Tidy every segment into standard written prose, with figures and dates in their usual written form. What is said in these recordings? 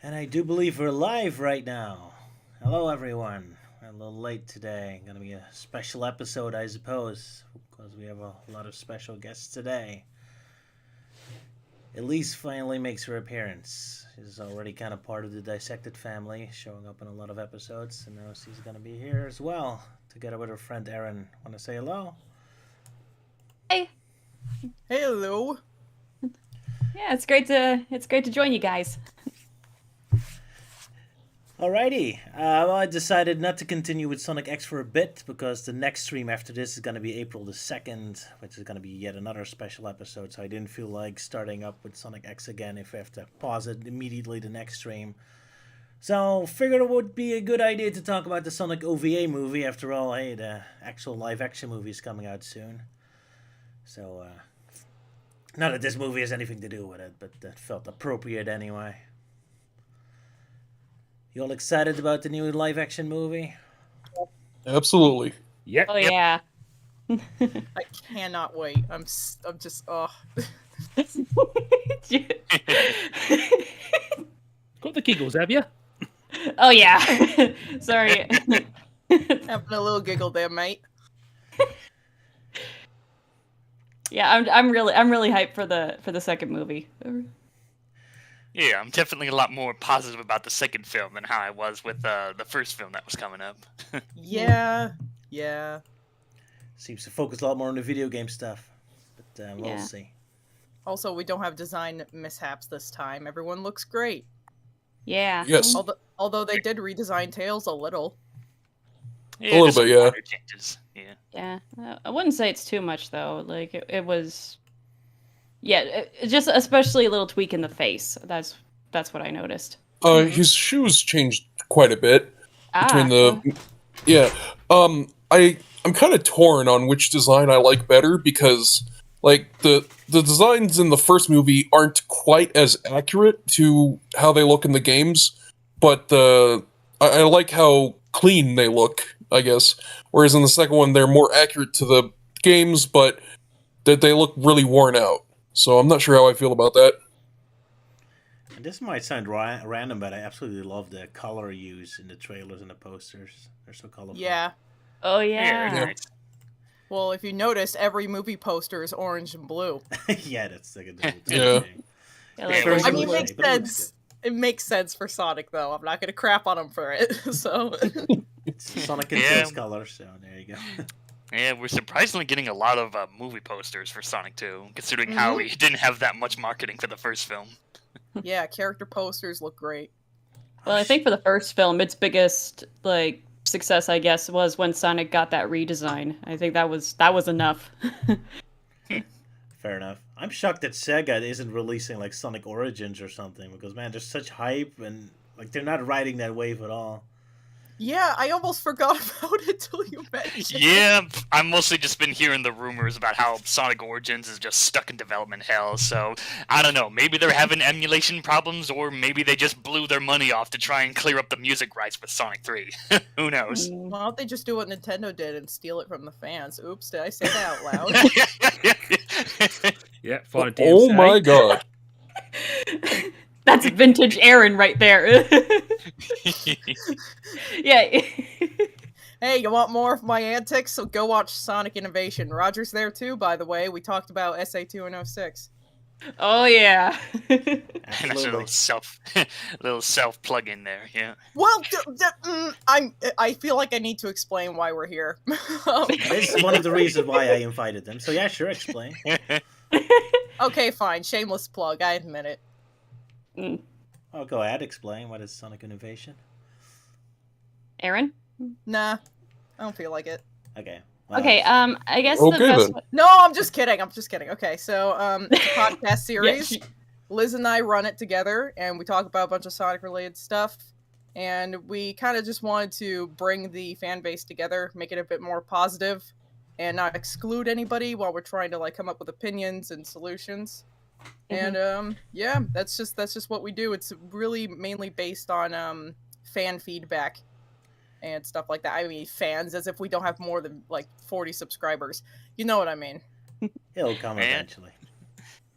And I do believe we're live right now. Hello, everyone. We're a little late today. Gonna be a special episode, I suppose, because we have a lot of special guests today. Elise finally makes her appearance. She's already kind of part of the Dissected family, showing up in a lot of episodes, and now she's gonna be here as well, together with her friend Erin. Want to say hello? Hey. Hello. Yeah, it's great to join you guys. Alrighty. Well, I decided not to continue with Sonic X for a bit because the next stream after this is going to be April the 2nd, which is going to be yet another special episode. So I didn't feel like starting up with Sonic X again if I have to pause it immediately the next stream. So figured it would be a good idea to talk about the Sonic OVA movie. After all, hey, the actual live action movie is coming out soon. So, not that this movie has anything to do with it, but that felt appropriate anyway. You all excited about the new live-action movie? Absolutely. Yeah. Oh yeah. I cannot wait. I'm just Got the giggles, have you? Oh yeah. Sorry. having a little giggle there, mate. Yeah, I'm really hyped for the second movie. Yeah, I'm definitely a lot more positive about the second film than how I was with the first film that was coming up. Yeah. Seems to focus a lot more on the video game stuff, but we'll see. Also, we don't have design mishaps this time. Everyone looks great. Yeah. Yes. Although they did redesign Tails a little. Yeah, A little bit, yeah. minor changes. Yeah. Yeah. I wouldn't say it's too much though. Like it was. Yeah, just especially a little tweak in the face. That's what I noticed. His shoes changed quite a bit between the. Well. Yeah. I'm kind of torn on which design I like better because, like, the designs in the first movie aren't quite as accurate to how they look in the games, but I like how clean they look, I guess. Whereas in the second one, they're more accurate to the games, but that they look really worn out. So I'm not sure how I feel about that. And this might sound random, but I absolutely love the color use in the trailers and the posters. They're so colorful. Yeah. Oh yeah. Yeah. Well, if you notice, every movie poster is orange and blue. Yeah, that's like a Yeah. thing. Yeah, like, Yeah, I mean, it But makes it looks sense. It makes sense for Sonic, though. I'm not gonna crap on him for it. So. It's Sonic and Yeah. Tails color, so there you go. Yeah, we're surprisingly getting a lot of movie posters for Sonic 2, considering how we didn't have that much marketing for the first film. Yeah, character posters look great. Well, I think for the first film, its biggest like success, I guess, was when Sonic got that redesign. I think that was enough. Fair enough. I'm shocked that Sega isn't releasing like Sonic Origins or something because man, there's such hype and like they're not riding that wave at all. Yeah, I almost forgot about it till you mentioned. Yeah, I've mostly just been hearing the rumors about how Sonic Origins is just stuck in development hell, so I don't know, maybe they're having emulation problems, or maybe they just blew their money off to try and clear up the music rights with Sonic 3. Who knows? Why don't they just do what Nintendo did and steal it from the fans? Oops, did I say that out loud? Yeah, fine. Oh my god. That's vintage Erin right there. Yeah. Hey, you want more of my antics? So go watch Sonic Innovation. Roger's there too, by the way. We talked about SA206. Oh yeah. Absolutely. little self plug in there, yeah. Well, I feel like I need to explain why we're here. This is one of the reasons why I invited them. So yeah, sure, explain. Okay, fine. Shameless plug. I admit it. Oh, go ahead, explain what is Sonic Innovation. Erin? Nah, I don't feel like it. Okay. Okay, I guess Okay, the best then. No, I'm just kidding. Okay, so it's a podcast series. she- Liz and I run it together, and we talk about a bunch of Sonic-related stuff. And we kind of just wanted to bring the fan base together, make it a bit more positive, and not exclude anybody while we're trying to like come up with opinions and solutions. And yeah, that's just what we do. It's really mainly based on fan feedback and stuff like that. I mean, fans, as if we don't have more than like 40 subscribers. You know what I mean? It'll come Man. eventually.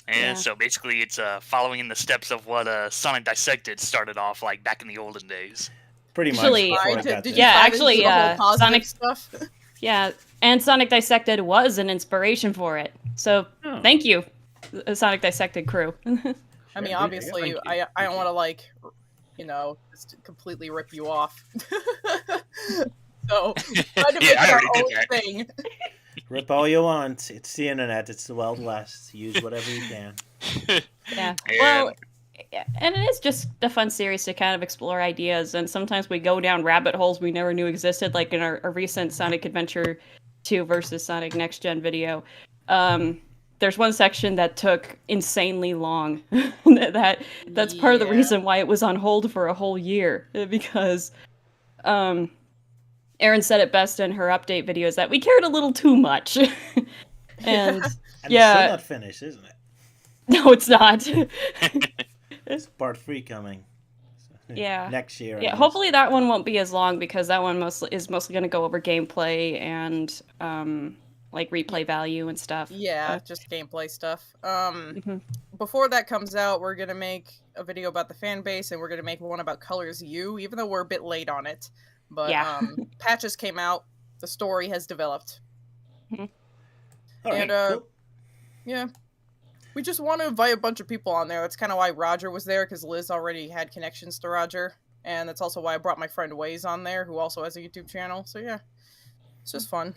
And Yeah. so basically, it's following in the steps of what Sonic Dissected started off like back in the olden days. Pretty much. Actually- before Right, it got did there. you Yeah, tie actually, into the whole positive Sonic- stuff? Yeah, and Sonic Dissected was an inspiration for it. So Oh. thank you, Sonic Dissected crew. I mean, Thank you. obviously, Thank you. I Thank don't you. want to like, just completely rip you off. So, try to make Yeah, I it our already did own that. thing. Rip all you want. It's the internet. It's the Wild West. Use whatever you can. Yeah. And- Well, yeah, and it is just a fun series to kind of explore ideas, and sometimes we go down rabbit holes we never knew existed, like in our recent Sonic Adventure 2 versus Sonic Next Gen video. There's one section that took insanely long. That's part of the Yeah. reason why it was on hold for a whole year, because Erin said it best in her update videos that we cared a little too much. And And Yeah. it's still not finished, isn't it? no, it's not. It's part 3 coming. So, Yeah. Next year. I Yeah, guess. hopefully that one won't be as long, because that one is mostly going to go over gameplay and like replay value and stuff. Yeah, just gameplay stuff. Mhm. Before that comes out, we're gonna make a video about the fan base, and we're gonna make one about Colors U, even though we're a bit late on it. But Yeah. patches came out, the story has developed. All right, and, cool. Yeah. We just want to invite a bunch of people on there. That's kind of why Roger was there, because Liz already had connections to Roger. And that's also why I brought my friend Waze on there, who also has a YouTube channel. So yeah, it's just fun.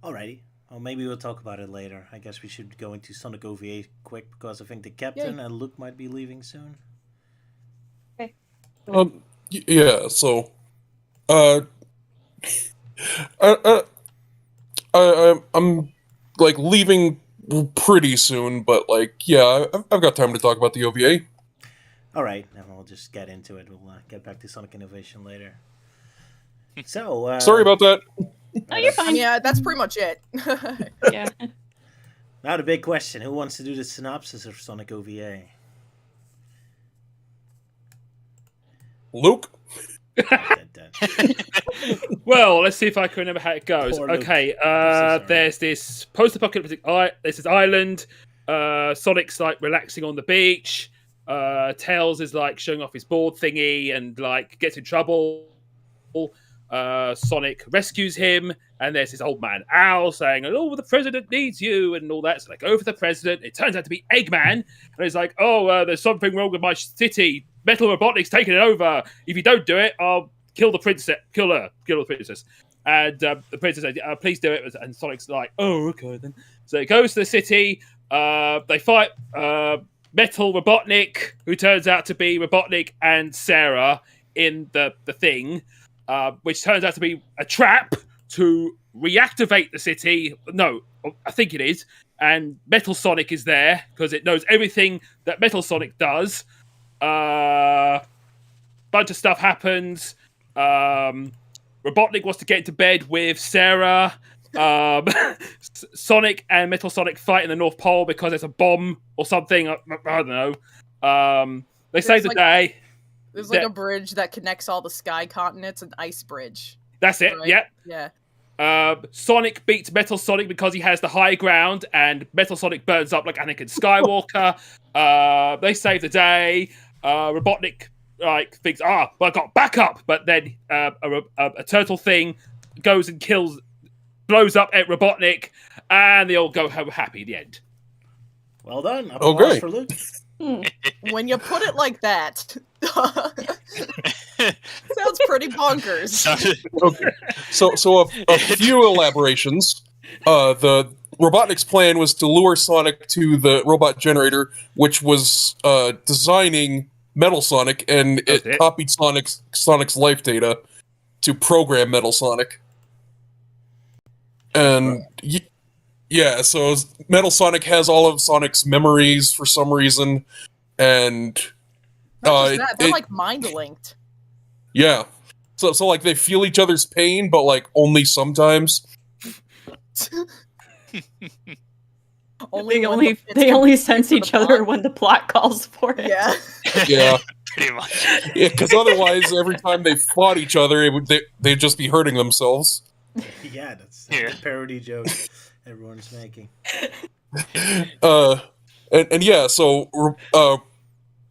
Alrighty. Well, maybe we'll talk about it later. I guess we should go into Sonic OVA quick, because I think the captain and Luke might be leaving soon. Yeah. So, I'm like leaving pretty soon, but like, yeah, I've got time to talk about the OVA. Alright, then we'll just get into it. We'll get back to Sonic Innovation later. So, Sorry about that. Oh, you're fine. Yeah, that's pretty much it. Yeah. Now the big question: who wants to do the synopsis of Sonic OVA? Luke. Well, let's see if I can remember how it goes. Poor Luke. Okay, so sorry. there's this post-apocalyptic this is island. Sonic's like relaxing on the beach. Tails is like showing off his board thingy and like gets in trouble. Sonic rescues him, and there's this old man Owl saying, "Oh, the president needs you," and all that. So they go for the president. It turns out to be Eggman, and he's like, "Oh, there's something wrong with my city. Metal Robotnik's taking it over. If you don't do it, I'll kill the princess. Kill the princess." And the princess says, "Please do it." And Sonic's like, "Oh, okay then." So he goes to the city. They fight Metal Robotnik, who turns out to be Robotnik and Sarah in the thing. Which turns out to be a trap to reactivate the city. No, I think it is. And Metal Sonic is there because it knows everything that Metal Sonic does. Bunch of stuff happens. Robotnik wants to get into bed with Sarah. Sonic and Metal Sonic fight in the North Pole because there's a bomb or something. I don't know. They save the day. There's like a bridge that connects all the sky continents, an ice bridge. That's it. Right? Yep. Yeah. Sonic beats Metal Sonic because he has the high ground, and Metal Sonic burns up like Anakin Skywalker. They save the day. Robotnik thinks, well, I got backup, but then a turtle thing goes and blows up at Robotnik, and they all go home happy at the end. Well done. Oh, Applause great. for Luke. When you put it like that, sounds pretty bonkers. Okay. So a few elaborations. The Robotnik's plan was to lure Sonic to the robot generator, which was designing Metal Sonic, and That's it it. copied Sonic's life data to program Metal Sonic. And yeah, so Metal Sonic has all of Sonic's memories for some reason, and Not just that, they're like mind linked. yeah. So like they feel each other's pain, but like only sometimes. Only They only sense each other when the plot calls for it. Yeah. Yeah. Pretty much. Yeah, because otherwise, every time they fought each other, they'd just be hurting themselves. Yeah, that's Yeah. the parody joke everyone's making. and yeah, so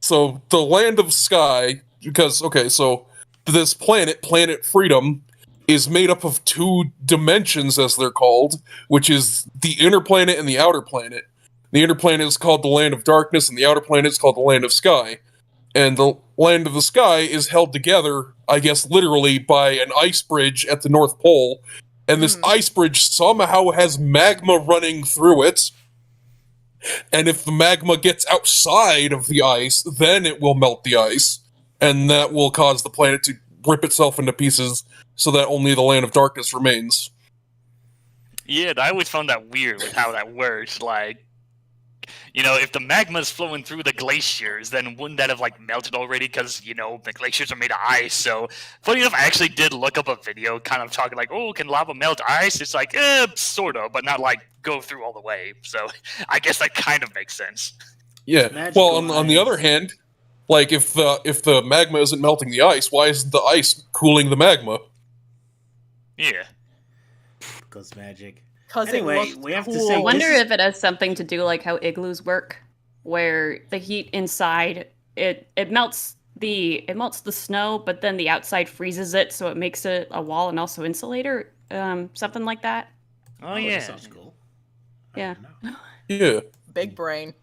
the land of sky, because so this planet Freedom, is made up of two dimensions, as they're called, which is the inner planet and the outer planet. The inner planet is called the Land of Darkness, and the outer planet is called the Land of Sky. And the Land of the Sky is held together, I guess literally, by an ice bridge at the North Pole. And this ice bridge somehow has magma running through it. And if the magma gets outside of the ice, then it will melt the ice. And that will cause the planet to rip itself into pieces so that only the Land of Darkness remains. Yeah, I always found that weird with how that works. Like, you know, if the magma's flowing through the glaciers, then wouldn't that have, like, melted already? Because, you know, the glaciers are made of ice. So, funny enough, I actually did look up a video kind of talking like, oh, can lava melt ice? It's like, sort of, but not, like, go through all the way. So, I guess that kind of makes sense. Yeah, Magical well, on the other hand, like, if the magma isn't melting the ice, why isn't the ice cooling the magma? Yeah. Because magic. 'Cause Anyway, it looked we have to cool. say I wonder this is- if it has something to do like how igloos work, where the heat inside it melts the snow, but then the outside freezes it, so it makes it a wall and also insulator, something like that. Oh, that yeah. sounds cool. I Yeah. don't know. Yeah. Big brain.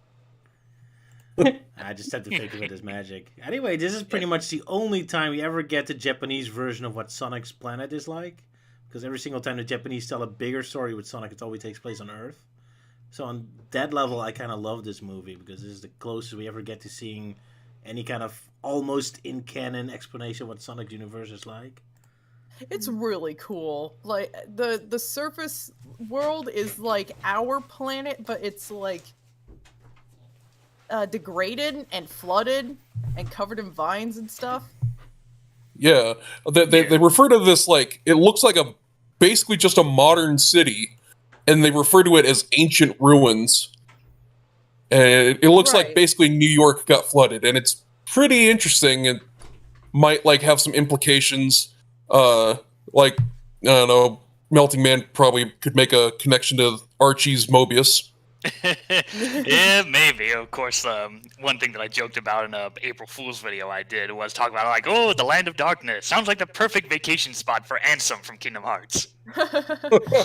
I just have to think of it as magic. Anyway, this is pretty much the only time we ever get the Japanese version of what Sonic's planet is like. Because every single time the Japanese tell a bigger story with Sonic, it always takes place on Earth. So on that level, I kind of love this movie because this is the closest we ever get to seeing any kind of almost in canon explanation of what Sonic universe is like. It's really cool. Like the surface world is like our planet, but it's like degraded and flooded and covered in vines and stuff. Yeah, they refer to this like, it looks like basically just a modern city, and they refer to it as ancient ruins. And it looks like Right. basically New York got flooded, and it's pretty interesting and might like have some implications. Like, I don't know, Melting Man probably could make a connection to Archie's Mobius. Yeah, maybe. Of course, one thing that I joked about in a April Fool's video I did was talk about like, oh, the Land of Darkness sounds like the perfect vacation spot for Ansem from Kingdom Hearts.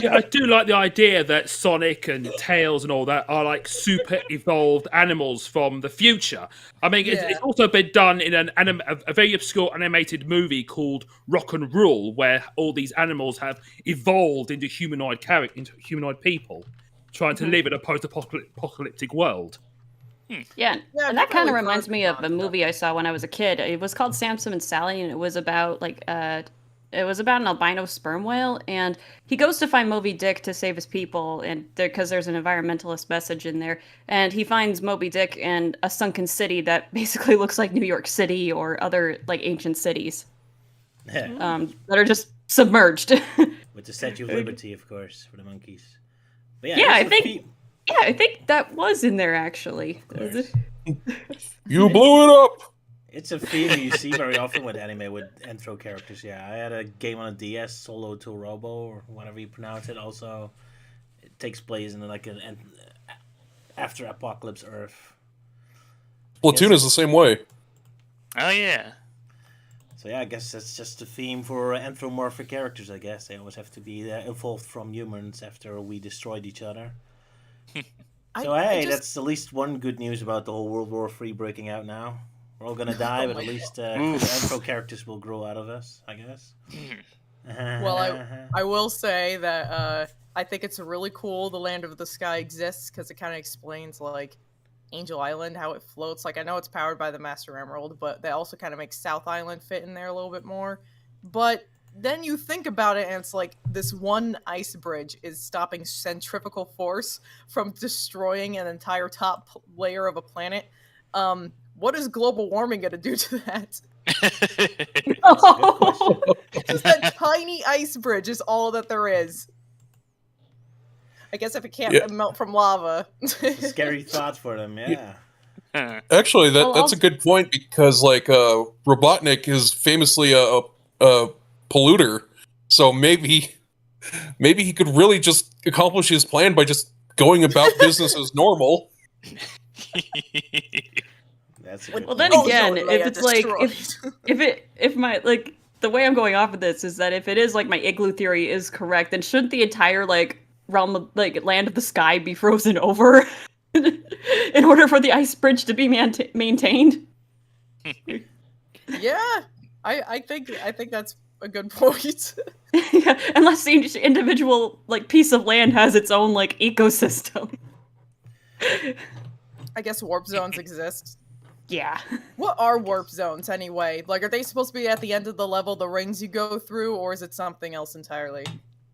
Yeah, I do like the idea that Sonic and Tails and all that are like super evolved animals from the future. I mean, it's Yeah. also been done in a very obscure animated movie called Rock and Roll, where all these animals have evolved into humanoid people, trying to live in a post-apocalyptic world. Yeah, Yeah, and that kind definitely of reminds me of a concept. movie I saw when I was a kid. It was called Samson and Sally, and it was about it was about an albino sperm whale, and he goes to find Moby Dick to save his people, and because there's an environmentalist message in there, and he finds Moby Dick in a sunken city that basically looks like New York City or other like ancient cities that are just submerged. With the Statue of Liberty, of course, for the monkeys. But Yeah, this I is think- the- Yeah, I think that was in there actually. Of Was course. it? You blew it up! It's a theme you see very often with anime with intro characters. Yeah, I had a game on a DS, Solo to Robo, or whatever you pronounce it. Also, it takes place in like an after apocalypse Earth. Splatoon is the same way. Oh yeah. So yeah, I guess that's just the theme for anthropomorphic characters. I guess they always have to be evolved from humans after we destroyed each other. So hey, that's at least one good news about the whole World War III breaking out now. We're all gonna die, Oh but my at least Oof. intro characters will grow out of us, I guess. Well, I will say that I think it's really cool the Land of the Sky exists because it kind of explains like Angel Island, how it floats. Like I know it's powered by the Master Emerald, but that also kind of makes South Island fit in there a little bit more. But then you think about it, and it's like this one ice bridge is stopping centrifugal force from destroying an entire top layer of a planet. What is global warming going to do to that? Just that tiny ice bridge is all that there is. I guess if it can't melt from lava. Scary thought for them, yeah. Actually, Well, that's a good point because, like, Robotnik is famously a polluter, so maybe he could really just accomplish his plan by just going about business as normal. That's a good Well, then point. again, Ozone if layer it's like destroyed. if my like the way I'm going off of this is that if it is like my igloo theory is correct, then shouldn't the entire like realm of like land of the sky be frozen over in order for the ice bridge to be maintained? Yeah, I think that's a good point. Yeah, unless each individual like piece of land has its own like ecosystem. I guess warp zones exist. Yeah. What are warp zones anyway? Like, are they supposed to be at the end of the level, the rings you go through, or is it something else entirely?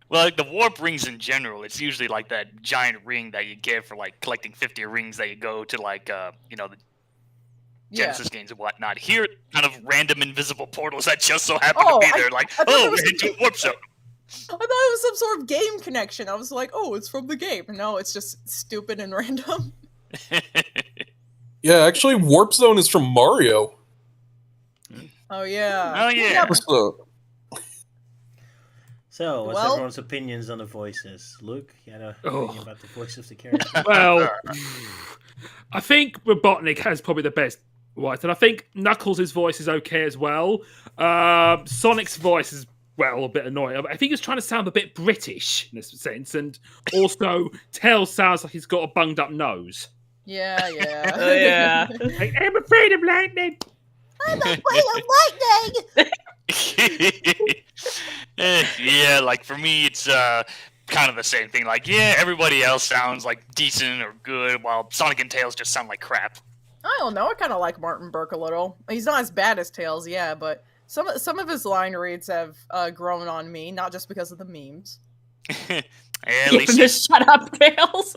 Well, like the warp rings in general, it's usually like that giant ring that you get for like collecting 50 rings that you go to like the Yeah. Genesis games and whatnot. Here, kind of random invisible portals that just so happen Oh, to be there. Like, I thought there oh, was we're into a warp zone. I thought it was some sort of game connection. I was like, oh, it's from the game. No, it's just stupid and random. Yeah, actually, Warp Zone is from Mario. Oh yeah. Oh yeah. So, what's Well- everyone's opinions on the voices? Luke, you had an opinion about the voice of the character? Well, I think Robotnik has probably the best voice, and I think Knuckles' voice is okay as well. Sonic's voice is, well, a bit annoying. I think he's trying to sound a bit British in this sense, and also Tails sounds like he's got a bunged up nose. Yeah, yeah. Oh, yeah. Like, I'm afraid of lightning. I'm afraid of lightning! Yeah, like for me, it's kind of the same thing. Like, yeah, everybody else sounds like decent or good, while Sonic and Tails just sound like crap. I don't know. I kind of like Martin Burke a little. He's not as bad as Tails, yeah, but some of his line reads have grown on me, not just because of the memes. At You least just shut up, Tails.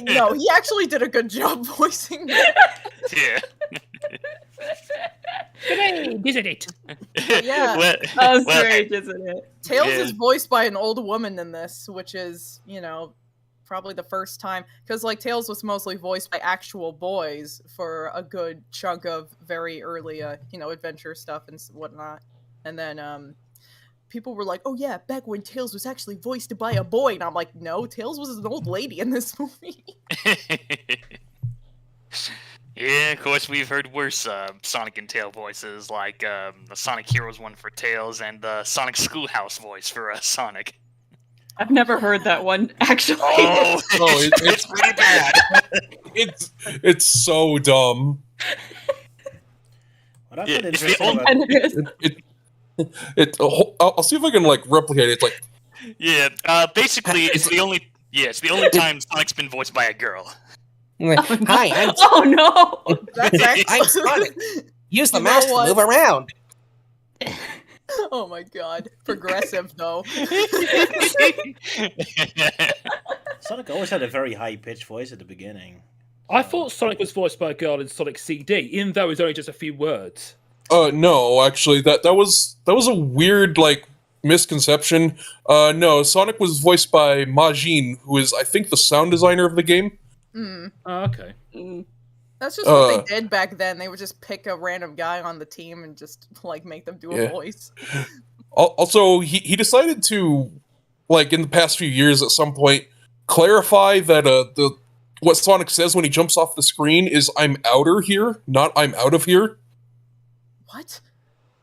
No, he actually did a good job voicing it. yeah. Great, isn't it? Yeah. Well, Oh, well, strange, isn't it? Tails Yeah. is voiced by an old woman in this, which is, probably the first time. Because, like, Tails was mostly voiced by actual boys for a good chunk of very early, adventure stuff and whatnot. And then, people were like, oh yeah, back when Tails was actually voiced by a boy. And I'm like, no, Tails was an old lady in this movie. Yeah, of course, we've heard worse Sonic and Tail voices, like the Sonic Heroes one for Tails and the Sonic Schoolhouse voice for Sonic. I've never heard that one, actually. Oh, it's pretty bad. It's so dumb. What I Yeah, find it's the interesting only- about I'll see if I can replicate it. It's like Yeah, basically, it's the only time Sonic's been voiced by a girl. Hi, I'm Oh no! That's actually... I'm Sonic. Use the You know mouse to what? move around. Oh my god. Progressive, though. Sonic always had a very high-pitched voice at the beginning. I thought Sonic was voiced by a girl in Sonic CD, even though it's only just a few words. no, actually, that was a weird misconception. No, Sonic was voiced by Majin, who is I think the sound designer of the game. Mm. Oh, okay. Mm. That's just what they did back then. They would just pick a random guy on the team and just make them do a Yeah. voice. Also, he decided to in the past few years at some point clarify that what Sonic says when he jumps off the screen is "I'm outer here," not "I'm out of here." What?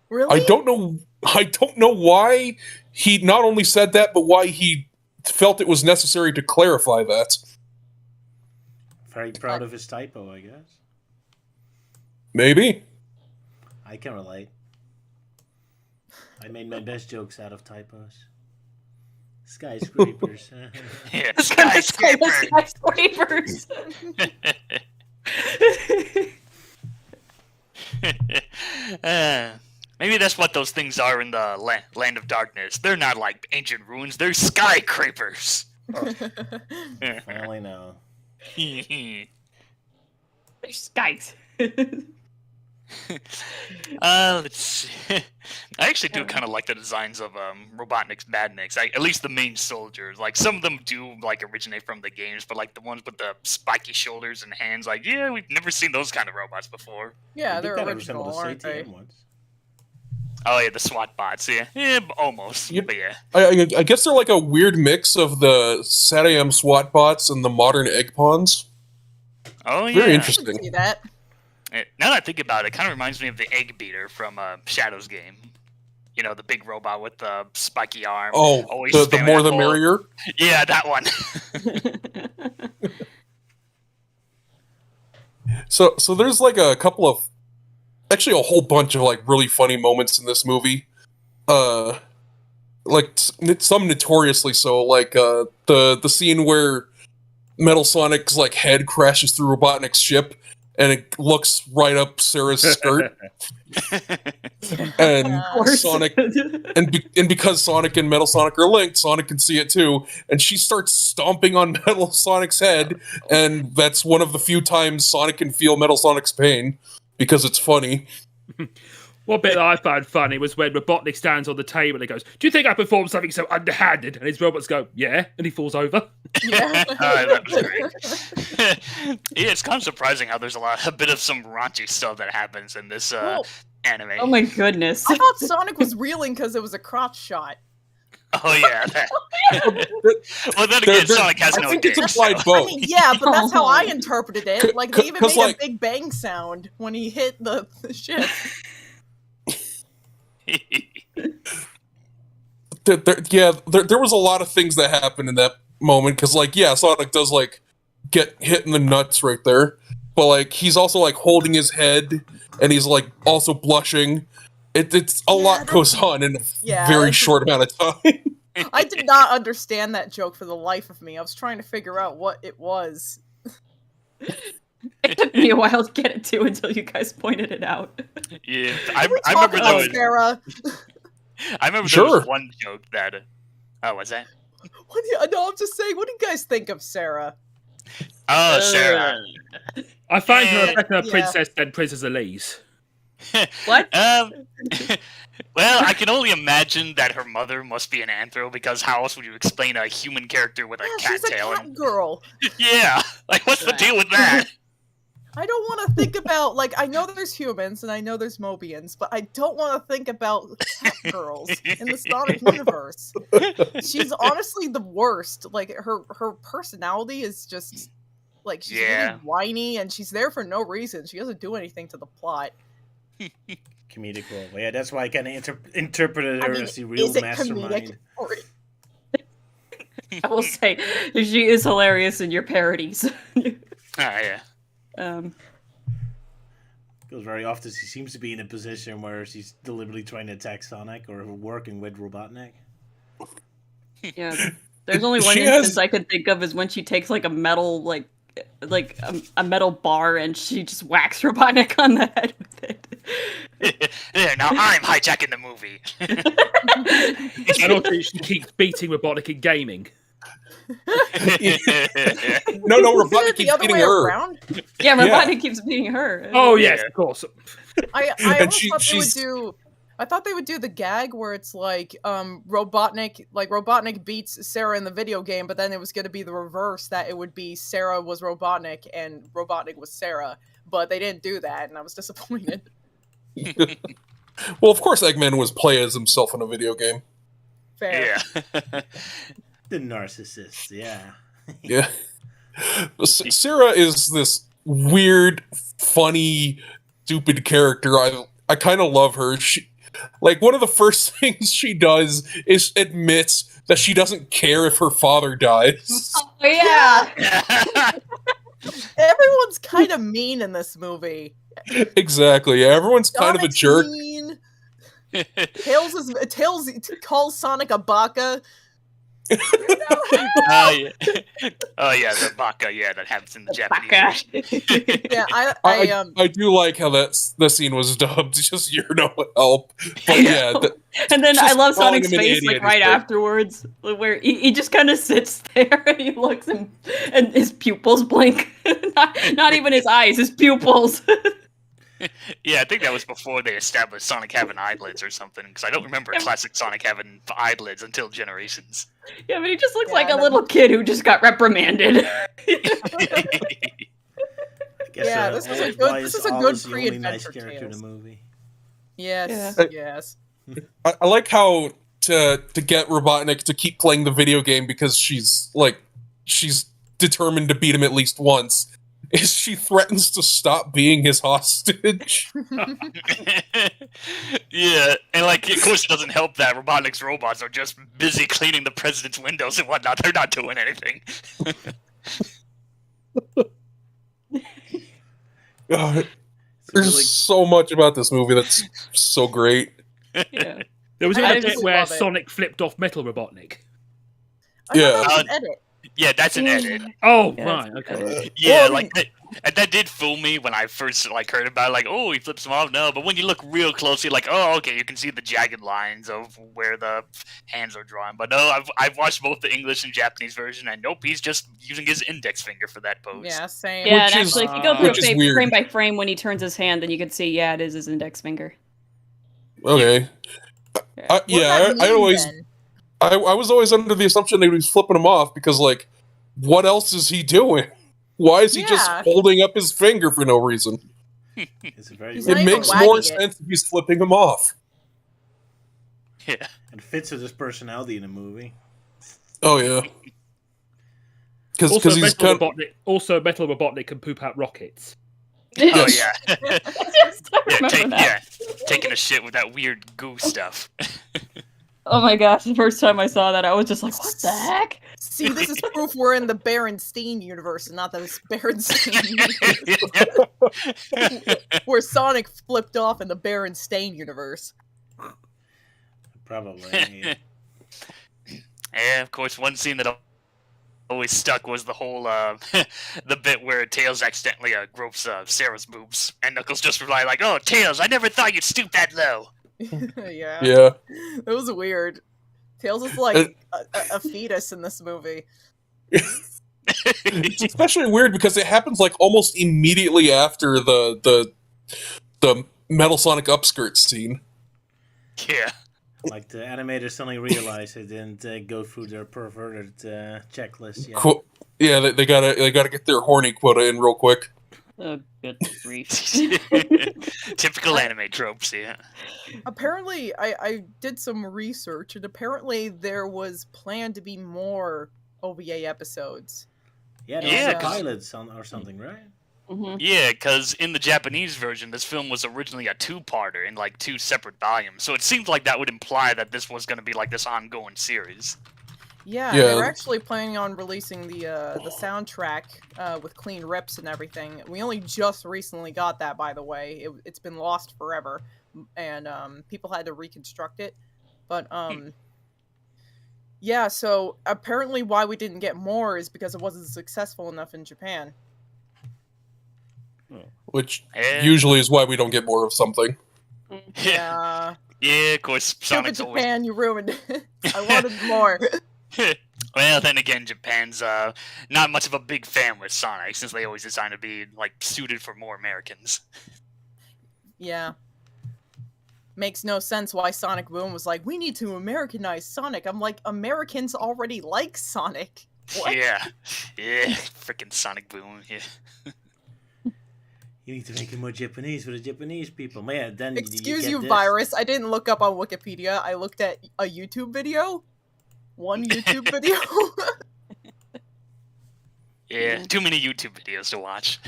Really? I don't know why he not only said that, but why he felt it was necessary to clarify that. Very proud of his typo, I guess. Maybe. I can relate. I made my best jokes out of typos. Skyscrapers. Yeah, skyscraper. Skyscrapers. Maybe that's what those things are in the Land of Darkness. They're not like ancient ruins, they're skyscrapers. Finally, no. Skys. Let's see. I actually do kind of like the designs of Robotnik's Badniks. At least the main soldiers. Like some of them do originate from the games, but the ones with the spiky shoulders and hands, yeah, we've never seen those kind of robots before. Yeah, They they're kinda original, resemble the aren't they? CTM ones. Oh yeah, the SWAT bots. Yeah, almost. Yep. But yeah. I guess they're a weird mix of the SatAM SWAT bots and the modern egg pawns. Oh, yeah. Very I interesting. can see that. Now that I think about it, it kind of reminds me of the egg beater from Shadow's game. You know, the big robot with the spiky arm. Oh, Always the spamming more that the ball. merrier. Yeah, that one. So there's like a couple of, actually a whole bunch of like really funny moments in this movie. Like some notoriously so. Like the scene where Metal Sonic's like head crashes through Robotnik's ship, and it looks right up Sarah's skirt. And course. Sonic, and because Sonic and Metal Sonic are linked, Sonic can see it too, and she starts stomping on Metal Sonic's head, and that's one of the few times Sonic can feel Metal Sonic's pain, because it's funny. One bit that I found funny was when Robotnik stands on the table and he goes, "Do you think I performed something so underhanded?" And his robots go, "Yeah," and he falls over. Yeah. That was great. Yeah, it's kind of surprising how there's a bit of some raunchy stuff that happens in this Well, anime. Oh my goodness. I thought Sonic was reeling because it was a crotch shot. Oh yeah. Well, then again, Sonic has I no think dick. it's implied I both. mean, yeah, but that's how I interpreted it. Like, they even 'Cause, made like- a big bang sound when he hit the ship. There was a lot of things that happened in that moment, because like, yeah, Sonic does like get hit in the nuts right there, but like he's also like holding his head, and he's like also blushing. It's a lot goes on in a very that's- short amount of time. I did not understand that joke for the life of me. I was trying to figure out what it was. It took me a while to get it to until you guys pointed it out. Yeah, Can we I talk remember about there was. Sarah? I remember there Sure. was one joke that. Oh, what's that? What do you, no, I'm just saying. What do you guys think of Sarah? Oh, Sarah. I find her Yeah. a better Yeah. princess than Princess Elise. What? Well, I can only imagine that her mother must be an anthro, because how else would you explain a human character with a Yeah, cat she's a tail? cat girl. Yeah, like what's the deal with that? I don't want to think about, like, I know there's humans and I know there's Mobians, but I don't want to think about cat girls in the Sonic universe. She's honestly the worst. Like, her personality is just, like, she's Yeah. really whiny, and she's there for no reason. She doesn't do anything to the plot. Comedic role. Yeah, that's why I kind of interpreted her I mean, as the real is it mastermind. comedic? Or I will say, she is hilarious in your parodies. Yeah. Because very often she seems to be in a position where she's deliberately trying to attack Sonic or working with Robotnik. Yeah. There's only one She instance has- I can think of is when she takes like a metal a metal bar and she just whacks Robotnik on the head with it. Yeah, now I'm hijacking the movie. And also, she keeps beating Robotnik in gaming. No, Isn't Robotnik it the keeps other beating way her. around? Yeah, Yeah. Robotnik keeps beating her. Oh yes, of course. I And almost thought they would she's- do. I thought they would do the gag where it's like Robotnik beats Sarah in the video game, but then it was going to be the reverse, that it would be Sarah was Robotnik and Robotnik was Sarah, but they didn't do that, and I was disappointed. Well, of course, Eggman was play as himself in a video game. Fair. Yeah. The narcissist, yeah. Yeah. Sarah is this weird, funny, stupid character. I kind of love her. She, like, one of the first things she does is admits that she doesn't care if her father dies. Oh, yeah. Everyone's kind of mean in this movie. Exactly. Yeah, everyone's kind of a Sonic's jerk. mean. Tails calls Sonic a baka. Oh yeah. Oh yeah, the baka. Yeah, that happens in the Japanese. Baka. Yeah, I do like how the scene was dubbed. Just you're no help. But yeah, And then I Just love calling Sonic's him an face, idiot like, is right great. afterwards, where he just kind of sits there and he looks and his pupils blink. not even his eyes, his pupils. Yeah, I think that was before they established Sonic having eyelids or something, because I don't remember classic Sonic having eyelids until Generations. Yeah, but he just looks Yeah, like a that- little kid who just got reprimanded. I guess, Yeah, this is a good- why this is is a good Alice the only pre-adventure nice character in the Tails. movie. yes, Yeah. yes. I like how to get Robotnik to keep playing the video game because she's determined to beat him at least once. is she threatens to stop being his hostage. Yeah, and like, of course, it doesn't help that Robotnik's robots are just busy cleaning the president's windows and whatnot. They're not doing anything. God, It's there's really- so much about this movie that's so great. Yeah. There was even I a bit just where love it. Sonic flipped off Metal Robotnik. I Yeah. thought that was an edit. Yeah, that's an edit. Oh, Yeah, right, it's okay. Yeah, Well, I like that did fool me when I first like heard about it, like, oh, he flips them off. No, but when you look real closely, like, oh, okay, you can see the jagged lines of where the hands are drawn. But no, I've watched both the English and Japanese version, and nope, he's just using his index finger for that pose. Yeah, same. Yeah, Which and is- actually, if you go through which is a weird. frame by frame when he turns his hand, then you can see, yeah, it is his index finger. Okay. Yeah. What does that I mean, always then? I was always under the assumption that he was flipping him off because, like, what else is he doing? Why is he just Yeah. holding up his finger for no reason? It's a very He's It not even makes more wagging it. sense if he's flipping him off. Yeah. it fits with his personality in the movie. Oh yeah, because Also, he's Metal kind. Metal Robotnik can poop out rockets. Oh Yes. yeah. Yes, I Yeah, remember that. taking a shit with that weird goo stuff. Oh my gosh, the first time I saw that, I was just like, what the heck? See, this is proof we're in the Berenstain universe, and not the Berenstain universe. Where Sonic flipped off in the Berenstain universe. Probably. Yeah. Yeah, of course, one scene that always stuck was the whole the bit where Tails accidentally gropes Sarah's boobs, and Knuckles just replied like, "Oh, Tails, I never thought you'd stoop that low." Yeah. Yeah, It was weird. Tails is like a fetus in this movie. it's especially weird because it happens like almost immediately after the Metal Sonic upskirt scene. Yeah. Like the animators suddenly realized they didn't go through their perverted checklist yet. Yeah, they gotta get their horny quota in real quick. Oh, good grief. Typical anime tropes, yeah. Apparently, I did some research, and apparently there was planned to be more OVA episodes. Yeah, Yeah, there was a 'cause- pilot or something, right? Mhm. Yeah, because in the Japanese version, this film was originally a two-parter in like 2 separate volumes, so it seemed like that would imply that this was going to be like this ongoing series. Yeah, Yeah. they were actually planning on releasing the soundtrack with clean rips and everything. We only just recently got that, by the way. It's been lost forever, and people had to reconstruct it. But yeah, so apparently why we didn't get more is because it wasn't successful enough in Japan. Which Yeah. usually is why we don't get more of something. Yeah, Yeah, of course, stupid Sonic's always... Japan, you ruined it. I wanted more. Well, then again, Japan's not much of a big fan with Sonic, since they always designed to be like suited for more Americans. Yeah. Makes no sense why Sonic Boom was like, we need to Americanize Sonic. I'm like, Americans already like Sonic. What? Yeah, freaking Sonic Boom. Yeah. You need to make it more Japanese for the Japanese people. Man, yeah, then Excuse get you, this. Virus. I didn't look up on Wikipedia. I looked at a YouTube video. One YouTube video. Yeah, too many YouTube videos to watch.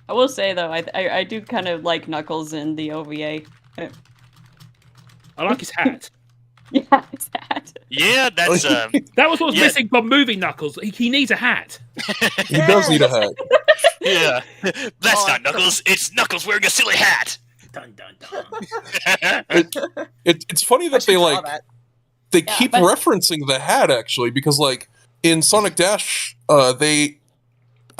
I will say though, I do kind of like Knuckles in the OVA. I like his hat. Yeah, it's that. Yeah, that's That was what's Yeah. missing from movie Knuckles. He needs a hat. He does need a hat. yeah. That's Oh, not Knuckles. It's Knuckles wearing a silly hat. Dun, dun, dun. It's funny I that should they draw like that. they Yeah, keep but- referencing the hat actually because like in Sonic Dash, I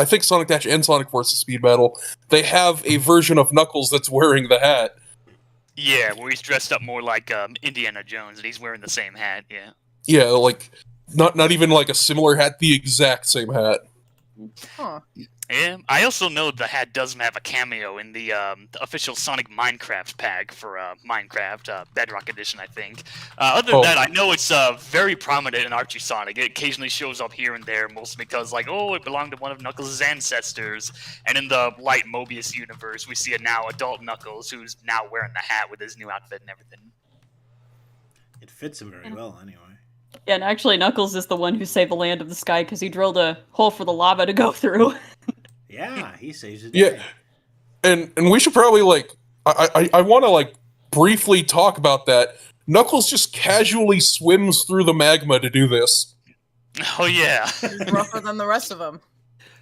think Sonic Dash and Sonic Forces Speed Battle, they have a version of Knuckles that's wearing the hat. Yeah, where he's dressed up more like Indiana Jones, and he's wearing the same hat. Yeah. Yeah, like not even like a similar hat, the exact same hat. Huh. Yeah, I also know the hat doesn't have a cameo in the official Sonic Minecraft pack for Minecraft Bedrock Edition, I think. Other than Oh. that, I know it's very prominent in Archie Sonic. It occasionally shows up here and there, mostly because, like, oh, it belonged to one of Knuckles' ancestors. And in the Light Mobius universe, we see a now adult Knuckles who's now wearing the hat with his new outfit and everything. It fits him very well, anyway. Yeah, and actually, Knuckles is the one who saved the land of the sky because he drilled a hole for the lava to go through. Yeah, he saves it. Yeah, and we should probably I want to briefly talk about that. Knuckles just casually swims through the magma to do this. Oh yeah. He's rougher than the rest of them.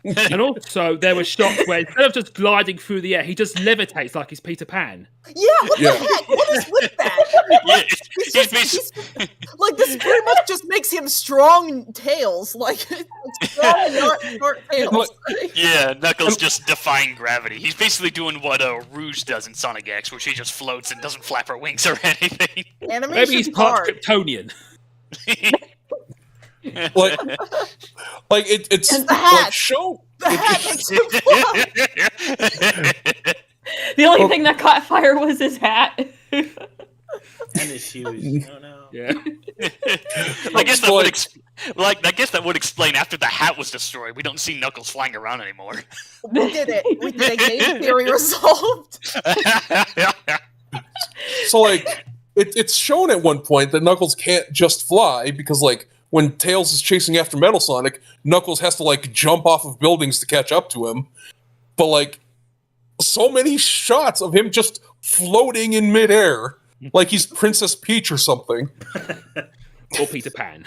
And also, there were shots where instead of just gliding through the air, he just levitates like he's Peter Pan. Yeah, what the heck? What is with that? Yeah, He's like, this pretty much just makes him strong tails. Like, strong, not short tails. yeah, Knuckles just defying gravity. He's basically doing what Rouge does in Sonic X, where she just floats and doesn't flap her wings or anything. Animation Maybe he's part hard. Kryptonian. It's And the hat. show. The hat makes him fly. The only thing that caught fire was his hat. And his shoes. Oh no. Yeah. I guess that would explain after the hat was destroyed, we don't see Knuckles flying around anymore. We did it. We did a game theory resolved. So it's shown at one point that Knuckles can't just fly because when Tails is chasing after Metal Sonic, Knuckles has to jump off of buildings to catch up to him. But so many shots of him just floating in midair, like he's Princess Peach or something. Or Peter Pan.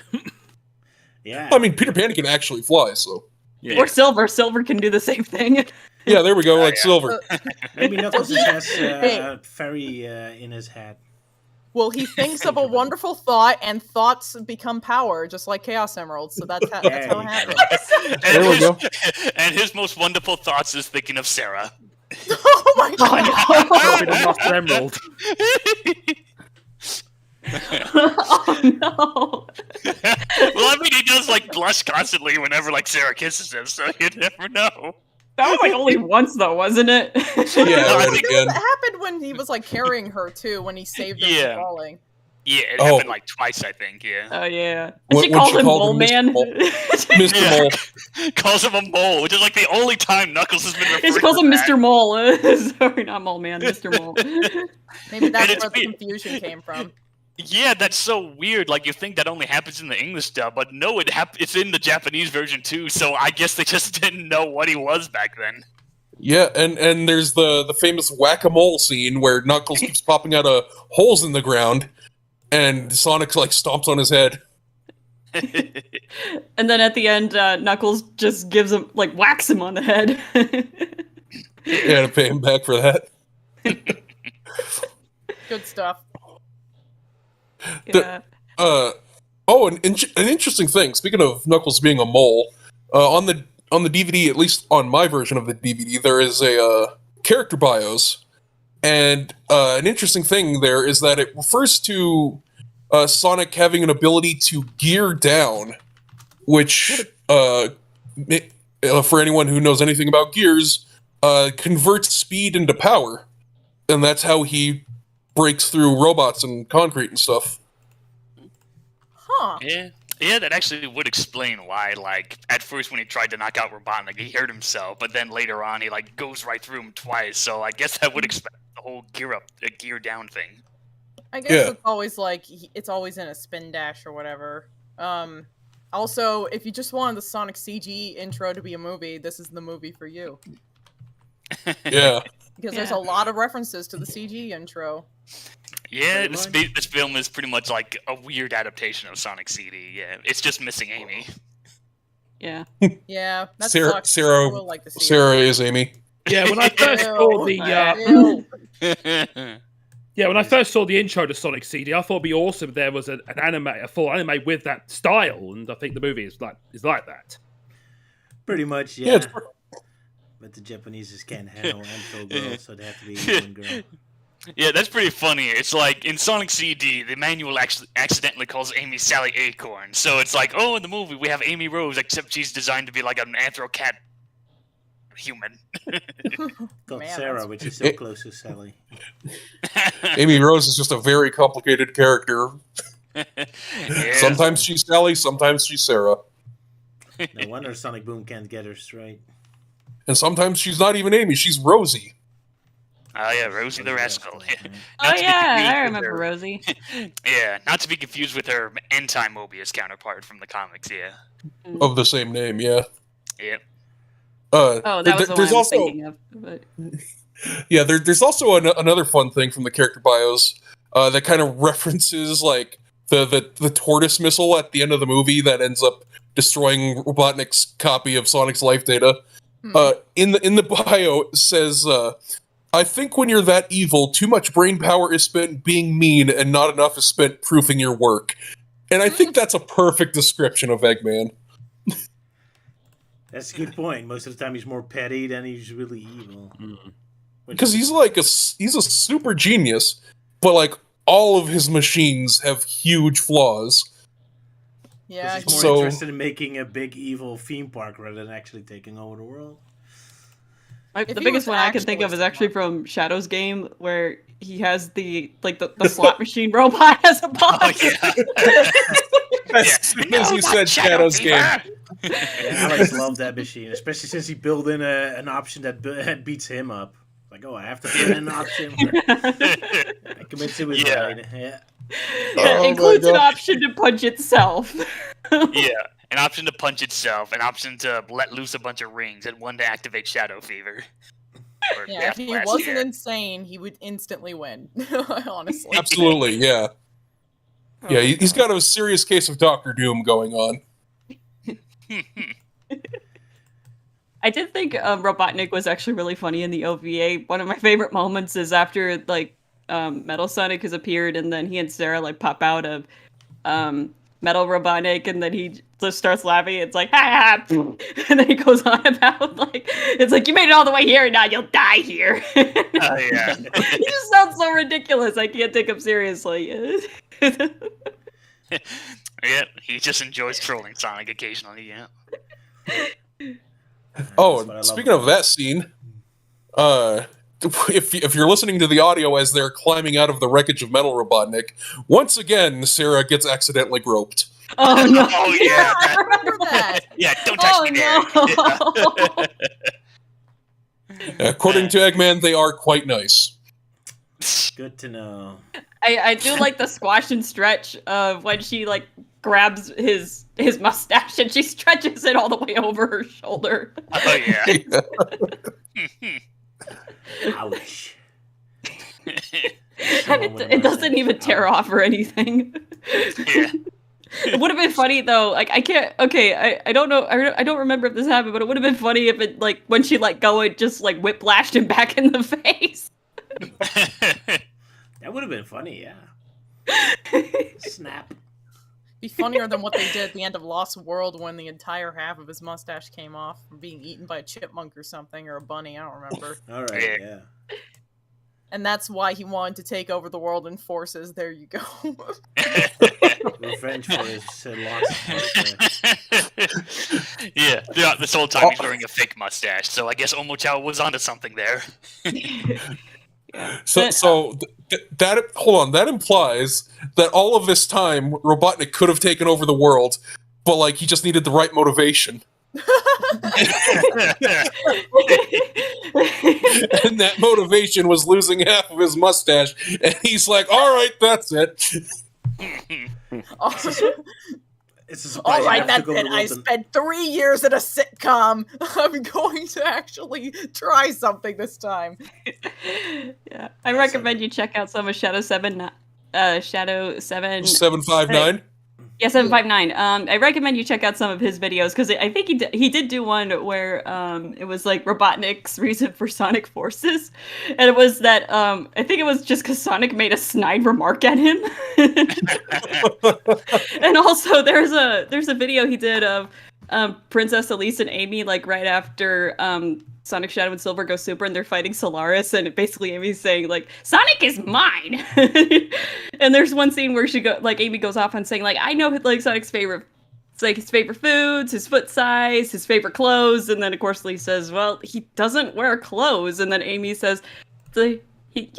Yeah. I mean, Peter Pan can actually fly, so Yeah. Or Silver. Silver can do the same thing. yeah, there we go, yeah. Silver. Maybe Knuckles just has fairy in his hat. Well, he thinks of a wonderful thought, and thoughts become power, just like Chaos Emeralds. So that's how it happens. There we go. And his most wonderful thoughts is thinking of Sarah. Oh my god! Robin and Master Emerald. Oh no. Well, I mean, he does blush constantly whenever Sarah kisses him, so you never know. That was only once though, wasn't it? Yeah, I right think again. That happened when he was carrying her too, when he saved her Yeah. from falling. Yeah, it Oh. happened twice, I think. Yeah. Oh yeah. When She calls she him called Mole him Man. Mr. Yeah. Mole. Calls him a mole, which is the only time Knuckles has been referred She calls to him that. Mr. Mole. Sorry, not Mole Man, Mr. Mole. Maybe that's it's where the weird. confusion came from. Yeah, that's so weird. You think that only happens in the English dub, but no, it's in the Japanese version too. So I guess they just didn't know what he was back then. Yeah, and there's the famous whack-a-mole scene where Knuckles keeps popping out of holes in the ground, and Sonic stomps on his head. And then at the end, Knuckles just gives him whacks him on the head. Yeah, to pay him back for that. Good stuff. Yeah. An interesting thing. Speaking of Knuckles being a mole, on the DVD, at least on my version of the DVD, there is a character bios, and an interesting thing there is that it refers to Sonic having an ability to gear down, which for anyone who knows anything about gears, converts speed into power, and that's how he breaks through robots and concrete and stuff. Huh. Yeah, that actually would explain why, at first when he tried to knock out Robotnik, he hurt himself, but then later on he, goes right through him twice, so I guess that would explain the whole gear down thing. I guess Yeah. it's always it's always in a spin dash or whatever. Also, if you just wanted the Sonic CG intro to be a movie, this is the movie for you. Yeah. Because there's a Yeah. lot of references to the CG intro. Yeah, Pretty this film is pretty much like a weird adaptation of Sonic CD, yeah. It's just missing Amy. Yeah. Yeah, that Sarah- sucks. Sarah- I would like to see Sarah is Amy. Yeah, when I first saw the Ew. when I first saw the intro to Sonic CD, I thought it'd be awesome if there was a full anime with that style, and I think the movie is like that. Pretty much, Yeah, yeah. it's But the Japanese just can't handle Amphil girls, so they have to be one girl. Yeah, that's pretty funny. It's like in Sonic CD, the manual accidentally calls Amy Sally Acorn. So it's like, oh, in the movie we have Amy Rose, except she's designed to be like an anthro-cat human. Got Man, Sarah, that's- which is so close to Sally. Amy Rose is just a very complicated character. Yeah. Sometimes she's Sally, sometimes she's Sarah. No wonder Sonic Boom can't get her straight. And sometimes she's not even Amy, she's Rosie. Oh yeah, Rosie the Rascal. Oh Not to be yeah, confused I with remember her- Rosie. Yeah, not to be confused with her anti-Mobius counterpart from the comics. Yeah. Of the same name, yeah. Yep. Oh, that was the one there's I was also thinking of. But... there's also another fun thing from the character bios that kind of references like the tortoise missile at the end of the movie that ends up destroying Robotnik's copy of Sonic's life data. In the bio it says, I think when you're that evil, too much brain power is spent being mean and not enough is spent proofing your work. And I think that's a perfect description of Eggman. That's a good point. Most of the time he's more petty than he's really evil. Because he's like he's a super genius, but like all of his machines have huge flaws. Yeah, He's more So- interested in making a big evil theme park rather than actually taking over the world. The he biggest was one I can think of actually is actually smart. from Shadow's game, where he has the slot machine robot as a boss. Oh yeah. As soon as you said Shadow's game. Yeah, Alex loved that machine, especially since he built in an option that beats him up. Like, oh, I have to put in an option where I commit suicide. Yeah. That Oh my includes an God. option to punch itself. Yeah. An option to punch itself, an option to let loose a bunch of rings, and one to activate Shadow Fever. Or Yeah, if Death he Blast, wasn't yeah. insane, he would instantly win. Honestly. Absolutely, yeah. Yeah, he's got a serious case of Doctor Doom going on. I did think Robotnik was actually really funny in the OVA. One of my favorite moments is after like Metal Sonic has appeared, and then he and Sarah like pop out of Metal Robotnik, and then he just starts laughing. It's like, ha ha, and then he goes on about like, it's like, you made it all the way here, and now you'll die here. Oh yeah. He just sounds so ridiculous. I can't take him seriously. Yeah, he just enjoys trolling Sonic occasionally, yeah. That's what I Oh, love speaking of about that scene, if you're listening to the audio as they're climbing out of the wreckage of Metal Robotnik, once again Sarah gets accidentally groped. Oh no! Oh, Yeah, yeah. I remember that. Yeah, don't touch me there. Oh no! According to Eggman, they are quite nice. Good to know. I do like the squash and stretch of when she like grabs his mustache and she stretches it all the way over her shoulder. Oh yeah. Ouch. And it doesn't even tear off or anything. Yeah. It would have been funny though. Like I can't. Okay, I don't know. I don't remember if this happened, but it would have been funny if it like when she let go, it just like whiplashed him back in the face. That would have been funny, yeah. Snap. Be funnier than what they did at the end of Lost World when the entire half of his mustache came off from being eaten by a chipmunk or something, or a bunny, I don't remember. All right, yeah. And that's why he wanted to take over the world in forces. There you go. Revenge for his lost. Yeah, throughout this whole time he's wearing a fake mustache, so I guess Omochao was onto something there. So that hold on, that implies that all of this time Robotnik could have taken over the world, but like he just needed the right motivation. And that motivation was losing half of his mustache, and he's like, "All right, that's it." It's a surprise. All you right, have to that's go to it. the I world and- spent 3 years at a sitcom. I'm going to actually try something this time. Yeah, I recommend you check out some of Shadow 7. Shadow 7. 759. Yeah, 759. I recommend you check out some of his videos because I think he did do one where it was like Robotnik's reason for Sonic Forces, and it was that I think it was just because Sonic made a snide remark at him, and also there's a video he did of Princess Elise and Amy like right after Sonic Shadow and Silver go super and they're fighting Solaris, and basically Amy's saying like Sonic is mine. And there's one scene where Amy goes off on saying like I know like Sonic's favorite, it's like his favorite foods, his foot size, his favorite clothes, and then of course Lee says, well, he doesn't wear clothes, and then Amy says, he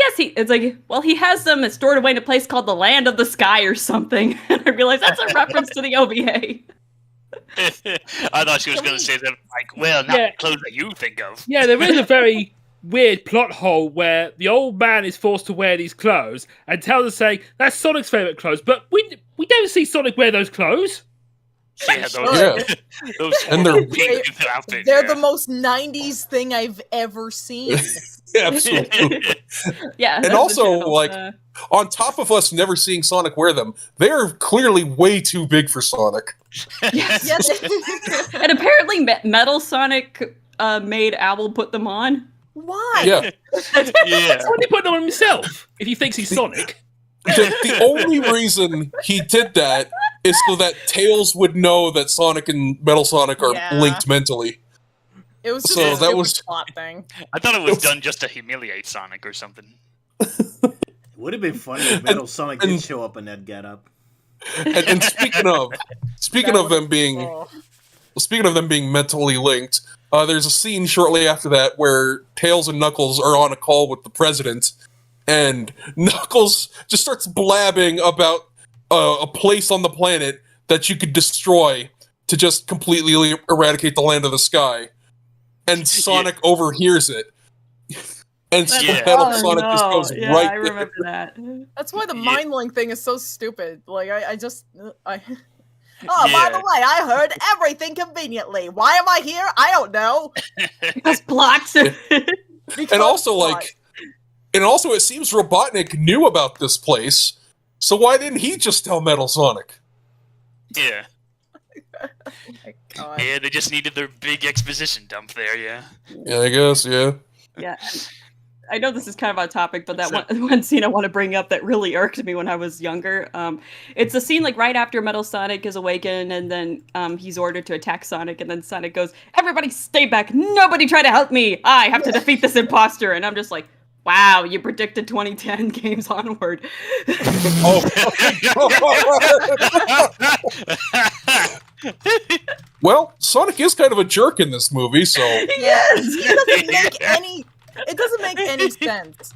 has them stored away in a place called the Land of the Sky or something. And I realized that's a reference to the OVA. I thought she was going to say that, like, well, not Yeah. the clothes that you think of. Yeah, there is a very weird plot hole where the old man is forced to wear these clothes, and Tails is saying that's Sonic's favorite clothes, but we don't see Sonic wear those clothes. Yeah, those, Yeah. those And they're- pink outfits. They're yeah. the most 90s thing I've ever seen. Absolutely. Yeah. And that's the also, channel. like, on top of us never seeing Sonic wear them, they're clearly way too big for Sonic. yes. Yes. And apparently Metal Sonic made Owl put them on. Why? Yeah. Yeah. Why did he put them on himself if he thinks he's Sonic? The only reason he did that is so that Tails would know that Sonic and Metal Sonic are Yeah. linked mentally. It was just So a that stupid was- plot thing. I thought it was done just to humiliate Sonic or something. It would have been funny if Metal Sonic did and- show up in that getup. And speaking of That them was- being oh. speaking of them being mentally linked, there's a scene shortly after that where Tails and Knuckles are on a call with the president, and Knuckles just starts blabbing about a place on the planet that you could destroy to just completely eradicate the land of the sky. And Sonic overhears it. And so Yeah. Metal Oh, Sonic just no. goes Yeah, right I there. remember that. That's why the Yeah. mind link thing is so stupid. Like, I just... Oh, Yeah. by the way, I heard everything conveniently. Why am I here? I don't know. Because blocks. Because And also, what? like, it seems Robotnik knew about this place, so why didn't he just tell Metal Sonic? Yeah. Oh my God. Yeah, they just needed their big exposition dump there, yeah. Yeah, I guess, yeah. Yeah. I know this is kind of on topic, but that Sure. one scene I want to bring up that really irked me when I was younger. It's a scene like right after Metal Sonic is awakened, and then he's ordered to attack Sonic, and then Sonic goes, "Everybody stay back! Nobody try to help me! I have to defeat this imposter!" And I'm just like, wow, you predicted 2010 games onward. Well, Sonic is kind of a jerk in this movie, so Yes! It doesn't make any sense.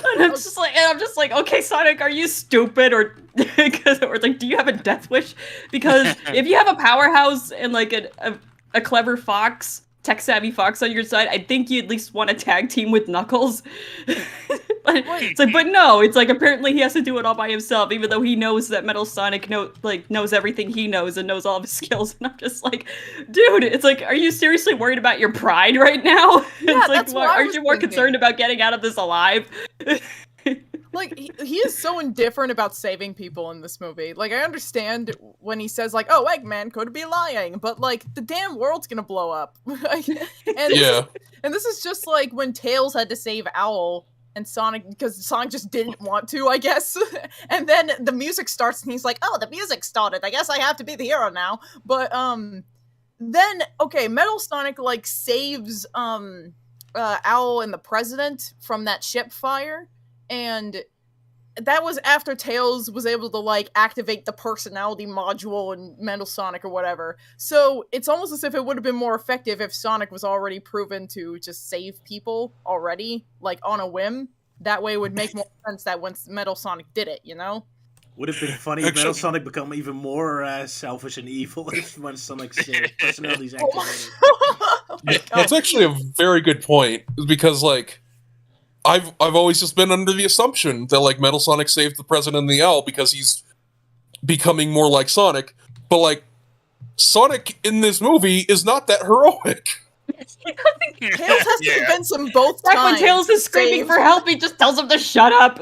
And I'm just like, okay, Sonic, are you stupid or like, do you have a death wish? Because if you have a powerhouse and like a clever fox, tech savvy fox on your side, I think you at least want to tag team with Knuckles. But it's like, but no, it's like apparently he has to do it all by himself, even though he knows that Metal Sonic knows everything he knows and knows all of his skills. And I'm just like, dude, it's like, are you seriously worried about your pride right now? Yeah, It's like, that's what I aren't was you more thinking. concerned about getting out of this alive? Like, he is so indifferent about saving people in this movie. Like, I understand when he says, like, oh, Eggman could be lying, but, like, the damn world's gonna blow up. yeah. And this is just like when Tails had to save Owl and Sonic, because Sonic just didn't want to, I guess. And then the music starts and he's like, oh, the music started. I guess I have to be the hero now. But, then, okay, Metal Sonic, like, saves, Owl and the President from that ship fire. And that was after Tails was able to, like, activate the personality module in Metal Sonic or whatever. So it's almost as if it would have been more effective if Sonic was already proven to just save people already, like, on a whim. That way it would make more sense that once Metal Sonic did it, you know? Would have been funny if Metal Actually- Sonic become even more selfish and evil if when Sonic's personality's Oh activated. Oh my God. That's actually a very good point, because, like, I've always just been under the assumption that, like, Metal Sonic saved the President and the Owl because he's becoming more like Sonic, but, like, Sonic in this movie is not that heroic. Tails has to convince him both Like times. when Tails is screaming Save- for help, he just tells him to shut up.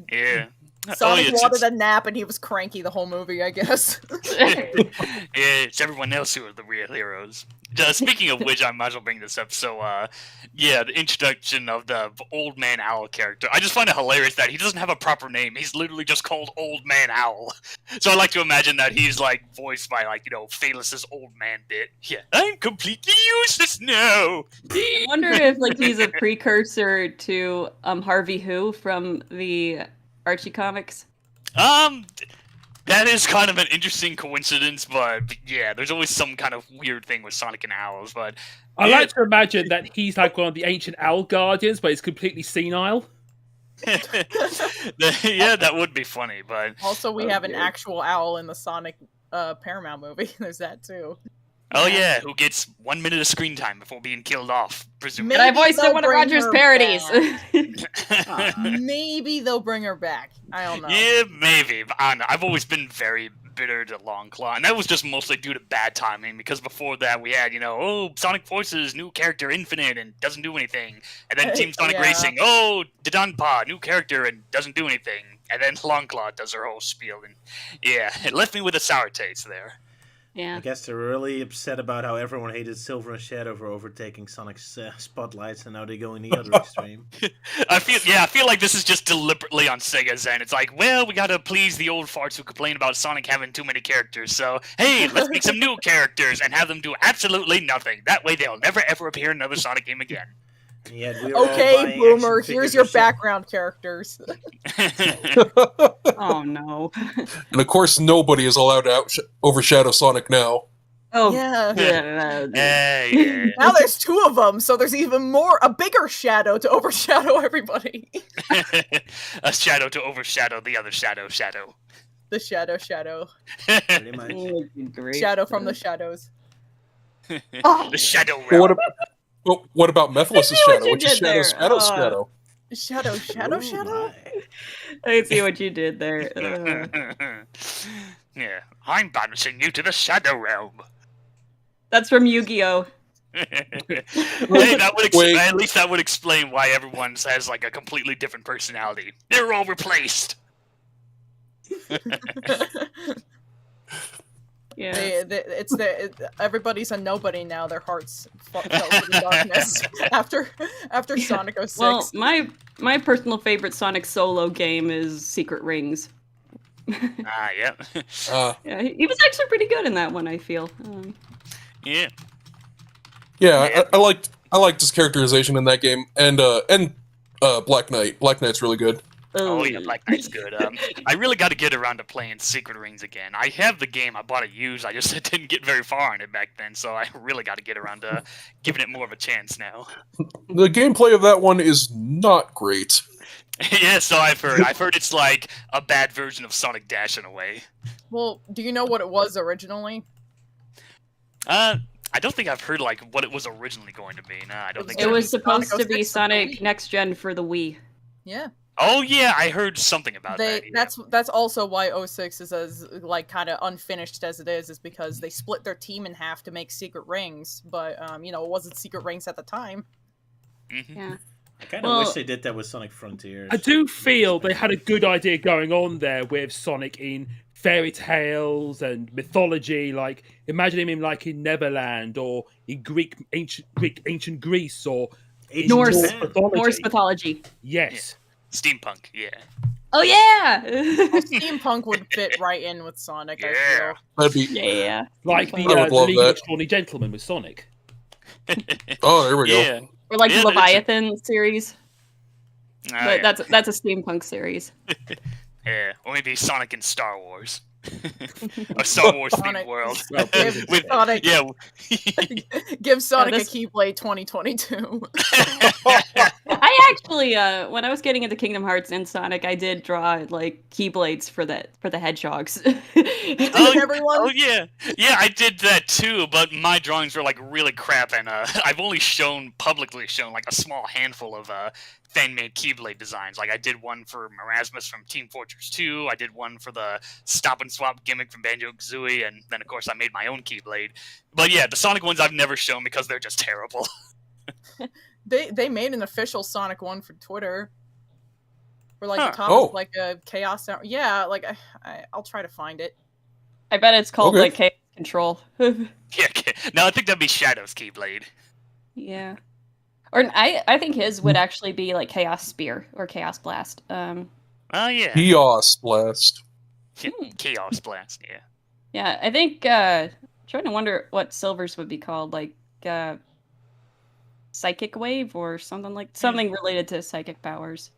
Yeah. Sonic it's- wanted a nap and he was cranky the whole movie, I guess. Yeah, it's everyone else who are the real heroes. Speaking of which, I might as well bring this up. So, yeah, the introduction of the Old Man Owl character. I just find it hilarious that he doesn't have a proper name. He's literally just called Old Man Owl. So I like to imagine that he's, like, voiced by, like, Phalus's old man bit. Yeah, I'm completely useless now. I wonder if like he's a precursor to Harvey Who from the Archie comics. That is kind of an interesting coincidence, but yeah, there's always some kind of weird thing with Sonic and Owls, but... I like to imagine that he's like one of the ancient owl guardians, but he's completely senile. Yeah, that would be funny, but... Also, we Oh, have an dear. actual owl in the Sonic Paramount movie. There's that too. Oh yeah, who gets 1 minute of screen time before being killed off, presumably. And I Maybe voiced in they'll one of bring Roger's her parodies. back. Maybe they'll bring her back. I don't know. Yeah, maybe. But I don't know. I've always been very bitter to Longclaw, and that was just mostly due to bad timing, because before that we had, Sonic Forces, new character Infinite, and doesn't do anything. And then Team Sonic Yeah. Racing, Dodonpa, new character, and doesn't do anything. And then Longclaw does her whole spiel, and yeah, it left me with a sour taste there. Yeah. I guess they're really upset about how everyone hated Silver and Shadow for overtaking Sonic's spotlights, and now they go in the other extreme. I feel like this is just deliberately on Sega's end. It's like, well, we gotta please the old farts who complain about Sonic having too many characters, so hey, let's make some new characters and have them do absolutely nothing. That way they'll never ever appear in another Sonic game again. And yet we were all Okay, buying Boomer, action here's figures your for background characters. Oh no. And of course, nobody is allowed to overshadow Sonic now. Oh Yeah. yeah. Yeah. Now there's two of them, so there's even a bigger shadow to overshadow everybody. A shadow to overshadow the other shadow. The shadow. Pretty much. Great. Shadow from the shadows. Oh. The shadow But realm. what about Methuselah see what Shadow, you which is did Shadow's there. Shadow? Shadow. Ooh, I see what you did there. Yeah, I'm banishing you to the shadow realm. That's from Yu-Gi-Oh. Hey, that would Wait. at least that would explain why everyone has like a completely different personality. They're all replaced. Yeah. Everybody's a nobody now. Their hearts fell to the darkness after Sonic 06. Well, my personal favorite Sonic solo game is Secret Rings. Yeah. Yeah, he was actually pretty good in that one, I feel. Yeah. Yeah, I liked his characterization in that game, and Black Knight. Black Knight's really good. Oh yeah, Black Knight's good. I really got to get around to playing Secret Rings again. I have the game. I bought it used. I just didn't get very far in it back then, so I really got to get around to giving it more of a chance now. The gameplay of that one is not great. Yeah, so I've heard. I've heard it's like a bad version of Sonic Dash in a way. Well, do you know what it was originally? I don't think I've heard like what it was originally going to be. No, I don't think It I was have. supposed Sonic to be 06 for the Sonic Wii. Next Gen for the Wii. Yeah. Oh yeah, I heard something about that. Yeah. That's also why 06 is as like kind of unfinished as it is because they split their team in half to make Secret Rings, but it wasn't Secret Rings at the time. Mhm. Yeah. I kind of Well- wish they did that with Sonic Frontiers. I do feel they had a good idea going on there with Sonic in fairy tales and mythology. Like, imagine him like in Neverland or in ancient Greece or Ancient Norse. Japan. mythology. Norse mythology. Yes. Steampunk. Yeah. Oh yeah. Well, steampunk would fit right in with Sonic. I Yeah. feel. That'd be yeah. Like the, I would the love League of that. Extraordinary Gentlemen with Sonic. oh, there we go. Yeah. Or like Yeah, the that is a- Leviathan series. Ah, But that's a steampunk series. yeah. Or maybe Sonic in Star Wars. A Star Wars themed Sonic. world. Give With Sonic, yeah. give Sonic this- a Keyblade 2022. I actually, when I was getting into Kingdom Hearts and Sonic, I did draw like keyblades for the hedgehogs. Oh, everyone? Oh yeah, I did that too. But my drawings were like really crap, and I've only publicly shown like a small handful of fan-made Keyblade designs. Like I did one for Erasmus from Team Fortress 2. I did one for the Stop and Swap gimmick from Banjo-Kazooie, and then of course I made my own Keyblade. But yeah, the Sonic ones I've never shown because they're just terrible. They made an official Sonic one for Twitter. For like Huh. the top Oh. of like a chaos. Yeah, like I'll try to find it. I bet it's called Okay. like Chaos Control. Yeah, okay. No, I think that'd be Shadow's Keyblade. Yeah. Or I think his would actually be like Chaos Spear or Chaos Blast. Oh yeah, Chaos Blast. Chaos Blast. Yeah. Yeah, I think trying to wonder what Silver's would be called, like Psychic Wave or something related to psychic powers.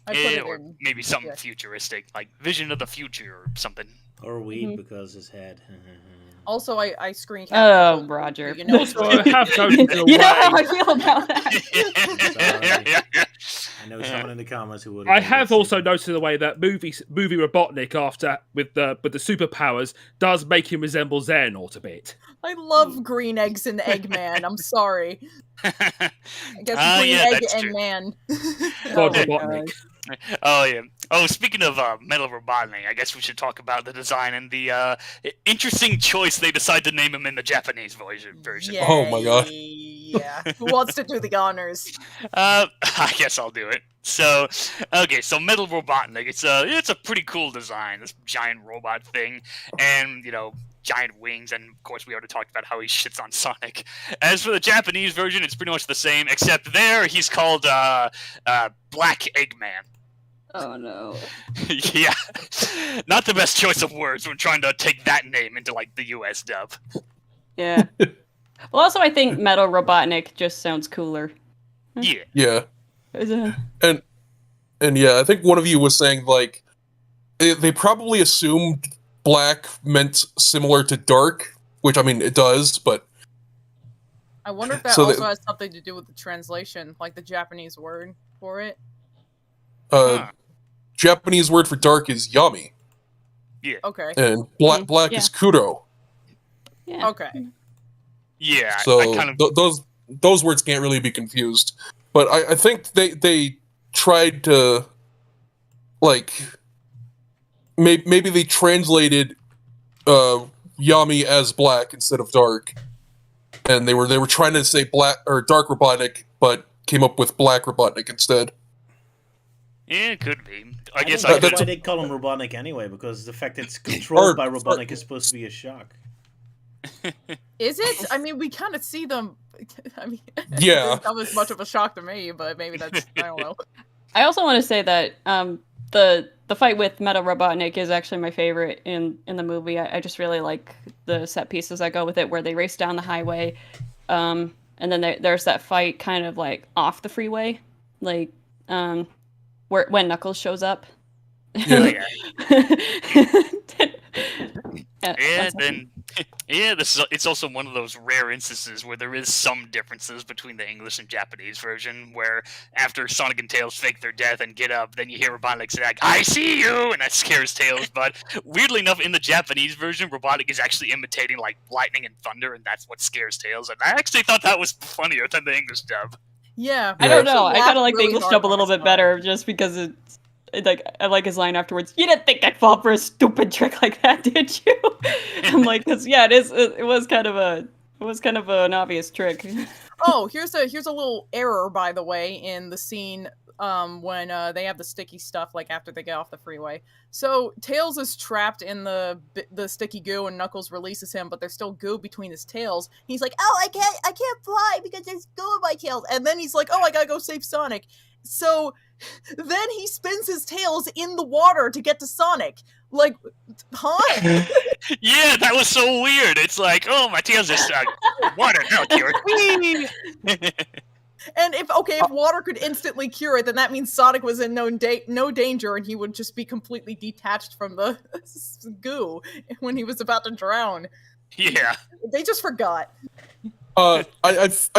I put it or in. maybe something yeah. futuristic, like Vision of the Future or something. Or weed Mhm. because his head. Also, I screen capped Oh, it, so Roger. you know it's So I have chosen to You know how I away. feel about that. Sorry. I know someone in the comments who would. I have also noticed the way that movie Robotnik with the superpowers does make him resemble Xehanort a bit. I love green eggs and Eggman. I'm sorry. I guess green yeah, egg that's and true. man. God, my Robotnik. Oh yeah. Oh, speaking of Metal Robotnik, I guess we should talk about the design and the interesting choice they decide to name him in the Japanese version. Yeah, Oh my god. Yeah. Who wants to do the honors? I guess I'll do it. So, okay, so Metal Robotnik. It's a pretty cool design. This giant robot thing, and giant wings, and of course we already talked about how he shits on Sonic. As for the Japanese version, it's pretty much the same, except there he's called Black Eggman. Oh no. Yeah, not the best choice of words when trying to take that name into like the US dub. Yeah. Well, also I think Metal Robotnik just sounds cooler. Yeah. Yeah. Is it- And yeah, I think one of you was saying like they probably assumed black meant similar to dark, which I mean it does, but I wonder if that So also the- has something to do with the translation, like the Japanese word for it. Huh. Japanese word for dark is yami, Okay. and black yeah. is kuro. Yeah. Okay. Yeah, So I kind of those words can't really be confused. But I think they tried to like maybe they translated Yami as black instead of dark, and they were trying to say black or dark Robotnik, but came up with black Robotnik instead. yeah, it could be. I I guess think I that's could. why they call him Robotnik anyway, because the fact it's controlled by Robotnik is supposed to be a shock. Is it? I mean, we kind of see them. I mean, Yeah. it doesn't come as much of a shock to me, but maybe that's I don't know. I also want to say that the fight with Metal Robotnik is actually my favorite in the movie. I just really like the set pieces that go with it, where they race down the highway, and then there's that fight kind of like off the freeway, like where when Knuckles shows up. Yeah. Yeah, then it's also one of those rare instances where there is some differences between the English and Japanese version, where after Sonic and Tails fake their death and get up, then you hear Robotnik say like, "I see you," and that scares Tails. But weirdly enough, in the Japanese version, Robotnik is actually imitating like lightning and thunder, and that's what scares Tails. And I actually thought that was funnier than the English dub. Yeah. I don't Yeah. know. I kind of like the Really English hard dub a when little it's bit not. better, just because it's like I like his line afterwards. You didn't think I'd fall for a stupid trick like that, did you? I'm like, because yeah, it was kind of an obvious trick. Oh, here's a little error, by the way, in the scene when they have the sticky stuff like after they get off the freeway. So Tails is trapped in the sticky goo, and Knuckles releases him, but there's still goo between his tails. He's like, "Oh, I can't fly because there's goo in my tails." And then he's like, "Oh, I gotta go save Sonic." So then he spins his tails in the water to get to Sonic. Like, huh? Yeah, that was so weird. It's like, oh, my Tails is water, no cure. And if water could instantly cure it, then that means Sonic was in no danger, and he would just be completely detached from the goo when he was about to drown. Yeah. They just forgot. I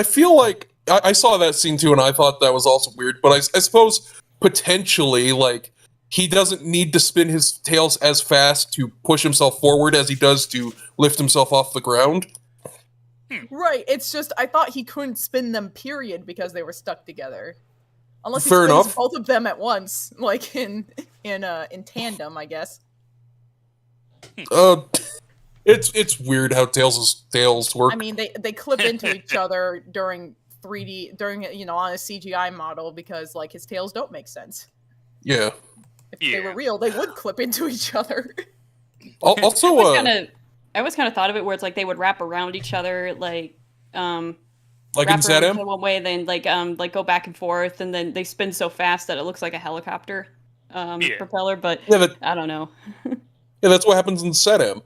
feel like I saw that scene too, and I thought that was also weird. But I suppose potentially, like, he doesn't need to spin his tails as fast to push himself forward as he does to lift himself off the ground. Right. It's just I thought he couldn't spin them, period, because they were stuck together. Unless he Fair spins enough. both of them at once, like in tandem, I guess. It's weird how tails work. I mean, they clip into each other during 3D on a CGI model because like his tails don't make sense. Yeah. If they were real, they would clip into each other. Also, I always kind of thought of it where it's like they would wrap around each other, like like in wrap around Saddam? one way, then like go back and forth, and then they spin so fast that it looks like a helicopter propeller. But Yeah, I don't know. yeah, that's what happens in Saddam.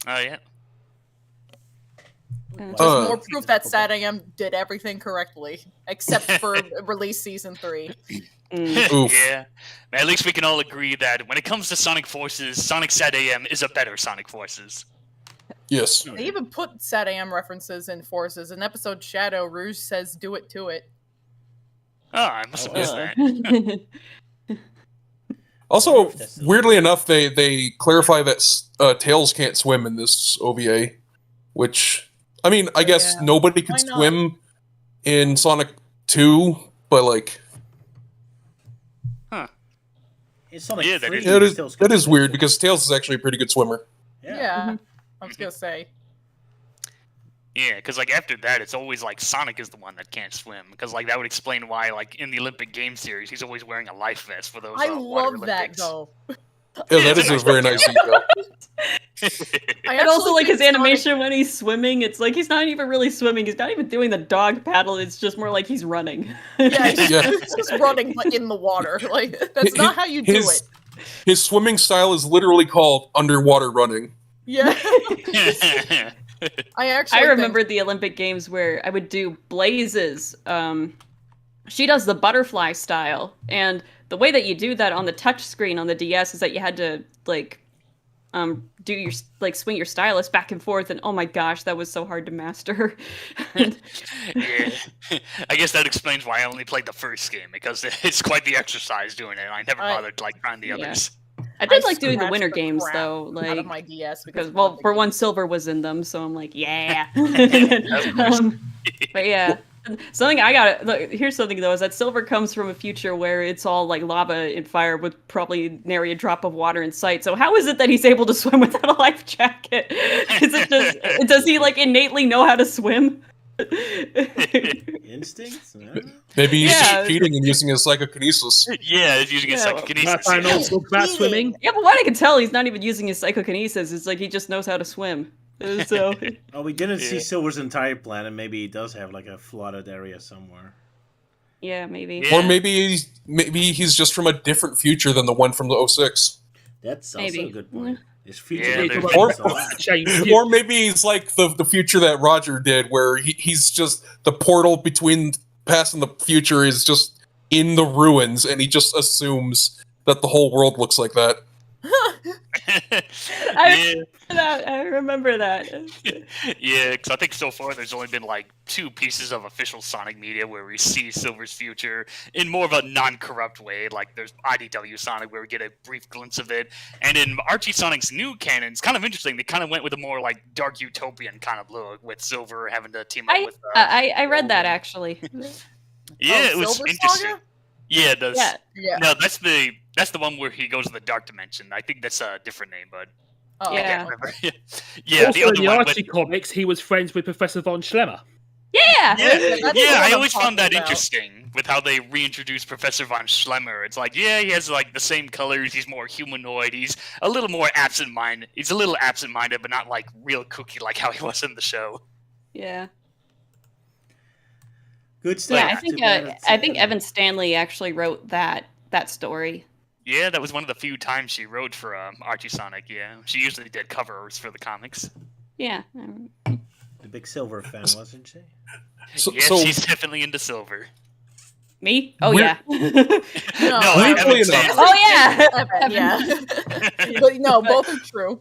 Oh yeah. Just more proof that SatAM did everything correctly, except for release season 3. Oof. Yeah. But at least we can all agree that when it comes to Sonic Forces, Sonic SatAM is a better Sonic Forces. Yes. They even put SatAM references in Forces. In episode Shadow, Rouge says, "Do it to it." Oh, I must have missed Oh, that. Also, That's weirdly enough, they clarify that Tails can't swim in this OVA, which, I mean, I guess Yeah. nobody could Why not? swim in Sonic 2, but like, In Sonic Yeah, that 3, is- that is, Tails that could is swim. weird because Tails is actually a pretty good swimmer. Yeah. I was gonna say. Yeah, because like after that, it's always like Sonic is the one that can't swim. Because like that would explain why, like in the Olympic Games series, he's always wearing a life vest for those. I Water love that Olympics. though. Yeah, that is a very nice detail. I And also, actually like his think Sonic- animation when he's swimming, it's like he's not even really swimming. He's not even doing the dog paddle. It's just more like he's running. Yeah, he's Yeah. just running but in the water. Like that's not how you do his, it. His swimming style is literally called underwater running. Yeah. I actually I think- remember the Olympic Games where I would do Blaze's. She does the butterfly style, and the way that you do that on the touch screen on the DS is that you had to like do your swing your stylus back and forth, and oh my gosh, that was so hard to master. Yeah, I guess that explains why I only played the first game because it's quite the exercise doing it. I never bothered like trying the Yeah. others. I did like doing the scratched winter games crap though, out of like my DS because of well, Olympic for one, Games. Silver was in them, so I'm like, yeah. Of course. But yeah, something I got. Look, here's something though: is that Silver comes from a future where it's all like lava and fire with probably nary a drop of water in sight. So how is it that he's able to swim without a life jacket? Is it just does he like innately know how to swim? Instincts? No? Maybe he's Yeah. just cheating and using his psychokinesis. Yeah, it's using a Yeah, psychokinesis. I know Yeah. talk about swimming. Yeah, but what I can tell, he's not even using his psychokinesis. It's like he just knows how to swim. So Oh, we didn't see Yeah. Silver's entire plan, and maybe he does have like a flooded area somewhere. yeah, maybe. Yeah. Or maybe he's just from a different future than the one from the 06. That's also Maybe. a good point. His future Yeah, maybe there's- changes a lot. Change. Or maybe he's like the future that Roger did, where he's just the portal between past and the future is just in the ruins, and he just assumes that the whole world looks like that. Yeah. I remember that. Yeah, because I think so far there's only been like 2 pieces of official Sonic media where we see Silver's future in more of a non-corrupt way. Like there's IDW Sonic where we get a brief glimpse of it, and in Archie Sonic's new canon, it's kind of interesting. They kind of went with a more like dark utopian kind of look with Silver having to team up with. I read that actually. Yeah, Oh, it was Silver interesting. Saga? Yeah, it does. Yeah. Yeah. No, that's the one where he goes to the dark dimension. I think that's a different name, but Oh, I Yeah. can't remember. Yeah, Also, the other in the one. Archie comics, he was friends with Professor Von Schlemmer. Yeah. Yeah, that's the one I I'm always found that talking about. interesting with how they reintroduced Professor Von Schlemmer. It's like, yeah, he has like the same colors. He's more humanoid. He's a little more absent-minded. He's a little absent-minded, but not like real kooky like how he was in the show. Yeah. Good stuff. Yeah, I think Too bad Evan Stanley actually wrote that story. Yeah, that was one of the few times she wrote for Archie Sonic. Yeah, she usually did covers for the comics. Yeah. The big Silver fan, wasn't she? So, Yeah, so she's definitely into Silver. Me? Oh We're- yeah. No, No, Weirdly Evan enough- Stanley. Oh yeah. Evan, yeah. But no, both are true.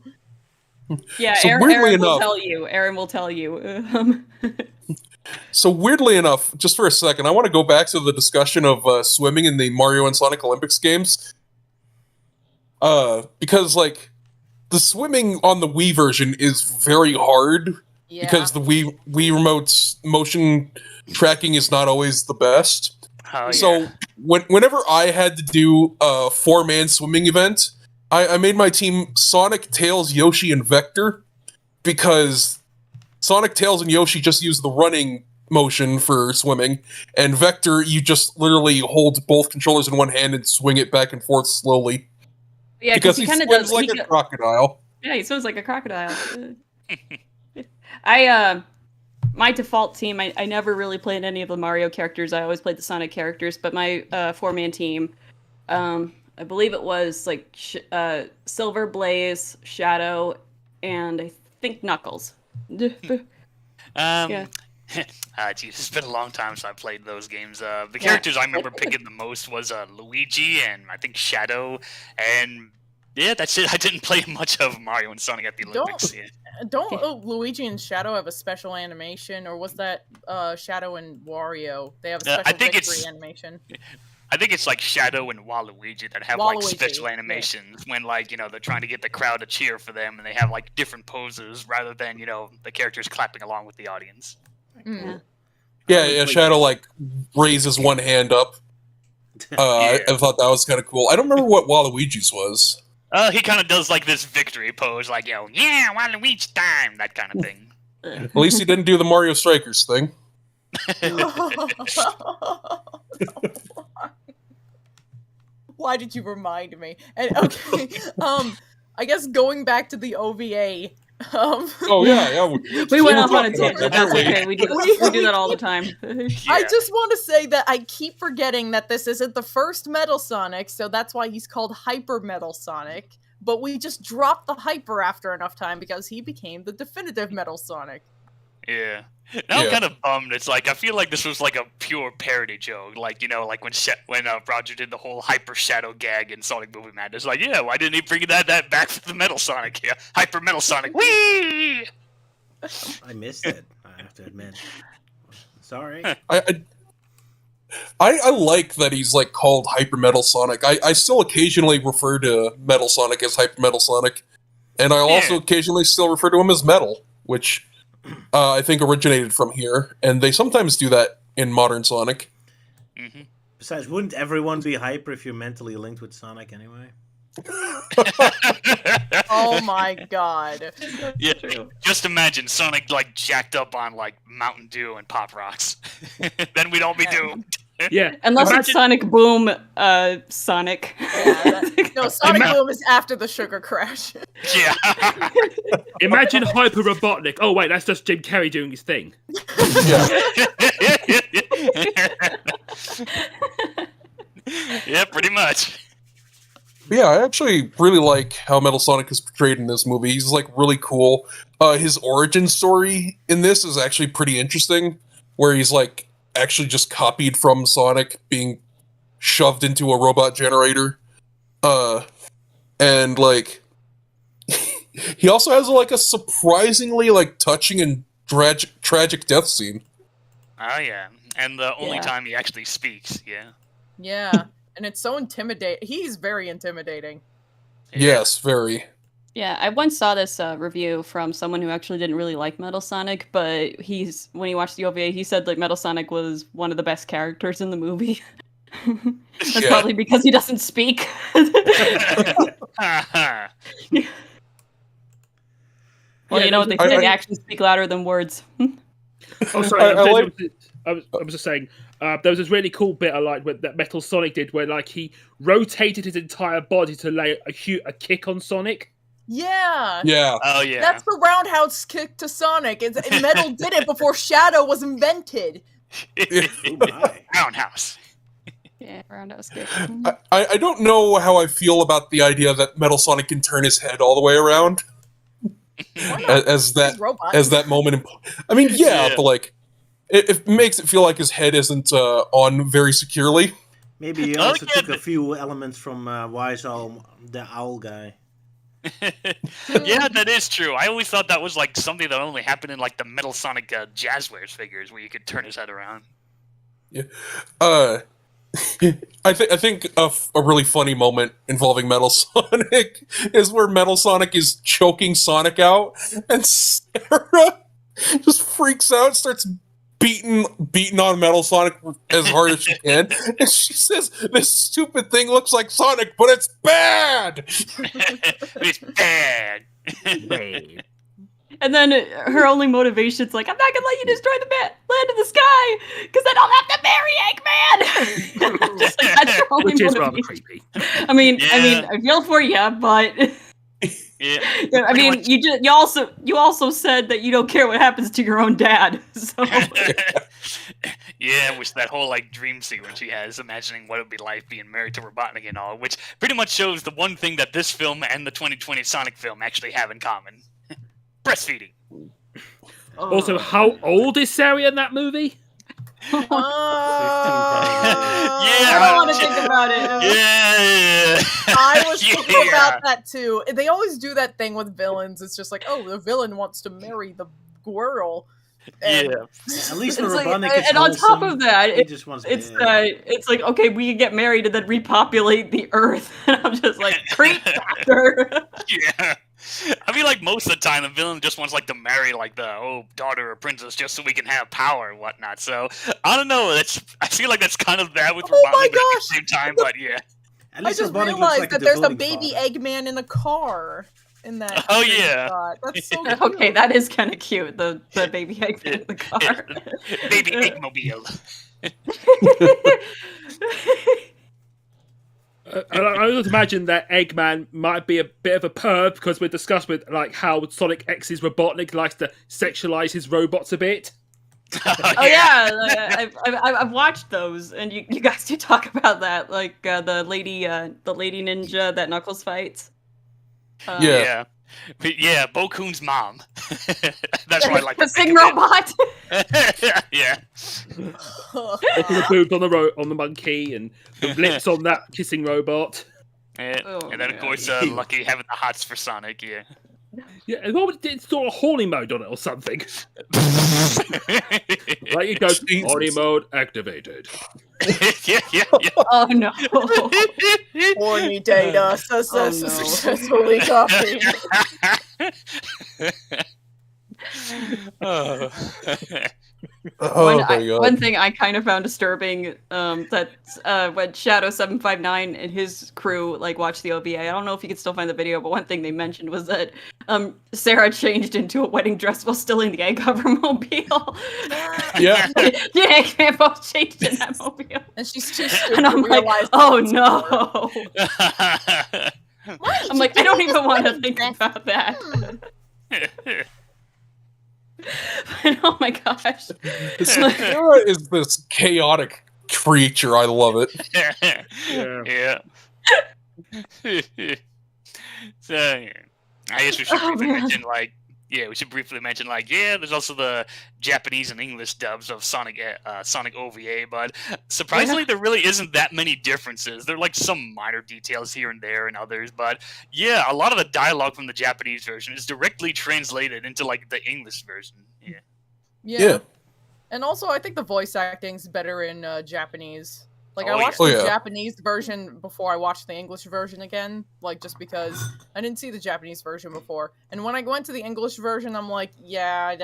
Yeah, So Aaron, weirdly Aaron will enough- tell you. Aaron will tell you. So weirdly enough, just for a second, I want to go back to the discussion of swimming in the Mario and Sonic Olympics games. Because like the swimming on the Wii version is very hard Yeah. because the Wii remote's motion tracking is not always the best. Oh, So yeah. whenever I had to do a 4-man swimming event, I made my team Sonic, Tails, Yoshi, and Vector because Sonic, Tails, and Yoshi just use the running motion for swimming, and Vector, you just literally hold both controllers in one hand and swing it back and forth slowly. Yeah, Because he he kind of swims does. like a crocodile. Yeah, he swims like a crocodile. I my default team, I never really played any of the Mario characters. I always played the Sonic characters, but my 4-man team, I believe it was like Silver, Blaze, Shadow, and I think Knuckles. Yeah. Geez, it's been a long time since I played those games. The characters I remember picking the most was Luigi and I think Shadow, and Yeah, that's it. I didn't play much of Mario and Sonic at the Olympics. Don't Luigi and Shadow have a special animation, or was that Shadow and Wario? They have a special I think victory it's- animation. I think it's like Shadow and Waluigi that have like Waluigi, special yeah. animations when like, you know, they're trying to get the crowd to cheer for them and they have like different poses rather than, you know, the characters clapping along with the audience. Mm. Yeah, Shadow like raises one hand up. I thought that was kind of cool. I don't remember what Waluigi's was. He kind of does like this victory pose, like, you know, yeah, Waluigi time, that kind of thing. At least he didn't do the Mario Strikers thing. Why did you remind me? And okay, I guess going back to the OVA. Oh yeah. We went off on a talking about tangent. that, That's didn't we? okay. We do that all the time. I just want to say that I keep forgetting that this isn't the first Metal Sonic, so that's why he's called Hyper Metal Sonic. But we just dropped the hyper after enough time because he became the definitive Metal Sonic. Yeah. Now I'm Yeah. kind of bummed. It's like I feel like this was like a pure parody joke. Like, you know, like when Roger did the whole Hyper Shadow gag in Sonic Movie Madness. Like, yeah, why didn't he bring that back for the Metal Sonic? Yeah, Hyper Metal Sonic. Whee! I missed it. I have to admit. Sorry. I like that he's like called Hyper Metal Sonic. I still occasionally refer to Metal Sonic as Hyper Metal Sonic, and I also occasionally still refer to him as Metal, which I think originated from here, and they sometimes do that in modern Sonic. Mm-hmm. Besides, wouldn't everyone be hyper if you're mentally linked with Sonic anyway? Oh my god. Yeah, just imagine Sonic like jacked up on like Mountain Dew and Pop Rocks. Then we'd all be doomed. Yeah. Unless imagine, it's Sonic Boom, Sonic. No, Sonic Boom is after the sugar crash. Yeah. imagine Hyper Robotnik. Oh wait, that's just Jim Carrey doing his thing. Yeah, pretty much. Yeah, I actually really like how Metal Sonic is portrayed in this movie. He's like really cool. His origin story in this is actually pretty interesting, where he's like actually just copied from Sonic, being shoved into a robot generator. And like he also has like a surprisingly like touching and tragic death scene. Oh yeah, and the only Yeah. time he actually speaks. Yeah. Yeah, and it's so intimidating. He's very intimidating. Yes, very. Yeah, I once saw this review from someone who actually didn't really like Metal Sonic, but when he watched the OVA, he said like Metal Sonic was one of the best characters in the movie. That's Yeah. probably because he doesn't speak. Well, Yeah, you know what they I- say, I- actions speak louder than words. Oh, sorry. I like- I was just saying. There was this really cool bit I liked that Metal Sonic did, where like he rotated his entire body to lay a kick on Sonic. Yeah. Yeah. Oh yeah. That's the roundhouse kick to Sonic. Metal did it before Shadow was invented. Oh my. Roundhouse. Yeah, roundhouse kick. I don't know how I feel about the idea that Metal Sonic can turn his head all the way around. as that He's robot. as that moment. I mean, yeah, Yeah. but like it makes it feel like his head isn't on very securely. Maybe he Oh, also yeah, took a few elements from Wise Owl, the owl guy. Yeah, that is true. I always thought that was like something that only happened in like the Metal Sonic Jazzwares figures, where you could turn his head around. I think a really funny moment involving Metal Sonic is where Metal Sonic is choking Sonic out, and Sarah just freaks out, starts beating on Metal Sonic as hard as she can, and she says, "This stupid thing looks like Sonic, but it's bad." It's bad. And then her only motivation's like, I'm not gonna let you destroy the land in the sky, because then I'll have to marry Eggman. Just like, that's her only Which is rather motivation. creepy. I mean, Yeah. I feel for you, but Yeah. I mean, you also said that you don't care what happens to your own dad. So Yeah, which that whole like dream sequence she has, imagining what it would be like being married to Robotnik and all, which pretty much shows the one thing that this film and the 2020 Sonic film actually have in common: breastfeeding. Also, how old is Sarah in that movie? Uh, Yeah, I don't want to think about it. Yeah. I was thinking Yeah. about that too. They always do that thing with villains. It's just like, oh, the villain wants to marry the girl. And Yeah. Yeah, at least It's like, Robotnik is and on top wholesome. of that, He just wants. it's like, okay, we can get married and then repopulate the Earth, and I'm just like, creep factor. Yeah. I mean, like, most of the time, the villain just wants, like, to marry, like, the, daughter or princess just so we can have power and whatnot. So, I don't know. I feel like that's kind of that with Oh my Robotnik, but at the gosh! same time, but yeah. At I least just Robotnik looks realized like that there's a devoting baby father. Eggman in a car in that. Oh, screen yeah. shot. That's so cute. Okay, that is kind of cute. The baby Eggman in the car. Baby Eggmobile. I would imagine that Eggman might be a bit of a perv because we discussed with like how Sonic X's Robotnik likes to sexualize his robots a bit. Oh yeah, I've watched those, and you guys do talk about that, like the lady ninja that Knuckles fights. Yeah. Yeah, Bokun's mom. That's why I like the to think sing of it. robot. Yeah. Open the boobs on the monkey and the lips on that kissing robot. Yeah. Oh, And then, of man. course, Lucky having the hots for Sonic, yeah. Yeah, and what did it sort of horny mode on it or something? Like it goes Jesus. horny mode activated. yeah. Oh no. Horny data no. successfully copied. Oh. Oh my god. One thing I kind of found disturbing, that when Shadow759 and his crew like watched the OVA. I don't know if you can still find the video, but one thing they mentioned was that Sarah changed into a wedding dress while still in the egg hovermobile. Yeah. Yeah, Eggman both changed in that mobile. And she's too stupid And I'm to like, realize oh that no. Why did I'm you like, do I don't this even want to wedding think dress? about that. Hmm. Oh my gosh. Sarah is this chaotic creature. I love it. Yeah. Yeah. So, yeah. I guess we should Oh, briefly man. mention, there's also the Japanese and English dubs of Sonic OVA, but surprisingly, there really isn't that many differences. There are, like, some minor details here and there and others, but, yeah, a lot of the dialogue from the Japanese version is directly translated into, like, the English version. Yeah. Yeah. And also, I think the voice acting's better in Japanese. Like, Oh, I yeah. watched Oh, the yeah. Japanese version before I watched the English version again, like, just because I didn't see the Japanese version before. And when I went to the English version, I'm like, yeah,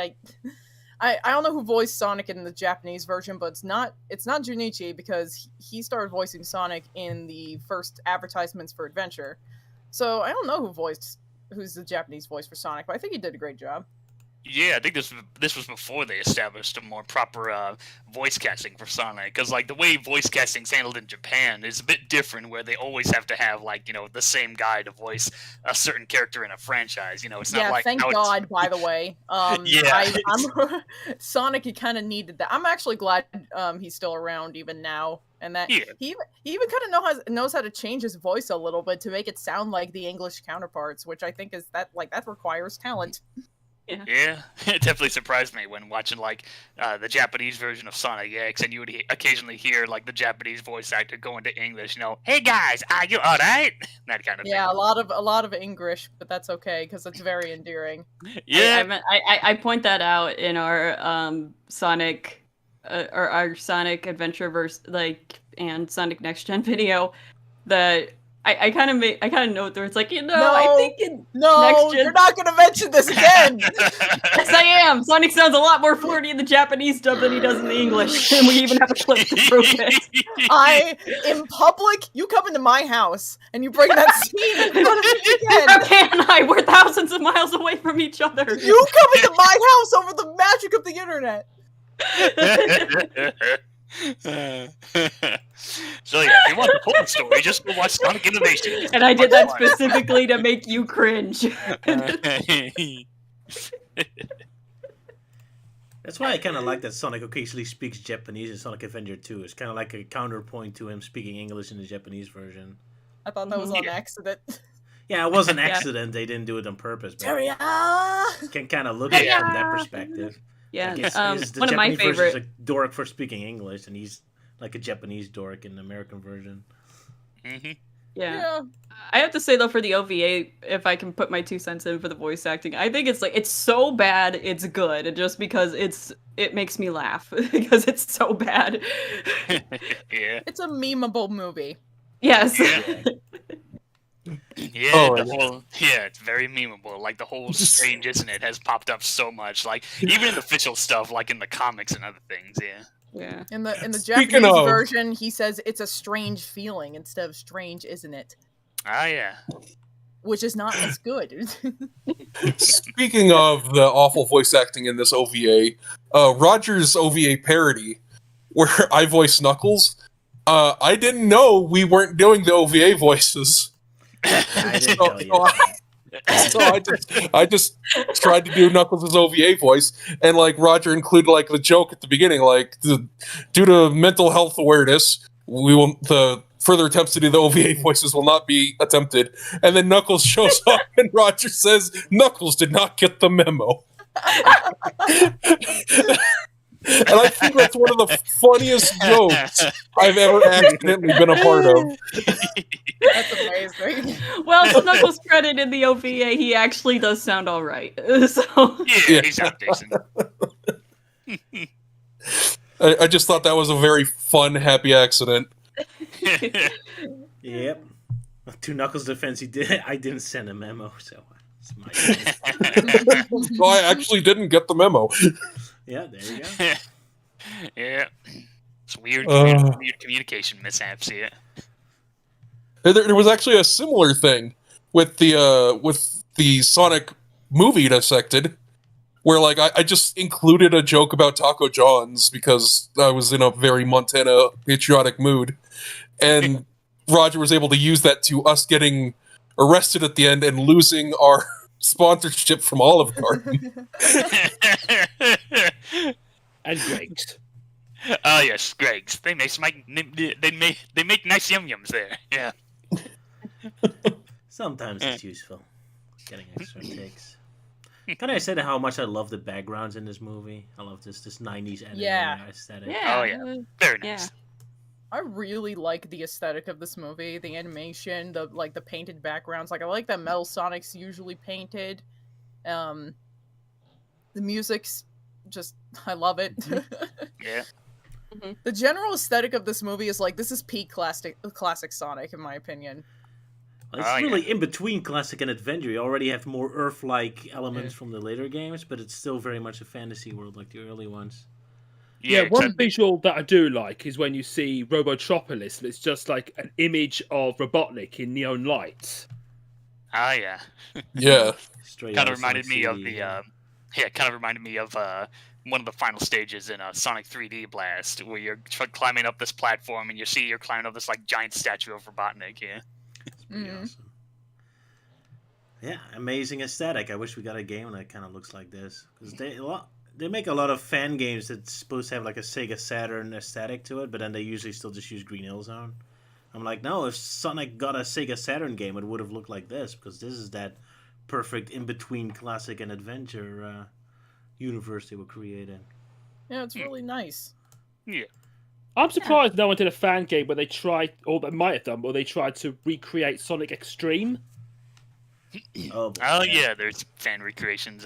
I don't know who voiced Sonic in the Japanese version, but it's not Junichi, because he started voicing Sonic in the first advertisements for Adventure. So I don't know who's the Japanese voice for Sonic, but I think he did a great job. Yeah, I think this was before they established a more proper voice casting for Sonic, because like the way voice casting's handled in Japan is a bit different, where they always have to have like the same guy to voice a certain character in a franchise. It's not like Thank how it's- God. By the way, Yeah. I'm Sonic. He kind of needed that. I'm actually glad he's still around even now, and that Yeah. he even kind of knows how to change his voice a little bit to make it sound like the English counterparts, which I think is that requires talent. Yeah, it definitely surprised me when watching like the Japanese version of Sonic X, and you would occasionally hear like the Japanese voice actor go into English. Hey guys, are you all right? That kind of Yeah, thing. a lot of English, but that's okay because it's very endearing. Yeah, I point that out in our Sonic or our Sonic Adventure and Sonic Next Gen video, that I kind of note there. It's like, I think in No, Next Gen- you're not gonna mention this again. yes, I am. Sonic sounds a lot more flirty in the Japanese dub than he does in the English, and we even have a clip to prove it. In public, you come into my house and you bring that scene in front of me again. How can I? We're thousands of miles away from each other. You come into my house over the magic of the internet. So yeah, if you want the full story, just go watch Sonic Innovation. And I did that specifically to make you cringe. That's why I kind of like that Sonic occasionally speaks Japanese in Sonic Adventure 2. It's kind of like a counterpoint to him speaking English in the Japanese version. I thought that was on accident. Yeah, it was an accident. They didn't do it on purpose. But you can kind of look at it from that perspective. Yeah, Like the one of my Japanese version's favorite. a dork for speaking English, and he's like a Japanese dork in the American version. Hmm. Yeah. I have to say though, for the OVA, if I can put my 2 cents in for the voice acting, I think it's so bad it's good, just because it makes me laugh because it's so bad. Yeah. It's a memeable movie. Yes. Yeah. Yeah, Oh, it's very memeable. Like the whole "strange, isn't it?" has popped up so much. Like even in the official stuff, like in the comics and other things. Yeah. Yeah. In the Speaking Japanese of- version, he says it's a strange feeling instead of strange, isn't it? Ah, yeah. Which is not as good. Speaking of the awful voice acting in this OVA, Roger's OVA parody, where I voice Knuckles, I didn't know we weren't doing the OVA voices. I didn't So- tell you. So I just tried to do Knuckles' OVA voice, and like Roger included like the joke at the beginning, like due to mental health awareness, the further attempts to do the OVA voices will not be attempted. And then Knuckles shows up, and Roger says Knuckles did not get the memo. And I think that's one of the funniest jokes I've ever accidentally been a part of. That's amazing. Well, to Knuckles' credit, in the OVA, he actually does sound all right. So Yeah, he's half decent. I just thought that was a very fun, happy accident. Yep. To Knuckles' defense, I didn't send a memo, so it's my fault. So I actually didn't get the memo. Yeah, there you go. Yeah. It's weird, weird communication mishaps. Yeah. There was actually a similar thing with the Sonic movie Dissected, where like I just included a joke about Taco John's because I was in a very Montana patriotic mood, and Roger was able to use that to us getting arrested at the end and losing our sponsorship from Olive Garden. And Greg's. Oh yes, Greg's. They make nice yum yums there. Yeah. Sometimes it's useful. Getting extra takes. Can I say how much I love the backgrounds in this movie? I love this 90s anime aesthetic. yeah. Oh, yeah. Very nice. I really like the aesthetic of this movie, the animation, the painted backgrounds. Like I like that Metal Sonic's usually painted. The music's just I love it. Yeah. The general aesthetic of this movie is like this is peak classic Sonic in my opinion. It's really in between classic and adventure. You already have more Earth-like elements from the later games, but it's still very much a fantasy world like the early ones. Yeah, one visual that I do like is when you see Robotropolis, and it's just like an image of Robotnik in neon lights. Oh yeah. Yeah. Kind of reminded me of the kind of reminded me of one of the final stages in Sonic 3D Blast, where you're climbing up this platform and you're climbing up this like giant statue of Robotnik. Yeah. It's pretty awesome. Yeah, amazing aesthetic. I wish we got a game that kind of looks like this, because they make a lot of fan games that's supposed to have like a Sega Saturn aesthetic to it, but then they usually still just use Green Hill Zone. I'm like, no, if Sonic got a Sega Saturn game, it would have looked like this, because this is that perfect in-between classic and adventure universe they were creating. Yeah, it's really nice. Yeah. I'm surprised no one did a fan game where they tried, or they might have done, where they tried to recreate Sonic Extreme. Oh yeah, there's fan recreations.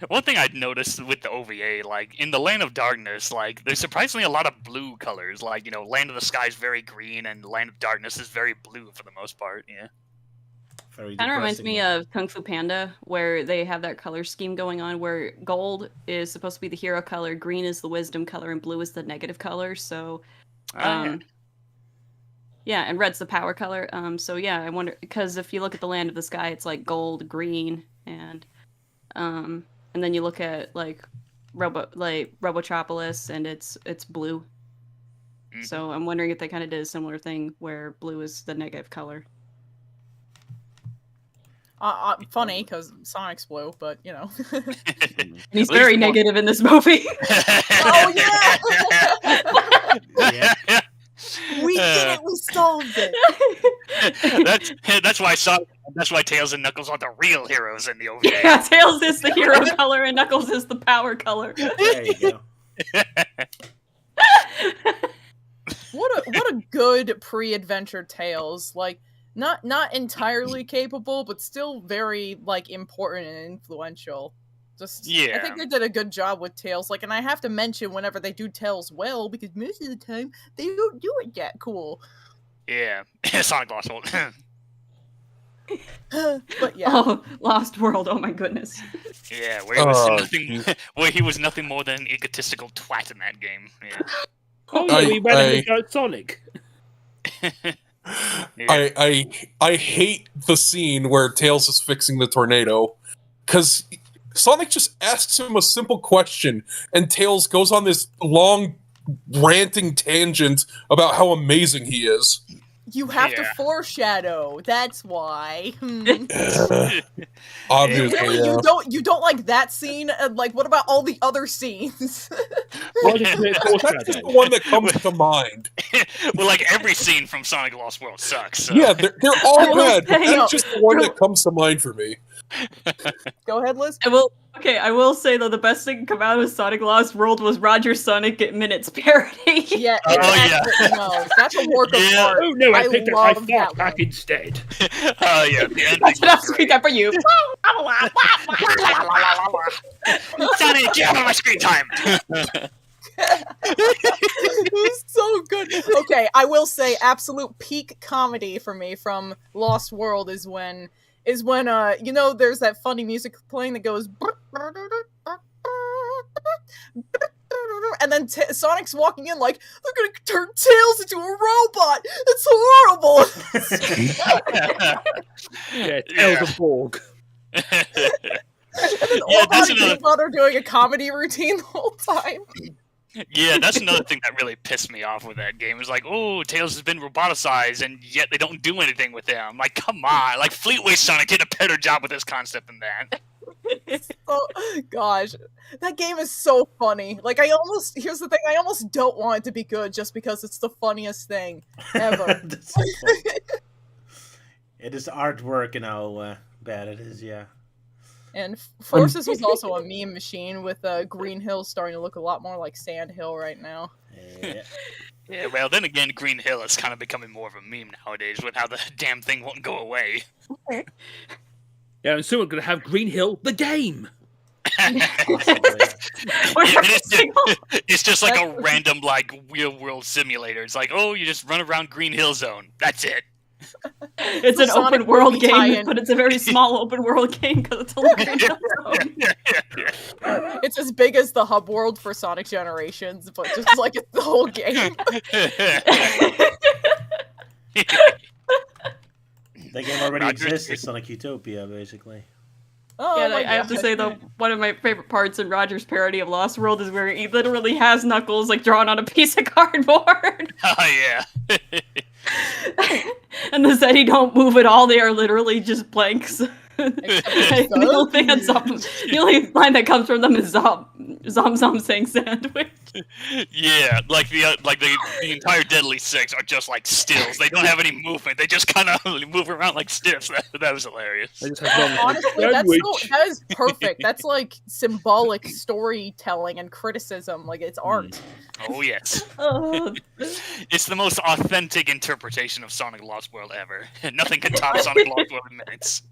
One thing I'd noticed with the OVA, like in the Land of Darkness, like there's surprisingly a lot of blue colors. Like, you know, Land of the Sky is very green, and Land of Darkness is very blue for the most part. Yeah. Kind of reminds me of Kung Fu Panda, where they have that color scheme going on, where gold is supposed to be the hero color, green is the wisdom color, and blue is the negative color. So, yeah, and red's the power color. So yeah, I wonder, because if you look at the Land of the Sky, it's like gold, green, and then you look at like Robotropolis, and it's blue. Mm-hmm. So I'm wondering if they kind of did a similar thing where blue is the negative color. Funny because Sonic's blue, but you know. He's very negative in this movie. Oh yeah. Yeah. We did it. We solved it. That's why Tails and Knuckles are the real heroes in the OVA. Yeah, Tails is the hero color and Knuckles is the power color. There you go. good pre-adventure Tails. Like, not entirely capable, but still very like important and influential. Just, I Yeah. think they did a good job with Tails. Like, and I have to mention whenever they do Tails well, because most of the time they don't do it that cool. Yeah. Sonic Lost World. But yeah. Oh, Lost World. Oh my goodness. Yeah, where he was Oh, nothing. geez. Where he was nothing more than an egotistical twat in that game. Yeah. Oh, no, he went and got Sonic. Yeah. I hate the scene where Tails is fixing the tornado, because Sonic just asks him a simple question, and Tails goes on this long, ranting tangent about how amazing he is. You have to Yeah. foreshadow. That's why. Obviously, Really, yeah. you don't like that scene? Like, what about all the other scenes? Why did you That's just the one that comes to mind. Well, like every scene from Sonic Lost World sucks. So. Yeah, they're all I will bad, but say- that's just the one that comes to mind for me. Go ahead, Liz. I will say though the best thing to come out of Sonic Lost World was Roger Sonic at Minutes parody. Yeah, Oh, yeah. exactly. No, that's a work of Yeah. art. Oh no, I I picked up my love that fart back one. instead. Oh yeah, the ending That's what I was was reading that for you. great. Sonic, get out of my screen time. It was so good. Okay, I will say absolute peak comedy for me from Lost World is when you know, there's that funny music playing that goes and then Sonic's walking in like, they're gonna turn Tails into a robot. It's horrible. Yeah, Yeah. Tails of Borg. And then Yeah, that's Orbot and another- Big Brother doing a comedy routine the whole time. Yeah, that's another thing that really pissed me off with that game. It's like, oh, Tails has been roboticized, and yet they don't do anything with him. Like, come on. Like, Fleetway Sonic did a better job with this concept than that. Oh gosh, that game is so funny. Like, here's the thing, I almost don't want it to be good just because it's the funniest thing ever. That's so funny. It is artwork and how bad it is, yeah. And Forces was also a meme machine with Green Hill starting to look a lot more like Sand Hill right now. Yeah. Yeah, well, then again, Green Hill is kind of becoming more of a meme nowadays with how the damn thing won't go away. Yeah, and soon we're gonna have Green Hill, the game. Possibly. Yeah, it's just like a random, like, real world simulator. It's like, oh, you just run around Green Hill Zone. That's it. It's The an Sonic open world movie game, tie-in. but it's a very small open world game because it's a little It's as big as the hub world for Sonic Generations, but just like it's the whole game. That game already Roger. exists. It's Sonic Utopia, basically. Oh, Yeah, my I have to gosh. say though, one of my favorite parts in Roger's parody of Lost World is where he literally has Knuckles like drawn on a piece of cardboard, Oh, yeah. and the Zeddy don't move at all. They are literally just blanks. Except the only thing that's the only line that comes from them is Zom saying sandwich. Yeah, like the entire Deadly Six are just like stills. They don't have any movement. They just kind of move around like stiffs. That was hilarious. I just have long Honestly, that is perfect. That's like symbolic storytelling and criticism. Like, it's art. Oh yes, Oh, it's the most authentic interpretation of Sonic Lost World ever. Nothing can top Sonic Lost World in minutes.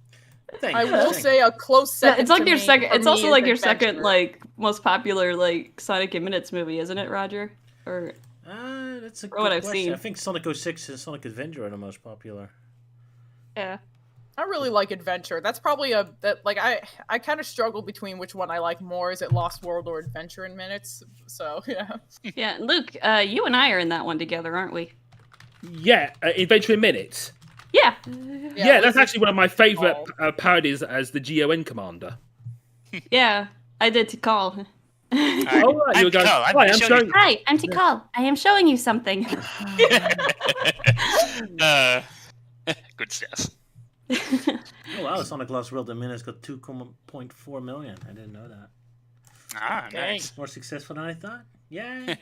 Thank I you, will thank say a close yeah, second. it's like to your me- second. for It's me also is like your second Adventure. like most popular like Sonic in Minutes movie, isn't it, Roger? Or That's a From what good I've question. seen. I think Sonic 06 and Sonic Adventure are the most popular. yeah. I really like Adventure. That's probably I kind of struggle between which one I like more. Is it Lost World or Adventure in Minutes? So yeah. Yeah, Luke, you and I are in that one together, aren't we? Yeah, Adventure in Minutes. Yeah. Yeah, that's Liz actually one of my favourite Oh. parodies as the GON commander. Yeah, I did to call. Oh, right, you were going, Carl, I'm "Hi, I'm showing showing you- Hi, I'm Tikal. I am showing you something. Good stuff. Oh wow, Sonic Lost World in minutes got 2.4 million. I didn't know that. Ah, Okay. nice. More successful than I thought. Yay!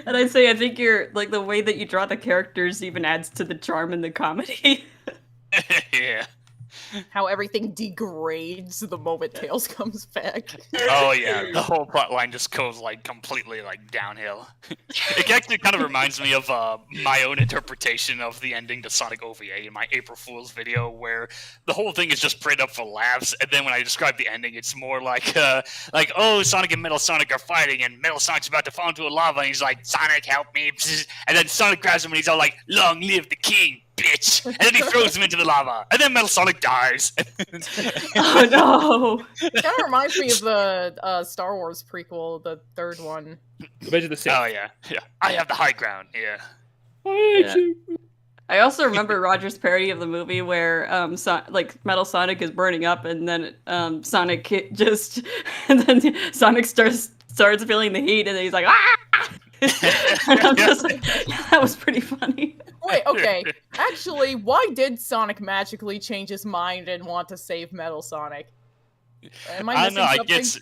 And I say, I think you're like the way that you draw the characters even adds to the charm and the comedy. Yeah. how everything degrades the moment Tails comes back. Oh yeah, the whole plot line just goes like completely like downhill. It actually kind of reminds me of my own interpretation of the ending to Sonic OVA in my April Fool's video, where the whole thing is just played up for laughs, and then when I describe the ending, it's more like oh, Sonic and Metal Sonic are fighting, and Metal Sonic's about to fall into a lava, and he's like, Sonic, help me, and then Sonic grabs him, and he's all like, long live the king, bitch, and then he throws him into the lava, and then Metal Sonic dies. Oh no! Kind of reminds me of the Star Wars prequel, the third one. Revenge of the Sith. Oh yeah, yeah. I have the high ground. Yeah. Yeah. I also remember Roger's parody of the movie where Metal Sonic is burning up, and then Sonic and then Sonic starts feeling the heat, and then he's like, ah! And I'm just like, yeah, that was pretty funny. Wait, okay. Actually, why did Sonic magically change his mind and want to save Metal Sonic? Am I I missing don't know. something?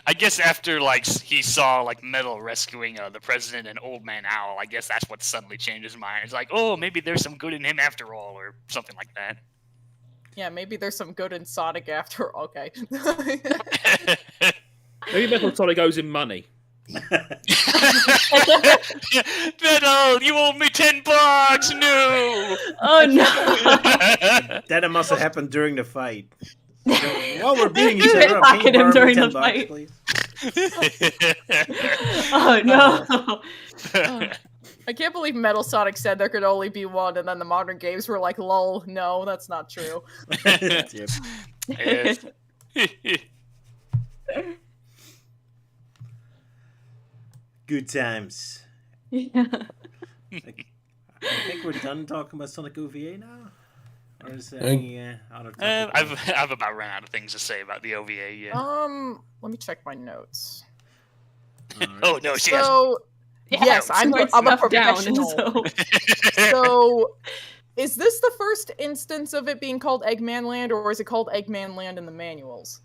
I guess after like he saw like Metal rescuing the president and Old Man Owl, I guess that's what suddenly changed his mind. It's like, oh, maybe there's some good in him after all, or something like that. Yeah, maybe there's some good in Sonic after. Okay. Maybe Metal Sonic owes him money. Metal, you owe me $10. No. Oh no! That must have happened during the fight. While we're beating each You other up, can you pickpocket him borrow me during 10 the bucks, fight. please? Oh no! I can't believe Metal Sonic said there could only be one, and then the modern games were like, lol, no, that's not true. Yep. Yes. Good times. Yeah. I think we're done talking about Sonic OVA now? Or is there any other topic? I've about run out of things to say about the OVA. Yeah. Let me check my notes. Alright. Oh no, she has. So, yes, I'm a Stuff down, professional. so- So, is this the first instance of it being called Eggman Land, or is it called Eggman Land in the manuals?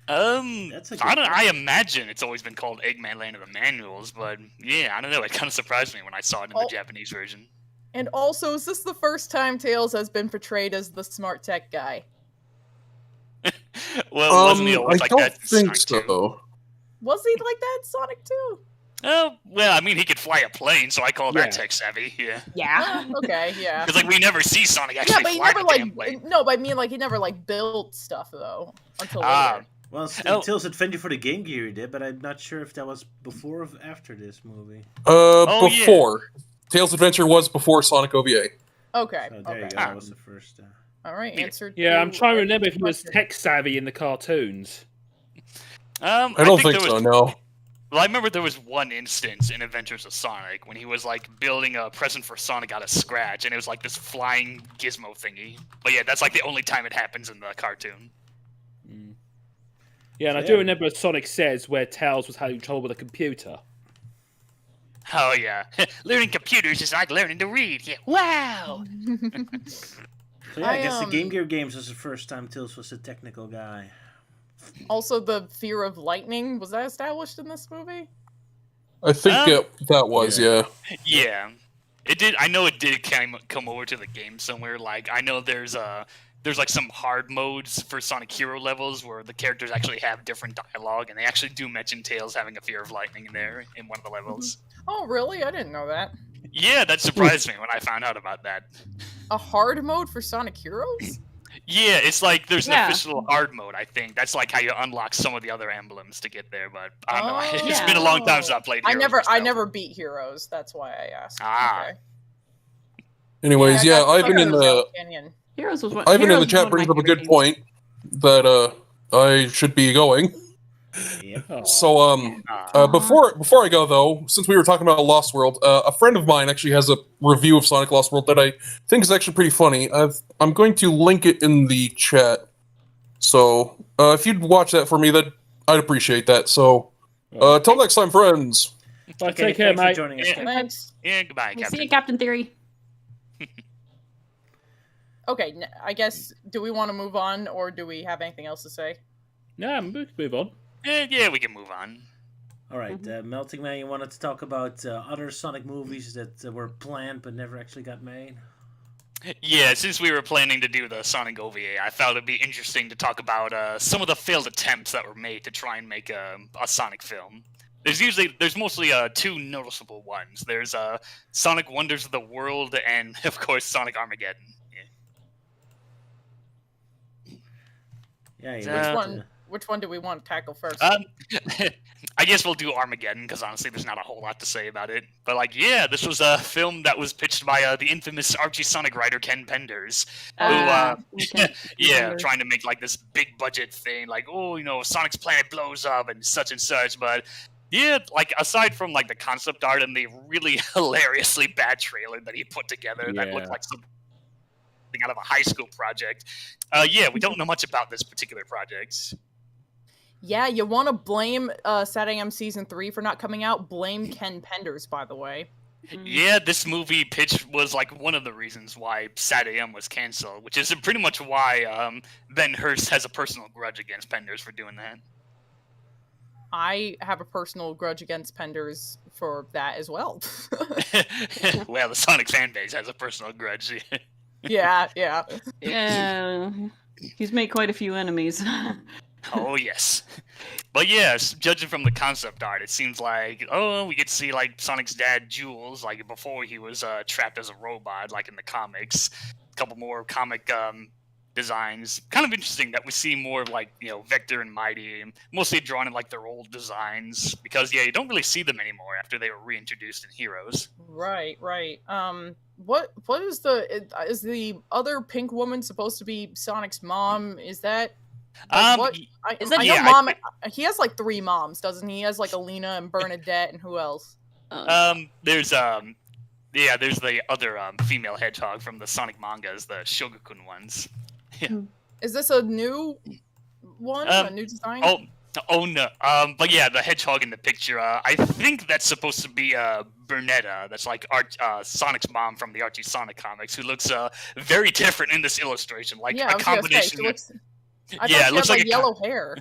That's a good I imagine it's always been called Eggman Land of the manuals, but yeah, I don't know. It kind of surprised me when I saw it in the Japanese version. And also, is this the first time Tails has been portrayed as the smart tech guy? Well, wasn't he always I like don't that in think Sonic 2? so. Was he like that in Sonic 2? Oh, well, I mean, he could fly a plane, so I call Yeah. that tech savvy. Yeah, Yeah. Okay, yeah. because like we never see Sonic Yeah, actually but he fly never the damn like plane. no, but I mean like he never like built stuff though until Ah, later. Well, Oh. Tails Adventure for the Game Gear he did, but I'm not sure if that was before or after this movie. Oh, yeah. Before. Tails Adventure was before Sonic OVA. Okay, So there you okay. go. That was the first. All right, answered. Yeah, I'm to trying to every remember if he was question. tech savvy in the cartoons. I don't think there so, was, no. Well, I remember there was one instance in Adventures of Sonic when he was like building a present for Sonic out of scratch, and it was like this flying gizmo thingy. But yeah, that's like the only time it happens in the cartoon. Yeah, and I So, do yeah. remember Sonic Says where Tails was having trouble with a computer. Oh yeah, learning computers is like learning to read. Yeah, wow. So yeah, I guess the I, Game Gear games was the first time Tails was a technical guy. Also, the fear of lightning was that established in this movie? I think that was, yeah. Yeah, it did. I know it did come over to the game somewhere. Like I know there's like some hard modes for Sonic Hero levels where the characters actually have different dialogue, and they actually do mention Tails having a fear of lightning in there in one of the levels. Oh, really? I didn't know that. Yeah, that surprised me when I found out about that. A hard mode for Sonic Heroes? Yeah, it's like there's an Yeah. official hard mode, I think. That's like how you unlock some of the other emblems to get there, but I don't know. Oh. It's been a long time since I played I Heroes never myself. beat Heroes. That's why I asked. Ah. Okay. Anyways, yeah, I got Ivan in Heroes the out Canyon. Heroes was one. Ivan in Heroes the was chat one of brings my up a favorite good games. point that I should be going. Yep. Oh. So before I go though, since we were talking about Lost World, a friend of mine actually has a review of Sonic Lost World that I think is actually pretty funny. I'm going to link it in the chat. So if you'd watch that for me, that I'd appreciate that. So till next time, friends. Well, Okay, take care, thanks for mate. joining us. Yeah. Captain. Thanks. Yeah, goodbye, See Captain. you, Captain Theory. Okay, I guess, do we want to move on, or do we have anything else to say? Yeah, we can move on. Yeah, we can move on. All right, Melting Man, you wanted to talk about other Sonic movies that were planned but never actually got made? Yeah, since we were planning to do the Sonic OVA, I thought it'd be interesting to talk about some of the failed attempts that were made to try and make a Sonic film. There's mostly two noticeable ones. There's Sonic Wonders of the World and of course Sonic Armageddon. Yeah, you Which need one? to- Which one do we want to tackle first? I guess we'll do Armageddon because honestly, there's not a whole lot to say about it. But like, yeah, this was a film that was pitched by the infamous Archie Sonic writer Ken Penders, Okay. trying to make like this big budget thing, like, oh, Sonic's planet blows up and such. But yeah, like aside from like the concept art and the really hilariously bad trailer that he put together that looked Yeah. like something out of a high school project, we don't know much about this particular project. Yeah, you want to blame Sad AM Season 3 for not coming out? Blame Ken Penders, by the way. Yeah, this movie pitch was like one of the reasons why Sad AM was canceled, which is pretty much why Ben Hurst has a personal grudge against Penders for doing that. I have a personal grudge against Penders for that as well. Well, the Sonic fan base has a personal grudge. yeah. Yeah, he's made quite a few enemies. Oh yes, but yes, judging from the concept art, it seems like we get to see like Sonic's dad Jules, like before he was trapped as a robot, like in the comics. A couple more comic designs. Kind of interesting that we see more of like Vector and Mighty, mostly drawn in like their old designs because you don't really see them anymore after they were reintroduced in Heroes. Right. What is the other pink woman supposed to be Sonic's mom? Is that what? Is that- I know yeah, mom. He has like 3 moms, doesn't he? He has like Alina and Bernadette and who else? There's the other female hedgehog from the Sonic mangas, the Shogakukan ones. Is this a new one? A new design? Oh no. But yeah, the hedgehog in the picture. I think that's supposed to be Bernetta. That's like Sonic's mom from the Archie Sonic comics, who looks very different in this illustration. Like yeah, a combination. I Yeah, thought it she looks had, like a yellow hair.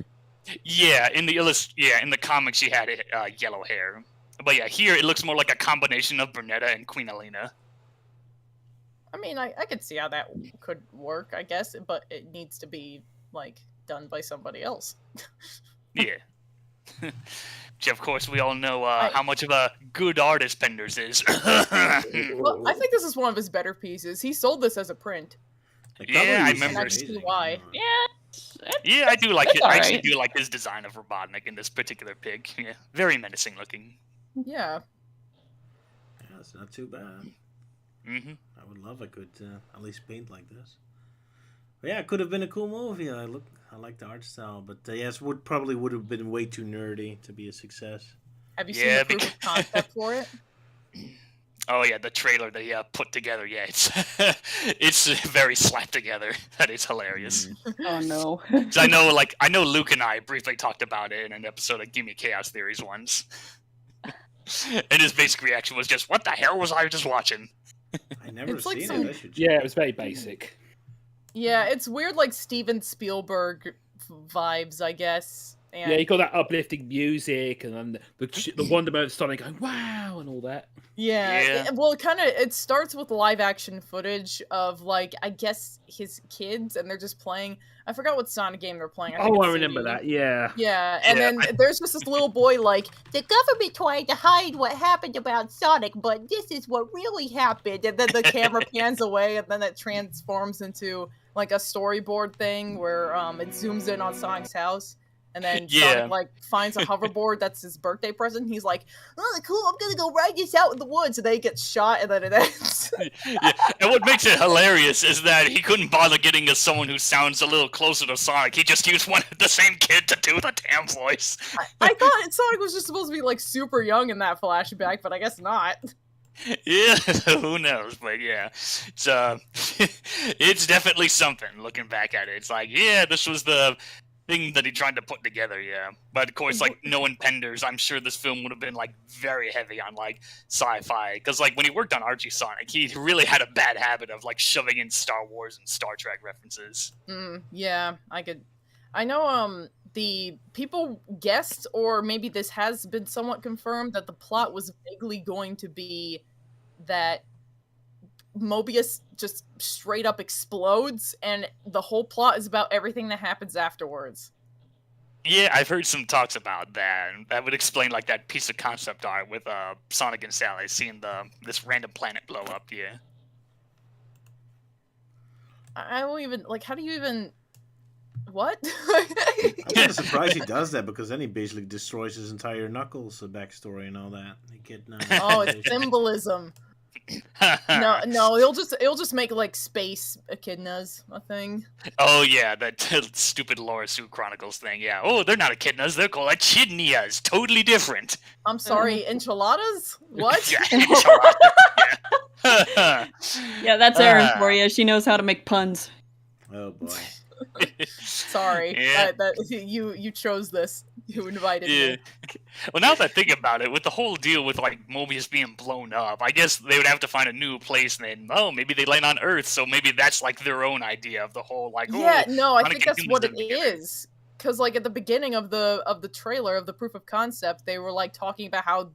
Yeah, in the comics she had yellow hair. But yeah, here it looks more like a combination of Bernetta and Queen Elena. I mean, I could see how that could work, I guess, but it needs to be like done by somebody else. Yeah. Which of course we all know how much of a good artist Penders is. Well, I think this is one of his better pieces. He sold this as a print. the Yeah, cover I is remember. I see amazing. why. Yeah. Yeah, I do like it. all I actually right. do like his design of Robotnik in this particular pig. Yeah, very menacing looking. Yeah. Yeah, it's not too bad. Hmm I would love a good at least paint like this. But yeah, it could have been a cool movie. I like the art style, but yes, probably would have been way too nerdy to be a success. Have you Yeah, seen the proof of concept for it? Oh yeah, the trailer that he put together. Yeah, it's it's very slapped together. That is hilarious. Oh no. 'Cause I know Luke and I briefly talked about it in an episode of Gimme Chaos Theories once. And his basic reaction was just, "What the hell was I just watching?" I never It's like seen some- it. I should check. Yeah, it was very basic. Yeah, it's weird, like Steven Spielberg vibes, I guess. And Yeah, you got that uplifting music and then the wonderment of Sonic going wow and all that. Yeah, Yeah. well, it starts with live action footage of like I guess his kids, and they're just playing. I forgot what Sonic game they're playing. think Oh, it's I remember City. that. Yeah. Yeah, and Yeah, then there's just this little boy like the government tried to hide what happened about Sonic, but this is what really happened. And then the camera pans away, and then it transforms into like a storyboard thing where it zooms in on Sonic's house. And then Yeah. Sonic like finds a hoverboard that's his birthday present. He's like, "Oh, cool! I'm gonna go ride this out in the woods." And then he gets shot, and then it ends. Yeah. And what makes it hilarious is that he couldn't bother getting someone who sounds a little closer to Sonic. He just used the same kid to do the damn voice. I thought Sonic was just supposed to be like super young in that flashback, but I guess not. Yeah, who knows? But yeah, it's it's definitely something. Looking back at it, it's like, yeah, this was the thing that he tried to put together. Yeah, but of course, like knowing Penders, I'm sure this film would have been like very heavy on like sci-fi because like when he worked on Archie Sonic, he really had a bad habit of like shoving in Star Wars and Star Trek references. Yeah, I know. The people guessed, or maybe this has been somewhat confirmed, that the plot was vaguely going to be that Mobius just straight up explodes, and the whole plot is about everything that happens afterwards. Yeah, I've heard some talks about that. That would explain like that piece of concept art with Sonic and Sally seeing this random planet blow up. Yeah. I don't even like. How do you even? What? I'm kind of surprised he does that, because then he basically destroys his entire Knuckles backstory and all that. Oh, it's symbolism. No, it'll just make like space echidnas a thing. Oh yeah, that stupid Laura Sue Chronicles thing. Yeah. Oh, they're not echidnas. They're called echidnias. Totally different. I'm sorry, enchiladas? What? Yeah, enchiladas, yeah. Yeah, that's Erin for you. She knows how to make puns. Oh boy. Sorry, Yeah. you chose this. You invited Yeah. me. Well, now that I think about it, with the whole deal with like Mobius being blown up, I guess they would have to find a new place, and then maybe they land on Earth, so maybe that's like their own idea of the whole like. Yeah, no, I trying to think get that's humans what it together. is. Because like at the beginning of the trailer of the proof of concept, they were like talking about how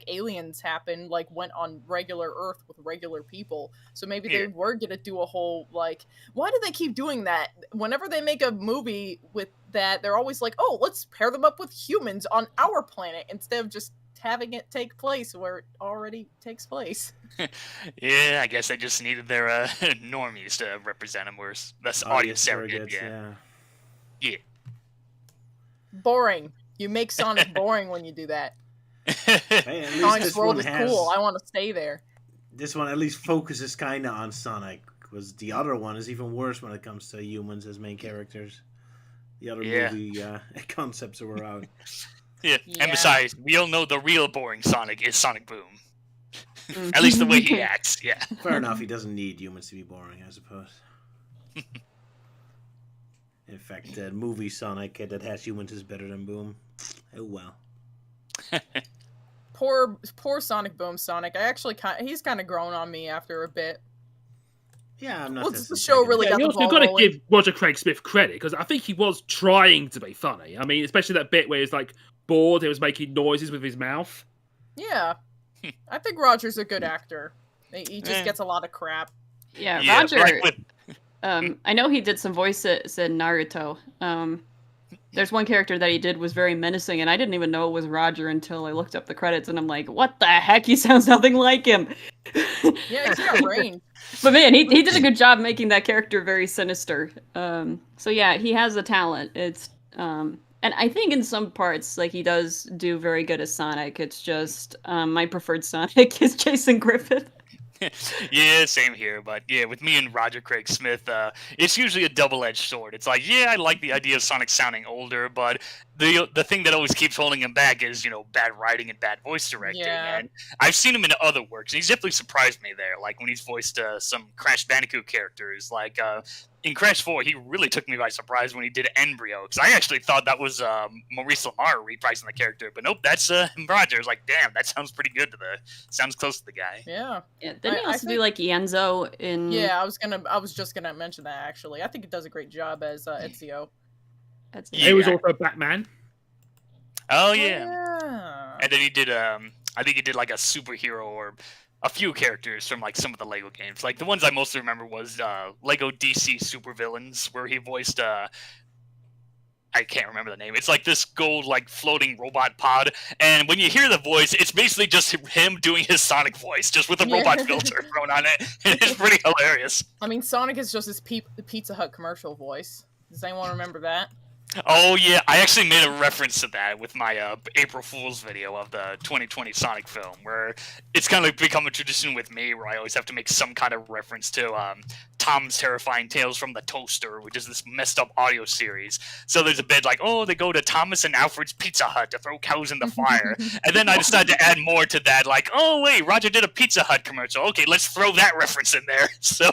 aliens happened, like went on regular Earth with regular people. So maybe they were gonna do a whole like, why do they keep doing that? Whenever they make a movie with that, they're always like, oh, let's pair them up with humans on our planet instead of just having it take place where it already takes place. Yeah, I guess they just needed their normies to represent them, or that's audience surrogate. Yeah. Yeah. Boring. You make Sonic boring when you do that. Hey, at least Sonic's this world one is has. cool. I want to stay there. This one at least focuses kind of on Sonic, because the other one is even worse when it comes to humans as main characters. The other movie concepts that were out. Yeah. Yeah. And besides, we all know the real boring Sonic is Sonic Boom. At least the way he acts. Yeah. Fair enough, he doesn't need humans to be boring, I suppose. In fact, the movie Sonic that has humans is better than Boom. Oh well. Poor Sonic Boom Sonic. He's kind of grown on me after a bit. Yeah, I'm not. Well, the show really got you the also ball got to rolling. give Roger Craig Smith credit, because I think he was trying to be funny. I mean, especially that bit where he's like bored, he was making noises with his mouth. Yeah, I think Roger's a good actor. He just gets a lot of crap. Yeah, Yeah, Roger. right with- I know he did some voices in Naruto. There's one character that he did was very menacing, and I didn't even know it was Roger until I looked up the credits, and I'm like, what the heck? He sounds nothing like him. Yeah, he's got range. But man, he did a good job making that character very sinister. So yeah, he has a talent. It's and I think in some parts, like, he does do very good as Sonic. It's just my preferred Sonic is Jason Griffith. Yeah, same here. But yeah, with me and Roger Craig Smith, it's usually a double-edged sword. It's like, yeah, I like the idea of Sonic sounding older, but the thing that always keeps holding him back is, bad writing and bad voice directing. Yeah. And I've seen him in other works, and he's definitely surprised me there. Like when he's voiced some Crash Bandicoot characters, like in Crash 4, he really took me by surprise when he did Embryo, because I actually thought that was Maurice LaMarre reprising the character, but nope, that's Roger. It's like, damn, that sounds pretty good sounds close to the guy. Yeah. Yeah, didn't he I also do think- like Enzo in? Yeah, I was just gonna mention that actually. I think it does a great job as Ezio. That's Yeah. He was also Batman. Oh yeah. Yeah. And then he did I think he did like a superhero or a few characters from like some of the Lego games. Like the ones I mostly remember was Lego DC Supervillains, where he voiced I can't remember the name. It's like this gold like floating robot pod, and when you hear the voice, it's basically just him doing his Sonic voice, just with a Yeah. robot filter thrown on it. And it's pretty hilarious. I mean, Sonic is just his Pizza Hut commercial voice. Does anyone remember that? Oh yeah, I actually made a reference to that with my April Fool's video of the 2020 Sonic film, where it's kind of become a tradition with me, where I always have to make some kind of reference to Tom's Terrifying Tales from the Toaster, which is this messed up audio series. So there's a bit like, oh, they go to Thomas and Alfred's Pizza Hut to throw cows in the fire, and then I decided to add more to that, like, oh wait, Roger did a Pizza Hut commercial. Okay, let's throw that reference in there. So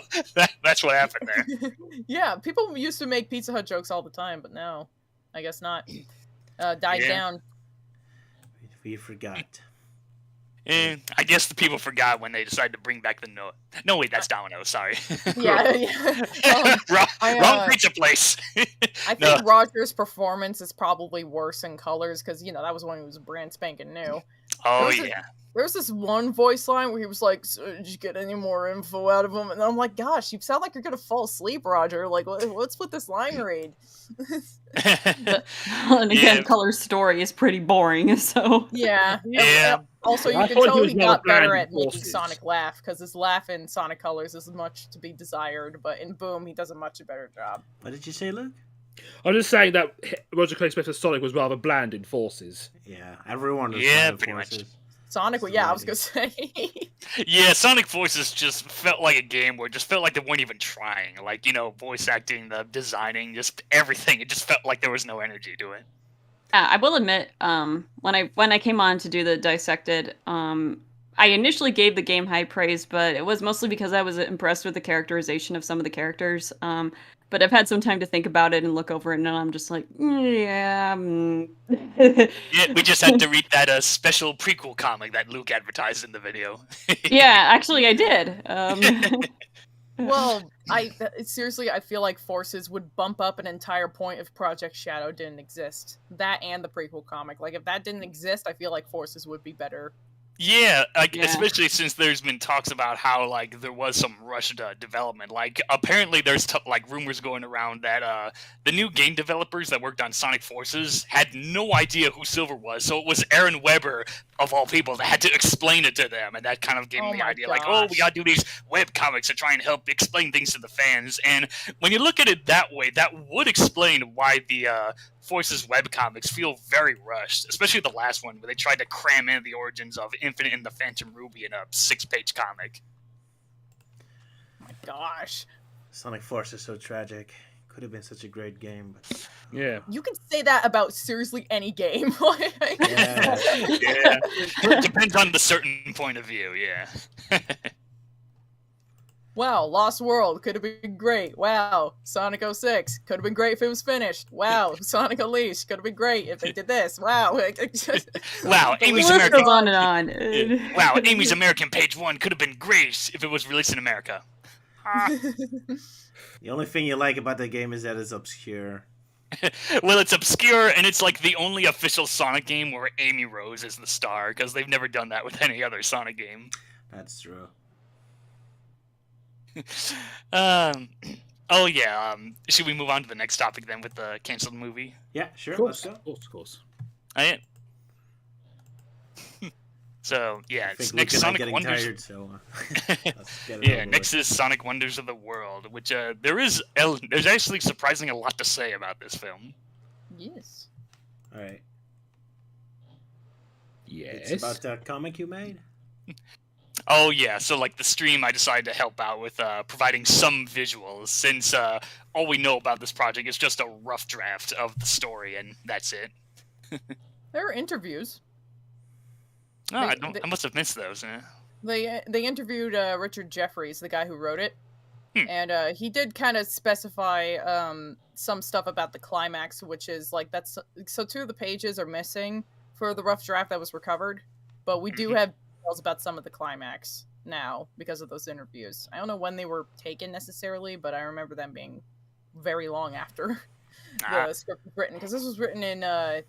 that's what happened there. Yeah, people used to make Pizza Hut jokes all the time, but now, I guess not. Died Yeah. down. We forgot. And I guess the people forgot when they decided to bring back the note. No, wait, that's Domino. Sorry. Yeah, yeah. wrong, I, wrong pizza place. I think No. Roger's performance is probably worse in colors because that was when he was brand spanking new. Oh was a- yeah. There was this one voice line where he was like, so did you get any more info out of him? And I'm like, gosh, you sound like you're gonna fall asleep, Roger. Like, what's with this line read? And again, Yeah. Color's story is pretty boring, so... Yeah. Yeah. Also, you I can thought tell he was he more got better bland at making forces. Sonic laugh, because his laugh in Sonic Colors is much to be desired, but in Boom, he does a much better job. What did you say, Luke? I'm just saying that Roger Craig Smith as Sonic was rather bland in Forces. Yeah, everyone was Yeah, Sonic pretty much. Forces. Sonic, That's yeah, I was amazing. gonna say. Yeah, Sonic Forces just felt like a game where it just felt like they weren't even trying. Like, voice acting, the designing, just everything. It just felt like there was no energy to it. I will admit, when I came on to do the Dissected, I initially gave the game high praise, but it was mostly because I was impressed with the characterization of some of the characters. But I've had some time to think about it and look over it, and I'm just like, yeah. Yeah, we just had to read that special prequel comic that Luke advertised in the video. Yeah, actually, I did. Well, seriously, I feel like Forces would bump up an entire point if Project Shadow didn't exist. That and the prequel comic. Like, if that didn't exist, I feel like Forces would be better. Yeah, Yeah. especially since there's been talks about how there was some rushed development. Apparently there's rumors going around that the new game developers that worked on Sonic Forces had no idea who Silver was, so it was Aaron Weber of all people that had to explain it to them, and that kind of gave Oh them the my idea gosh. we gotta do these web comics to try and help explain things to the fans. And when you look at it that way, that would explain why the Forces webcomics feel very rushed, especially the last one where they tried to cram in the origins of Infinite and the Phantom Ruby in a 6-page comic. My gosh. Sonic Force is so tragic. Could have been such a great game, but Yeah. You can say that about seriously any game. yeah. Yeah, it depends on the certain point of view. Yeah. Wow, Lost World could have been great. Wow, Sonic 06 could have been great if it was finished. Wow, Sonic Unleashed could have been great if they did this. Wow. Wow, The Amy's list American. goes on and on. Yeah. Wow, Amy's American page 1 could have been great if it was released in America. The only thing you like about the game is that it's obscure. Well, it's obscure, and it's like the only official Sonic game where Amy Rose is the star, because they've never done that with any other Sonic game. That's true. Oh yeah. Should we move on to the next topic then with the canceled movie? Yeah, sure. Of Let's course, go. of course. Oh, yeah. So yeah, I think next Luke and I Sonic getting Wonders. tired, so let's get it Yeah, over next with. is Sonic Wonders of the World, which there's actually surprisingly a lot to say about this film. Yes. All right. Yes. It's about that comic you made. Oh yeah, so the stream, I decided to help out with providing some visuals, since all we know about this project is just a rough draft of the story, and that's it. There are interviews. Oh, They- I must have missed those. They interviewed Richard Jeffries, the guy who wrote it, and he did kind of specify some stuff about the climax, which is so 2 of the pages are missing for the rough draft that was recovered, but we do have details about some of the climax now because of those interviews. I don't know when they were taken necessarily, but I remember them being very long after the script was written, because this was written in at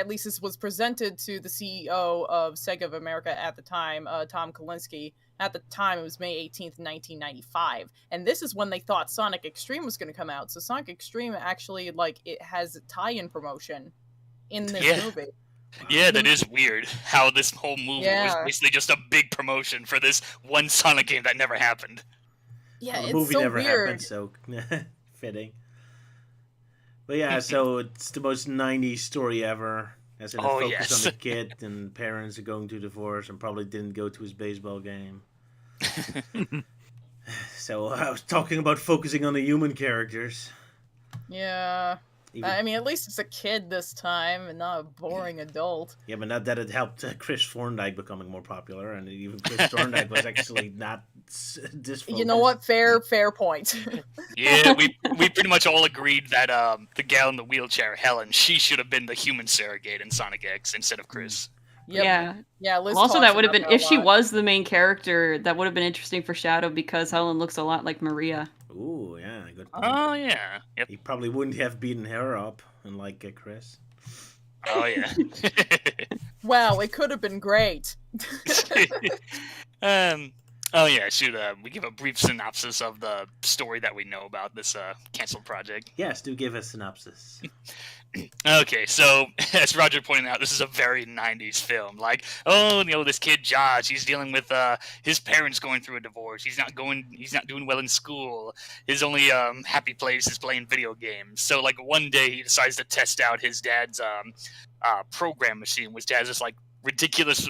least this was presented to the CEO of Sega of America at the time, Tom Kalinske. At the time, it was May 18th, 1995, and this is when they thought Sonic Extreme was going to come out. So Sonic Extreme actually it has a tie-in promotion in this movie. Yeah, that is weird. How this whole movie was Yeah. basically just a big promotion for this one Sonic game that never happened. Yeah, Well, the it's movie so never weird. happened, so fitting. But yeah, so it's the most 90s story ever. As in, it Oh, focused yes. on the kid, and parents are going through divorce and probably didn't go to his baseball game. So I was talking about focusing on the human characters. Yeah. Even, I mean, at least it's a kid this time and not a boring adult. yeah, but not that it helped Chris Thorndike becoming more popular, and even Chris Thorndike was actually not this. You know what? Fair point. Yeah, we pretty much all agreed that the gal in the wheelchair, Helen, she should have been the human surrogate in Sonic X instead of Chris. Yep. Yeah. Yeah, Liz Also, talks that would have about been, if that a she lot. was the main character, that would have been interesting for Shadow, because Helen looks a lot like Maria. Ooh, yeah, good point. Oh yeah, yep. He probably wouldn't have beaten her up, unlike Chris. Oh yeah. wow, it could have been great. Oh yeah, should we give a brief synopsis of the story that we know about this canceled project? Yes, do give a synopsis. Okay, so as Roger pointed out, this is a very 90s film. Like, oh, this kid Josh, he's dealing with his parents going through a divorce. He's not doing well in school. His only happy place is playing video games. So like one day he decides to test out his dad's program machine, which has this like ridiculous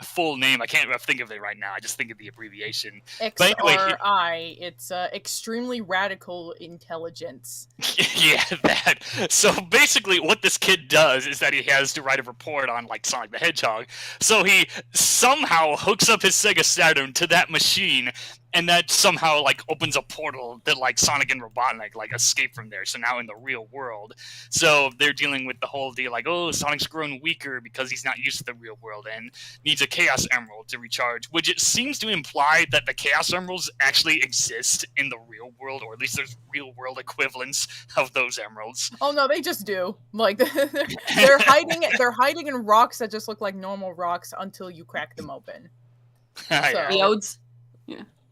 full name. I can't think of it right now. I just think of the abbreviation. XRI. It's extremely radical intelligence. Yeah, that. So basically what this kid does is that he has to write a report on like Sonic the Hedgehog. So he somehow hooks up his Sega Saturn to that machine, and that somehow like opens a portal that like Sonic and Robotnik like escape from there. So now in the real world. So they're dealing with the whole deal like, oh, Sonic's grown weaker because he's not used to the real world and needs a Chaos Emerald to recharge, which it seems to imply that the Chaos Emeralds actually exist in the real world, or at least there's real world equivalents of those emeralds. Oh no, they just do. Like they're hiding in rocks that just look like normal rocks until you crack them open. Yeah. Geodes.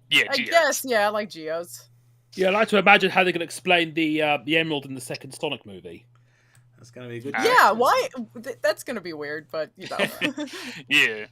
Yeah, I Geodes. guess, yeah, I like Geos. Yeah, I like to imagine how they're going to explain the emerald in the second Sonic movie. That's gonna be a good. Yeah, why? That's gonna be weird, but you know. Yeah.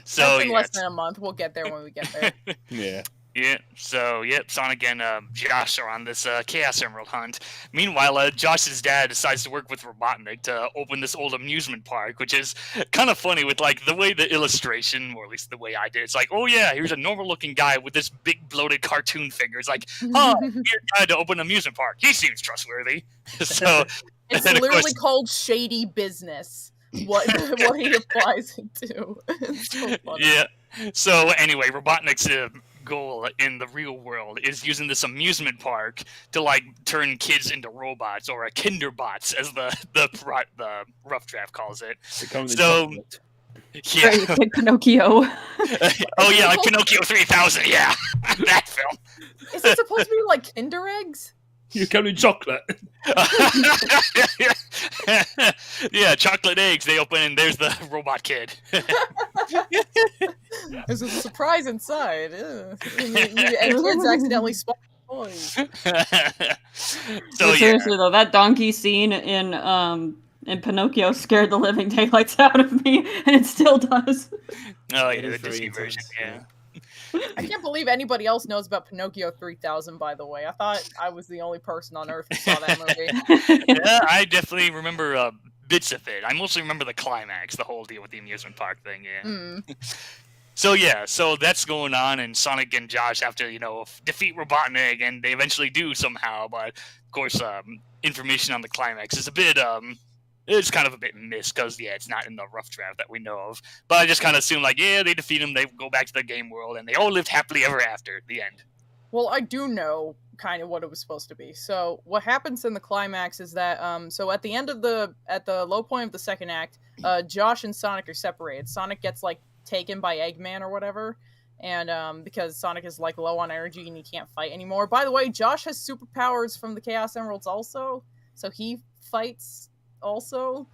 So That's in yeah, less than a month. We'll get there when we get there. Yeah. yeah. So yep, Sonic and Josh are on this Chaos Emerald hunt. Meanwhile, Josh's dad decides to work with Robotnik to open this old amusement park, which is kind of funny with like the way the illustration, or at least the way I did. It's like, oh yeah, here's a normal-looking guy with this big bloated cartoon figure. It's like, oh, you're a guy to open an amusement park. He seems trustworthy. So It's and of literally course- called shady business. What he applies it to. It's so funny. Yeah. So anyway, Robotnik's goal in the real world is using this amusement park to like turn kids into robots, or kinderbots, as the rough draft calls it. So yeah. Like Pinocchio. Oh yeah, like Pinocchio 3000. Yeah, that film. Is it supposed to be like Kinder eggs? You come in chocolate. Yeah, chocolate eggs. They open and there's the robot kid. There's a surprise inside. Ugh. And kids accidentally spawn toys. So But yeah. seriously though, that donkey scene in Pinocchio scared the living daylights out of me, and it still does. Oh It yeah, is the very Disney intense, version. Yeah. I can't believe anybody else knows about Pinocchio 3000, by the way. I thought I was the only person on Earth who saw that movie. Yeah, I definitely remember bits of it. I mostly remember the climax, the whole deal with the amusement park thing. Yeah. Mm. So yeah, so that's going on, and Sonic and Josh have to, defeat Robotnik, and they eventually do somehow. But of course, information on the climax is a bit it's kind of a bit missed because it's not in the rough draft that we know of. But I just kind of assume like, yeah, they defeat him, they go back to the game world, and they all lived happily ever after. The end. Well, I do know kind of what it was supposed to be. So what happens in the climax is that so at the end of at the low point of the second act, Josh and Sonic are separated. Sonic gets like taken by Eggman or whatever, and because Sonic is like low on energy and he can't fight anymore. By the way, Josh has superpowers from the Chaos Emeralds also, so he fights also.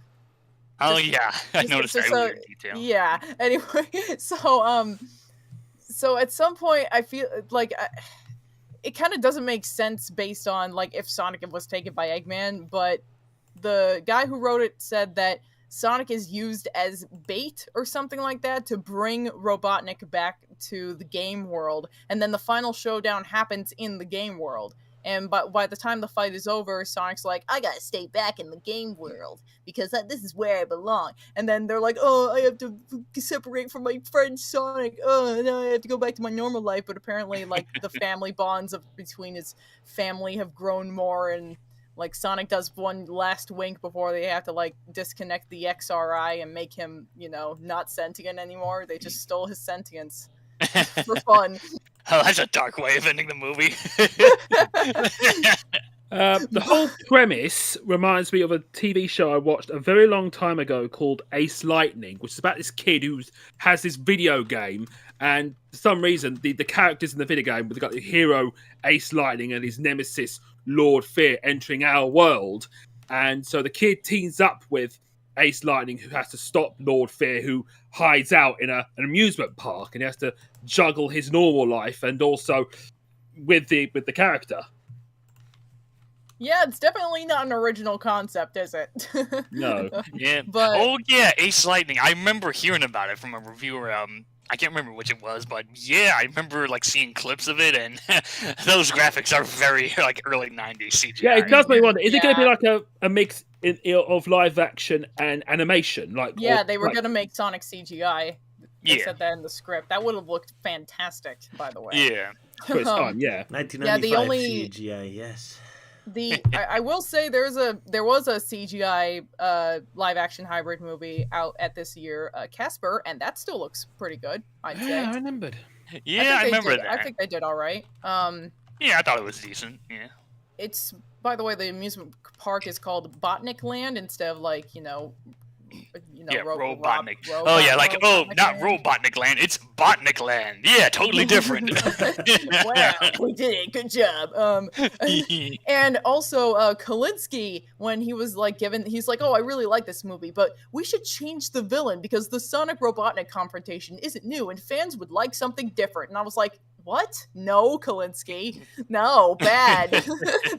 Oh yeah, I noticed that weird detail. Yeah. Anyway, so at some point I feel like it kind of doesn't make sense based on like if Sonic was taken by Eggman, but the guy who wrote it said that Sonic is used as bait or something like that to bring Robotnik back to the game world, and then the final showdown happens in the game world. And by the time the fight is over, Sonic's like, I gotta stay back in the game world because this is where I belong. And then they're like, oh, I have to separate from my friend Sonic. Oh, now I have to go back to my normal life. But apparently, like, the family bonds between his family have grown more, and like Sonic does one last wink before they have to like disconnect the XRI and make him, not sentient anymore. They just stole his sentience for fun. Oh, that's a dark way of ending the movie. The whole premise reminds me of a TV show I watched a very long time ago called Ace Lightning, which is about this kid who has this video game, and for some reason the characters in the video game, they've got the hero Ace Lightning and his nemesis Lord Fear entering our world, and so the kid teams up with Ace Lightning, who has to stop Lord Fear, who hides out in an amusement park, and he has to juggle his normal life and also with the character. Yeah, it's definitely not an original concept, is it? No. Yeah. But Oh yeah, Ace Lightning. I remember hearing about it from a reviewer. I can't remember which it was, but yeah, I remember like seeing clips of it, and those graphics are very like early '90s CGI. Yeah, it does make me wonder. Is it going to be Yeah. like a mix of live action and animation? Like yeah, or, they were like, gonna make Sonic CGI. They Yeah, said that in the script. That would have looked fantastic, by the way. yeah. for its time. Yeah. 1995 only- CGI, yes. I will say there was a CGI live action hybrid movie out at this year, Casper, and that still looks pretty good. I'd say. Yeah, I remembered. Yeah, I remember did, that. I think they did all right. Yeah, I thought it was decent. Yeah. It's, by the way, the amusement park is called Botanic Land instead of like Yeah, Robotnik. Robot- Oh yeah, like Robotnik not Land. Robotnik Land, it's Botnik Land. Yeah, totally different. Wow, we did it. Good job. And also, Kalinsky, when he was like he's like, oh, I really like this movie, but we should change the villain because the Sonic Robotnik confrontation isn't new and fans would like something different. And I was like, what? No, Kalinsky. No, bad.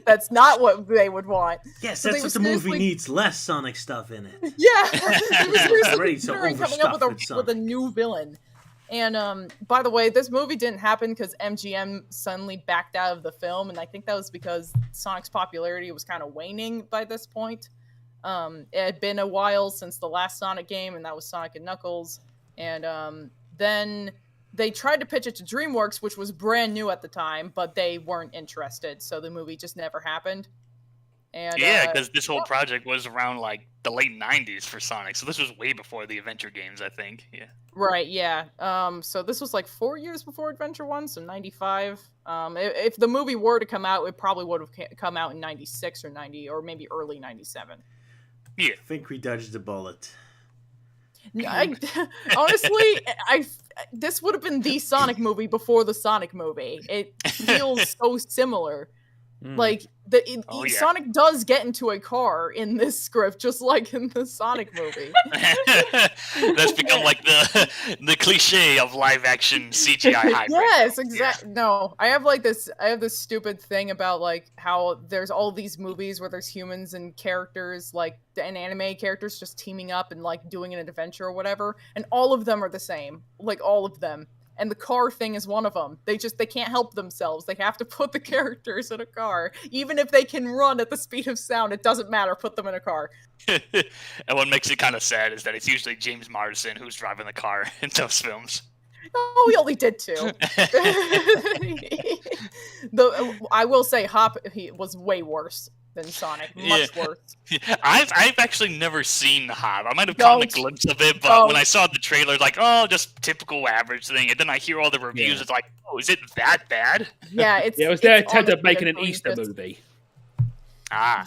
That's not what they would want. Yes, So they that's were what the movie seriously- needs. Less Sonic stuff in it. Yeah, they were seriously Already so considering coming up overstuffed with with Sonic. a new villain. And by the way, this movie didn't happen because MGM suddenly backed out of the film, and I think that was because Sonic's popularity was kind of waning by this point. It had been a while since the last Sonic game, and that was Sonic and Knuckles. And then they tried to pitch it to DreamWorks, which was brand new at the time, but they weren't interested, so the movie just never happened. And Yeah, because this whole project was around like the late '90s for Sonic, so this was way before the Adventure games, I think. Yeah. right, yeah. So this was like 4 years before Adventure 1, so 95. If the movie were to come out, it probably would have come out in 96 or 90, or maybe early 97. I think we dodged the bullet. Honestly, this would have been the Sonic movie before the Sonic movie. It feels so similar. Like Oh, yeah. Sonic does get into a car in this script, just like in the Sonic movie. That's become like the cliche of live action CGI hybrid. Yes, exactly. No, I have this stupid thing about like how there's all these movies where there's humans and characters like and anime characters just teaming up and like doing an adventure or whatever, and all of them are the same, like all of them. And the car thing is one of them. They can't help themselves. They have to put the characters in a car. Even if they can run at the speed of sound, it doesn't matter. Put them in a car. And what makes it kind of sad is that it's usually James Marsden who's driving the car in those films. Oh, he only did two. I will say Hop was way worse than Sonic. Much worse. I've actually never seen Hob. I might have caught a Don't. glimpse of it, but Don't. when I saw the trailer, like, oh, just typical average thing, and then I hear all the reviews, Yeah. it's like, oh, is it that bad? Yeah, it's Yeah, it was their it's attempt at honestly making an egregious. Easter movie. Ah,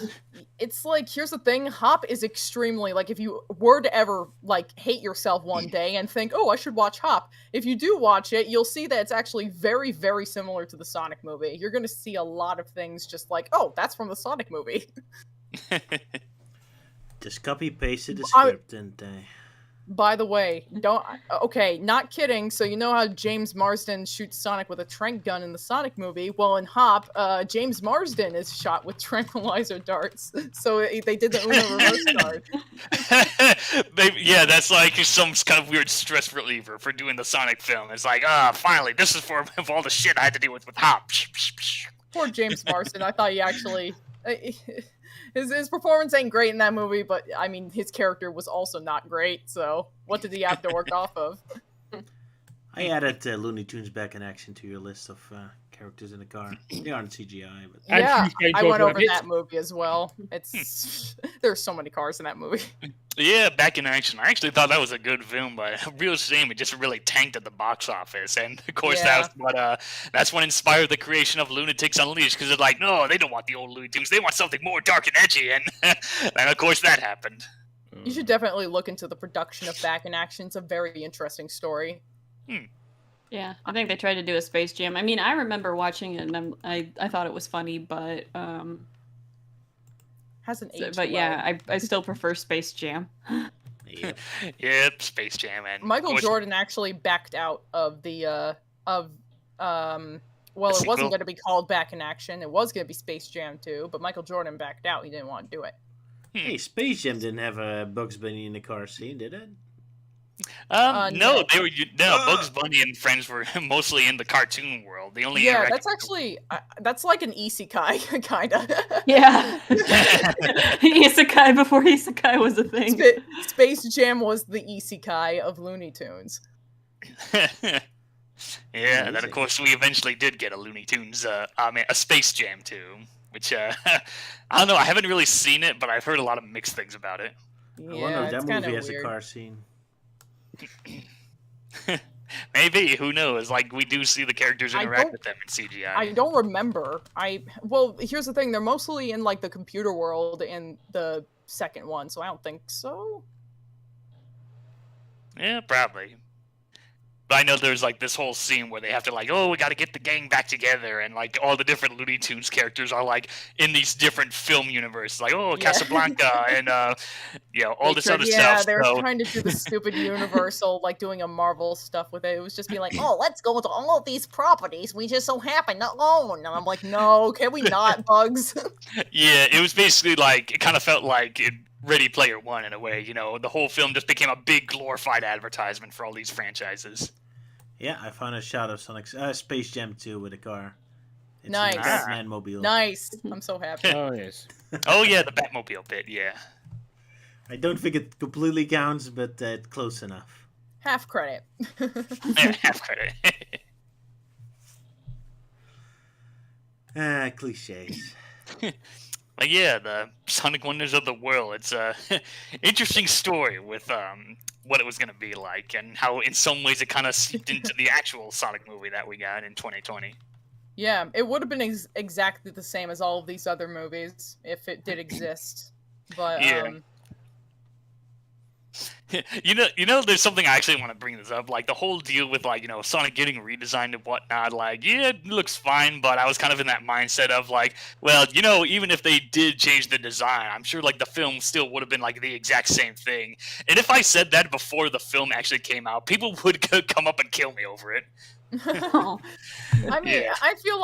It's like, here's the thing, Hop is extremely, like, if you were to ever, like, hate yourself one day and think, oh, I should watch Hop, if you do watch it, you'll see that it's actually very, very similar to the Sonic movie. You're gonna see a lot of things just like, oh, that's from the Sonic movie. Just copy pasted the I- script and By the way, okay, not kidding. So you know how James Marsden shoots Sonic with a tranq gun in the Sonic movie? Well, in Hop, James Marsden is shot with tranquilizer darts. So they did the Uno reverse card. yeah, that's like some kind of weird stress reliever for doing the Sonic film. It's like, finally, this is for all the shit I had to deal with Hop. Poor James Marsden. I thought he actually... His performance ain't great in that movie, but I mean, his character was also not great. So what did he have to work off of? I added Looney Tunes back in action to your list of characters in the car. They aren't CGI, but And Yeah, Tuesday I Jojo went over Rabbit. that movie as well. It's there's so many cars in that movie. Yeah, back in action. I actually thought that was a good film, but a real shame it just really tanked at the box office. And of course, Yeah. that's what inspired the creation of Lunatics Unleashed. Because they're like, no, they don't want the old Looney Tunes. They want something more dark and edgy. And and of course, that happened. You should definitely look into the production of Back in Action. It's a very interesting story. Yeah, I think they tried to do a Space Jam. I mean, I remember watching it and I thought it was funny, but Hasn't aged But well. yeah, I still prefer Space Jam. Yep. Yep, Space Jam and of Michael course, Jordan actually backed out of the well, The it wasn't sequel? going to be called Back in Action. It was going to be Space Jam 2, but Michael Jordan backed out. He didn't want to do it. Hey, Space Jam didn't have a Bugs Bunny in the car scene, did it? no, no. they were Bugs Bunny and friends were mostly in the cartoon world. The only Yeah, interaction- that's actually that's like an isekai kind of. Yeah. Isekai before Isekai was a thing. Space Jam was the isekai of Looney Tunes. yeah, and then Amazing. of course we eventually did get a Looney Tunes, a Space Jam too, which I don't know. I haven't really seen it, but I've heard a lot of mixed things about it. I wonder Yeah, if it's that kind movie of has weird. a car scene. Maybe, who knows? Like we do see the characters I interact don't- with them in CGI. I don't remember. Well, here's the thing. They're mostly in like the computer world in the second one, so I don't think so. Yeah, probably. But I know there's like this whole scene where they have to like, oh, we got to get the gang back together, and like all the different Looney Tunes characters are like in these different film universes, like oh, Yeah. Casablanca and all this other Yeah, stuff. they were So trying to do the stupid Universal, like doing a Marvel stuff with it. It was just being like, oh, let's go to all of these properties we just so happen to own. And I'm like, no, can we not, Bugs? yeah, it was basically like it kind of felt like Ready Player One in a way. The whole film just became a big glorified advertisement for all these franchises. Yeah, I found a shot of Space Jam 2 with a car. It's Nice. a Batman mobile. Nice. I'm so happy. Oh yes. Oh yeah, the Batmobile bit. Yeah. I don't think it completely counts, but it's close enough. Half credit. Half credit. Cliches. Like yeah, the Sonic Wonders of the World. It's a interesting story with what it was gonna be like, and how in some ways it kind of seeped into the actual Sonic movie that we got in 2020. Yeah, it would have been exactly the same as all of these other movies if it did exist. But Yeah. There's something I actually want to bring this up. Like the whole deal with like Sonic getting redesigned and whatnot. Like yeah, it looks fine, but I was kind of in that mindset of like, well, even if they did change the design, I'm sure like the film still would have been like the exact same thing. And if I said that before the film actually came out, people would come up and kill me over it. Oh. I mean, Yeah. I feel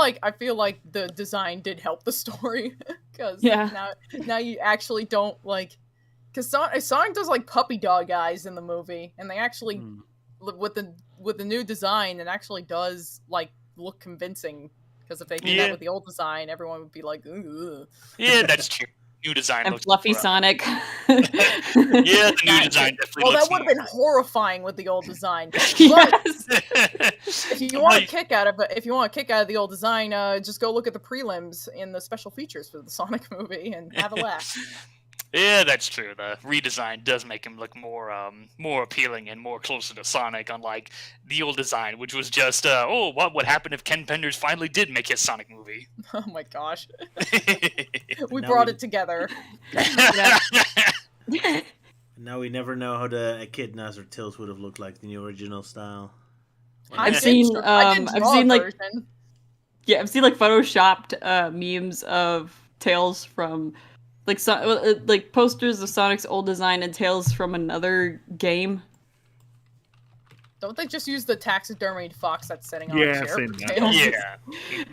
like the design did help the story because Yeah. now you actually don't like because Sonic does like puppy dog eyes in the movie, and they actually Hmm. with the new design, it actually does like look convincing. Because if they did Yeah. that with the old design, everyone would be like, "Ooh." Yeah, that's true. New design And looks Fluffy rough. Sonic. Yeah, the new design definitely Well, looks that would have been horrifying with the old design. But Yes. if you want a kick out of it, if you want a kick out of the old design, just go look at the prelims in the special features for the Sonic movie and have a laugh. Yeah, that's true. The redesign does make him look more appealing and more closer to Sonic, unlike the old design, which was just, what would happen if Ken Penders finally did make his Sonic movie? Oh my gosh, we Now brought we- it together. Now we never know how the Echidnas or Tails would have looked like in the original style. I've did seen, dr- I did I've draw seen, a like- version. Yeah, I've seen like photoshopped memes of Tails from like posters of Sonic's old design and Tails from another game. Don't they just use the taxidermied fox that's sitting on Yeah, a I've chair? seen for that. Tails? Yeah.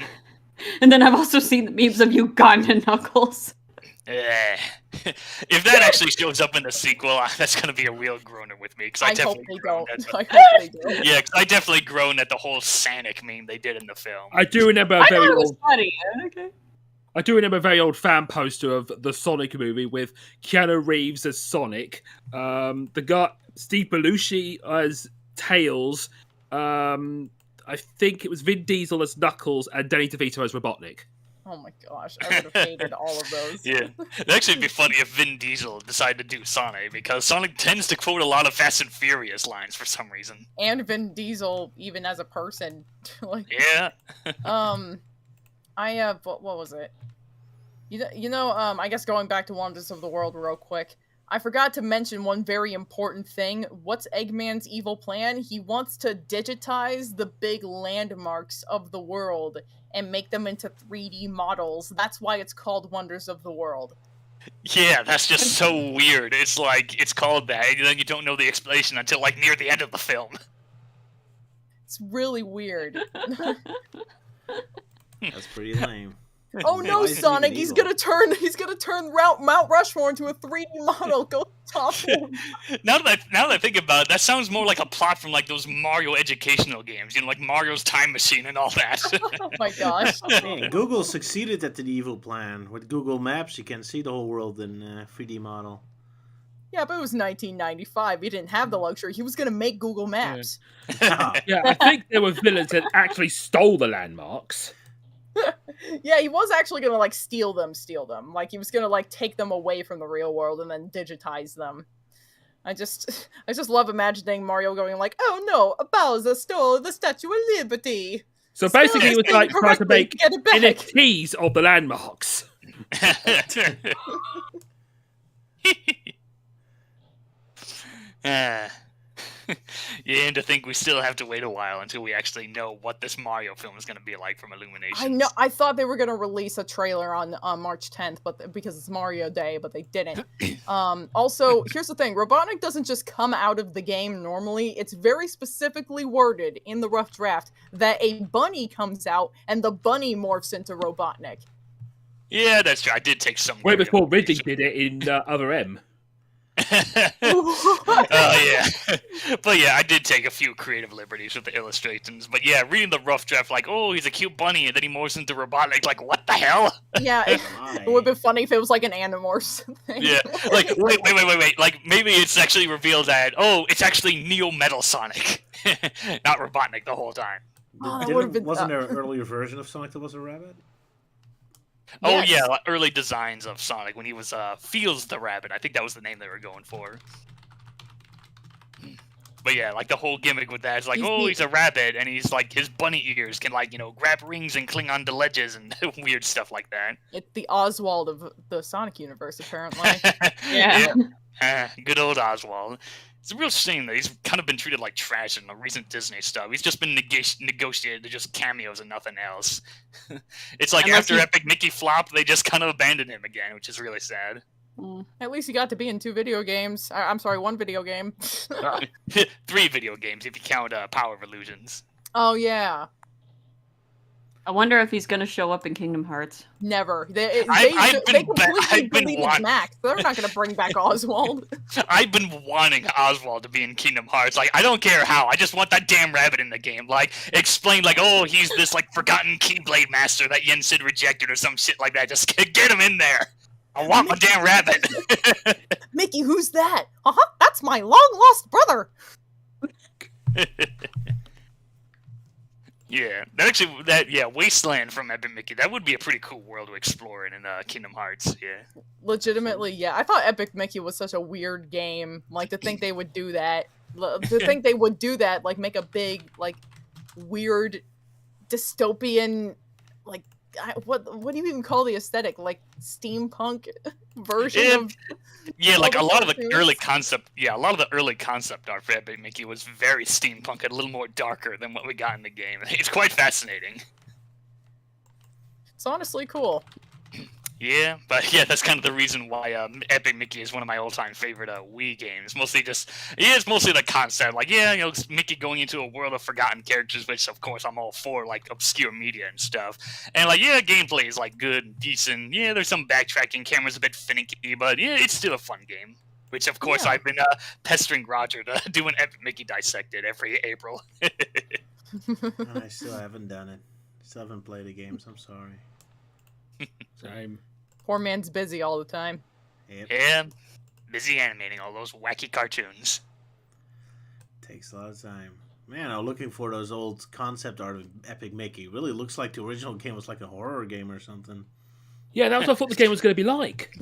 And then I've also seen the memes of Uganda Knuckles. If that actually shows up in the sequel, that's going to be a real groaner with me. Because I I hope definitely they groaned don't. at I hope they do. yeah, 'cause I definitely groaned at the whole Sonic meme they did in the film. I do remember a I very thought it was old. funny. Okay. I do remember a very old fan poster of the Sonic movie with Keanu Reeves as Sonic, the guy Steve Belushi as Tails, I think it was Vin Diesel as Knuckles, and Danny DeVito as Robotnik. Oh my gosh, I would have hated all of those. Yeah, it'd actually be funny if Vin Diesel decided to do Sonic, because Sonic tends to quote a lot of Fast and Furious lines for some reason. And Vin Diesel, even as a person, like Yeah. what was it? I guess going back to Wonders of the World real quick, I forgot to mention one very important thing. What's Eggman's evil plan? He wants to digitize the big landmarks of the world and make them into 3D models. That's why it's called Wonders of the World. Yeah, that's just so weird. It's like it's called that, and then you don't know the explanation until like near the end of the film. It's really weird. That's pretty lame. Oh Why no, is it Sonic! even He's evil? gonna turn Mount Rushmore into a 3D model. Go topple. Now that I think about it, that sounds more like a plot from like those Mario educational games, you know, like Mario's Time Machine and all that. Oh my gosh. Hey, Google succeeded at the evil plan. With Google Maps, you can see the whole world in 3D model. Yeah, but it was 1995. He didn't have the luxury. He was gonna make Google Maps. Yeah, I think there were villains that actually stole the landmarks. Yeah, he was actually gonna like steal them. Like he was gonna like take them away from the real world and then digitize them. I just love imagining Mario going like, "Oh no, Bowser stole the Statue of Liberty." So basically, it was like trying to Correctly, make get it back. NFTs of the landmarks. Yeah, and to think we still have to wait a while until we actually know what this Mario film is going to be like from Illumination. I know. I thought they were gonna release a trailer on March 10th, but because it's Mario Day, but they didn't. Also, here's the thing: Robotnik doesn't just come out of the game normally. It's very specifically worded in the rough draft that a bunny comes out and the bunny morphs into Robotnik. Yeah, that's true. I did take some. Way great before Ridley illumination. did it in Other M. Oh yeah, but yeah, I did take a few creative liberties with the illustrations. But yeah, reading the rough draft, like, oh, he's a cute bunny, and then he morphs into Robotnik. Like, what the hell? Yeah, it would have been funny if it was like an Animorphs thing. Yeah, like wait. Like maybe it's actually revealed that it's actually Neo Metal Sonic, not Robotnik the whole time. Oh, that would've been- Wasn't there an earlier version of Sonic that was a rabbit? Oh Yes. yeah, like early designs of Sonic when he was Fields the Rabbit. I think that was the name they were going for. But yeah, like the whole gimmick with that is like, he's a rabbit, and he's like his bunny ears can like grab rings and cling onto ledges and weird stuff like that. It's the Oswald of the Sonic universe, apparently. Yeah. Good old Oswald. It's a real shame that he's kind of been treated like trash in the recent Disney stuff. He's just been negotiated to just cameos and nothing else. It's like Unless after he- Epic Mickey flopped, they just kind of abandoned him again, which is really sad. At least he got to be in 2 video games. I'm sorry, 1 video game. 3 video games if you count Power of Illusions. Oh yeah. I wonder if he's gonna show up in Kingdom Hearts. Never. I've been They completely I've been deleted want- Max. They're not going to bring back Oswald. I've been wanting Oswald to be in Kingdom Hearts. Like, I don't care how. I just want that damn rabbit in the game. Like, explain, like, oh, he's this, like, forgotten Keyblade master that Yen Sid rejected or some shit like that. Just get him in there. I want my damn rabbit. Mickey, who's that? That's my long-lost brother. Yeah, Wasteland from Epic Mickey. That would be a pretty cool world to explore in Kingdom Hearts. Yeah. Legitimately, yeah. I thought Epic Mickey was such a weird game. Like, to think they would do that. To think they would do that, like, make a big, like, weird, dystopian, like, what do you even call the aesthetic? Like, steampunk version of... Yeah, like a all the lot of the cartoons? early concept art for Epic Mickey was very steampunk and a little more darker than what we got in the game. It's quite fascinating. It's honestly cool. Yeah, but yeah, that's kind of the reason why Epic Mickey is one of my all-time favorite Wii games. It's mostly the concept. Like, yeah, it's Mickey going into a world of forgotten characters, which of course I'm all for, like obscure media and stuff. And like, yeah, gameplay is like good and decent. Yeah, there's some backtracking, camera's a bit finicky, but yeah, it's still a fun game. Which of course Yeah. I've been pestering Roger to do an Epic Mickey Dissected every April. I still haven't done it. Still haven't played the games. I'm sorry. Same. Poor man's busy all the time. Yep. Yeah, busy animating all those wacky cartoons. Takes a lot of time. Man, I'm looking for those old concept art of Epic Mickey. Really looks like the original game was like a horror game or something. Yeah, that was what I thought the game was going to be like.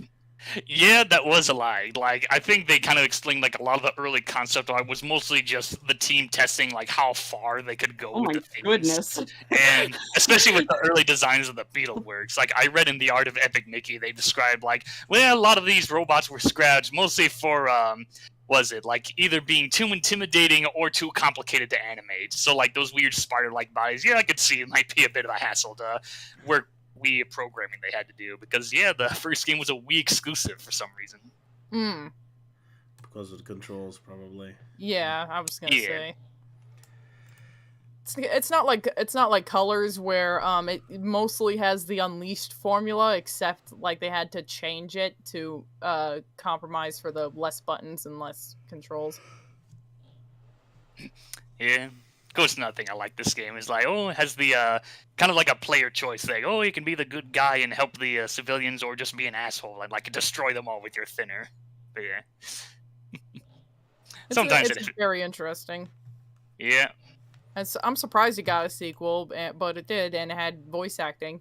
Yeah, that was a lie. Like, I think they kind of explained, like, a lot of the early concept art was mostly just the team testing, like, how far they could go Oh with my the themes. goodness. And especially with the early designs of the Beetleworks. Like, I read in The Art of Epic Mickey, they described, like, well, a lot of these robots were scratched, mostly for, like, either being too intimidating or too complicated to animate. So, like, those weird spider-like bodies, yeah, I could see it might be a bit of a hassle to work Wii programming they had to do because yeah, the first game was a Wii exclusive for some reason. Hmm. Because of the controls, probably. Yeah, I was gonna Yeah. say. It's not like Colors where it mostly has the Unleashed formula, except like they had to change it to compromise for the less buttons and less controls. Yeah. Of course, another thing I like this game is like, oh, it has the kind of like a player choice thing. Oh, you can be the good guy and help the civilians, or just be an asshole and like destroy them all with your thinner. But yeah, sometimes it's very interesting. Yeah. I'm surprised it got a sequel, but it did, and it had voice acting.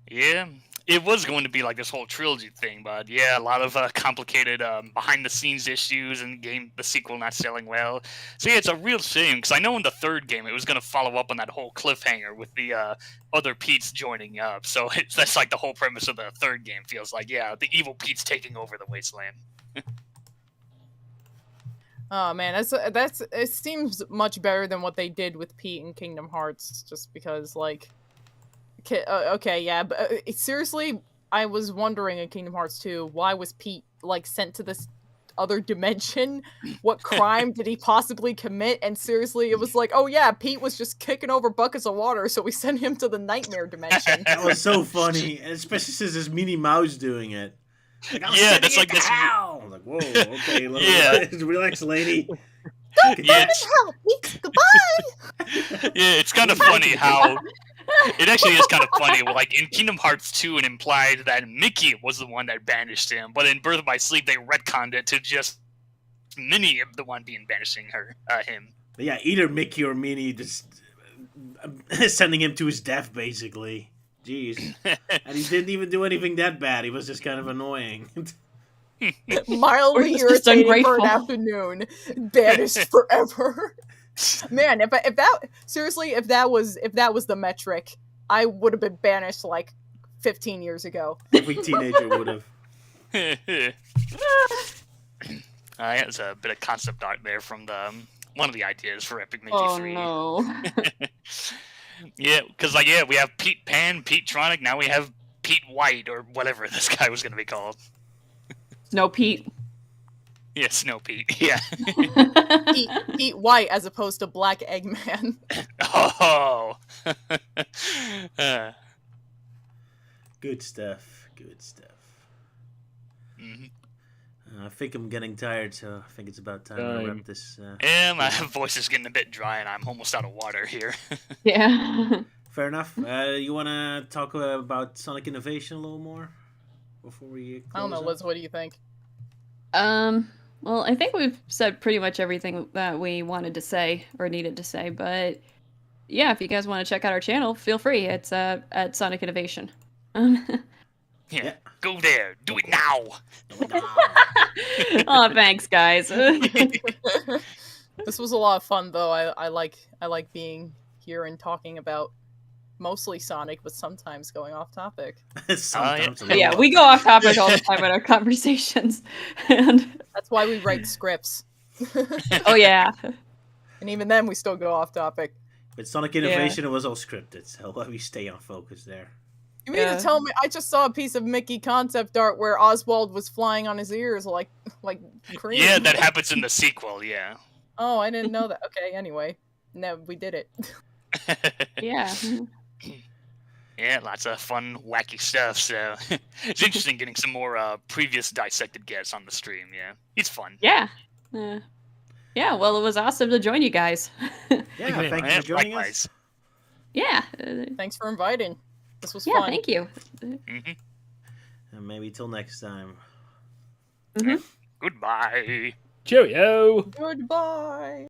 Yeah, it was going to be like this whole trilogy thing, but yeah, a lot of complicated behind-the-scenes issues, and the sequel not selling well. So yeah, it's a real shame because I know in the third game it was going to follow up on that whole cliffhanger with the other Pete's joining up. So that's like the whole premise of the third game. Feels like the evil Pete's taking over the wasteland. Oh man, it seems much better than what they did with Pete in Kingdom Hearts. Just because, like, okay, yeah, but seriously, I was wondering in Kingdom Hearts 2, why was Pete like sent to this other dimension? What crime did he possibly commit? And seriously, it was like, oh yeah, Pete was just kicking over buckets of water, so we sent him to the nightmare dimension. That was so funny, and especially since there's Minnie Mouse doing it. Like, Yeah, that's like this. hell. I'm like, whoa, okay, Yeah. relax, lady. Yeah, Goodbye! yeah, it's kind of funny how it actually is kind of funny. Like in Kingdom Hearts 2, it implied that Mickey was the one that banished him, but in Birth by Sleep, they retconned it to just Minnie the one being banishing him. But yeah, either Mickey or Minnie just sending him to his death, basically. Jeez. And he didn't even do anything that bad. He was just kind of annoying. Mildly Or he's just irritating for ungrateful. an afternoon, banished forever. Man, if that was the metric, I would have been banished like 15 years ago. Every teenager would have. It's a bit of concept art there from the one of the ideas for Epic Mickey Oh 3. no. Yeah, because we have Pete Pan, Pete Tronic, now we have Pete White, or whatever this guy was going to be called. Snow Pete. Yeah, Snow Pete, yeah. Pete White as opposed to Black Eggman. Oh! Good stuff. Good stuff. Mhm. I think I'm getting tired, so I think it's about time to wrap this. Yeah, my voice is getting a bit dry, and I'm almost out of water here. Yeah. Fair enough. You want to talk about Sonic Innovation a little more before we close I don't know, up? Liz, what do you think? Well, I think we've said pretty much everything that we wanted to say or needed to say, but yeah, if you guys want to check out our channel, feel free. It's at Sonic Innovation. Yeah, go there, do it now! Oh, thanks, guys. This was a lot of fun, though. I like being here and talking about mostly Sonic, but sometimes going off topic. Sometimes a But yeah, little. we go off topic all the time in our conversations. And That's why we write scripts. oh yeah. And even then, we still go off topic. With Sonic Innovation, it was all scripted, so we stay on focus there. You mean to tell me I just saw a piece of Mickey concept art where Oswald was flying on his ears like cream? Yeah, that happens in the sequel, yeah. Oh, I didn't know that. Okay, anyway. No, we did it. Yeah. Yeah, lots of fun, wacky stuff, so it's interesting getting some more previous Dissected guests on the stream, yeah. It's fun. Yeah. Yeah, well, it was awesome to join you guys. Yeah, thank you for joining us. Likewise. Yeah. Thanks for inviting. This was Yeah, fun. thank you. Mm-hmm. And maybe till next time. Goodbye. Cheerio! Goodbye.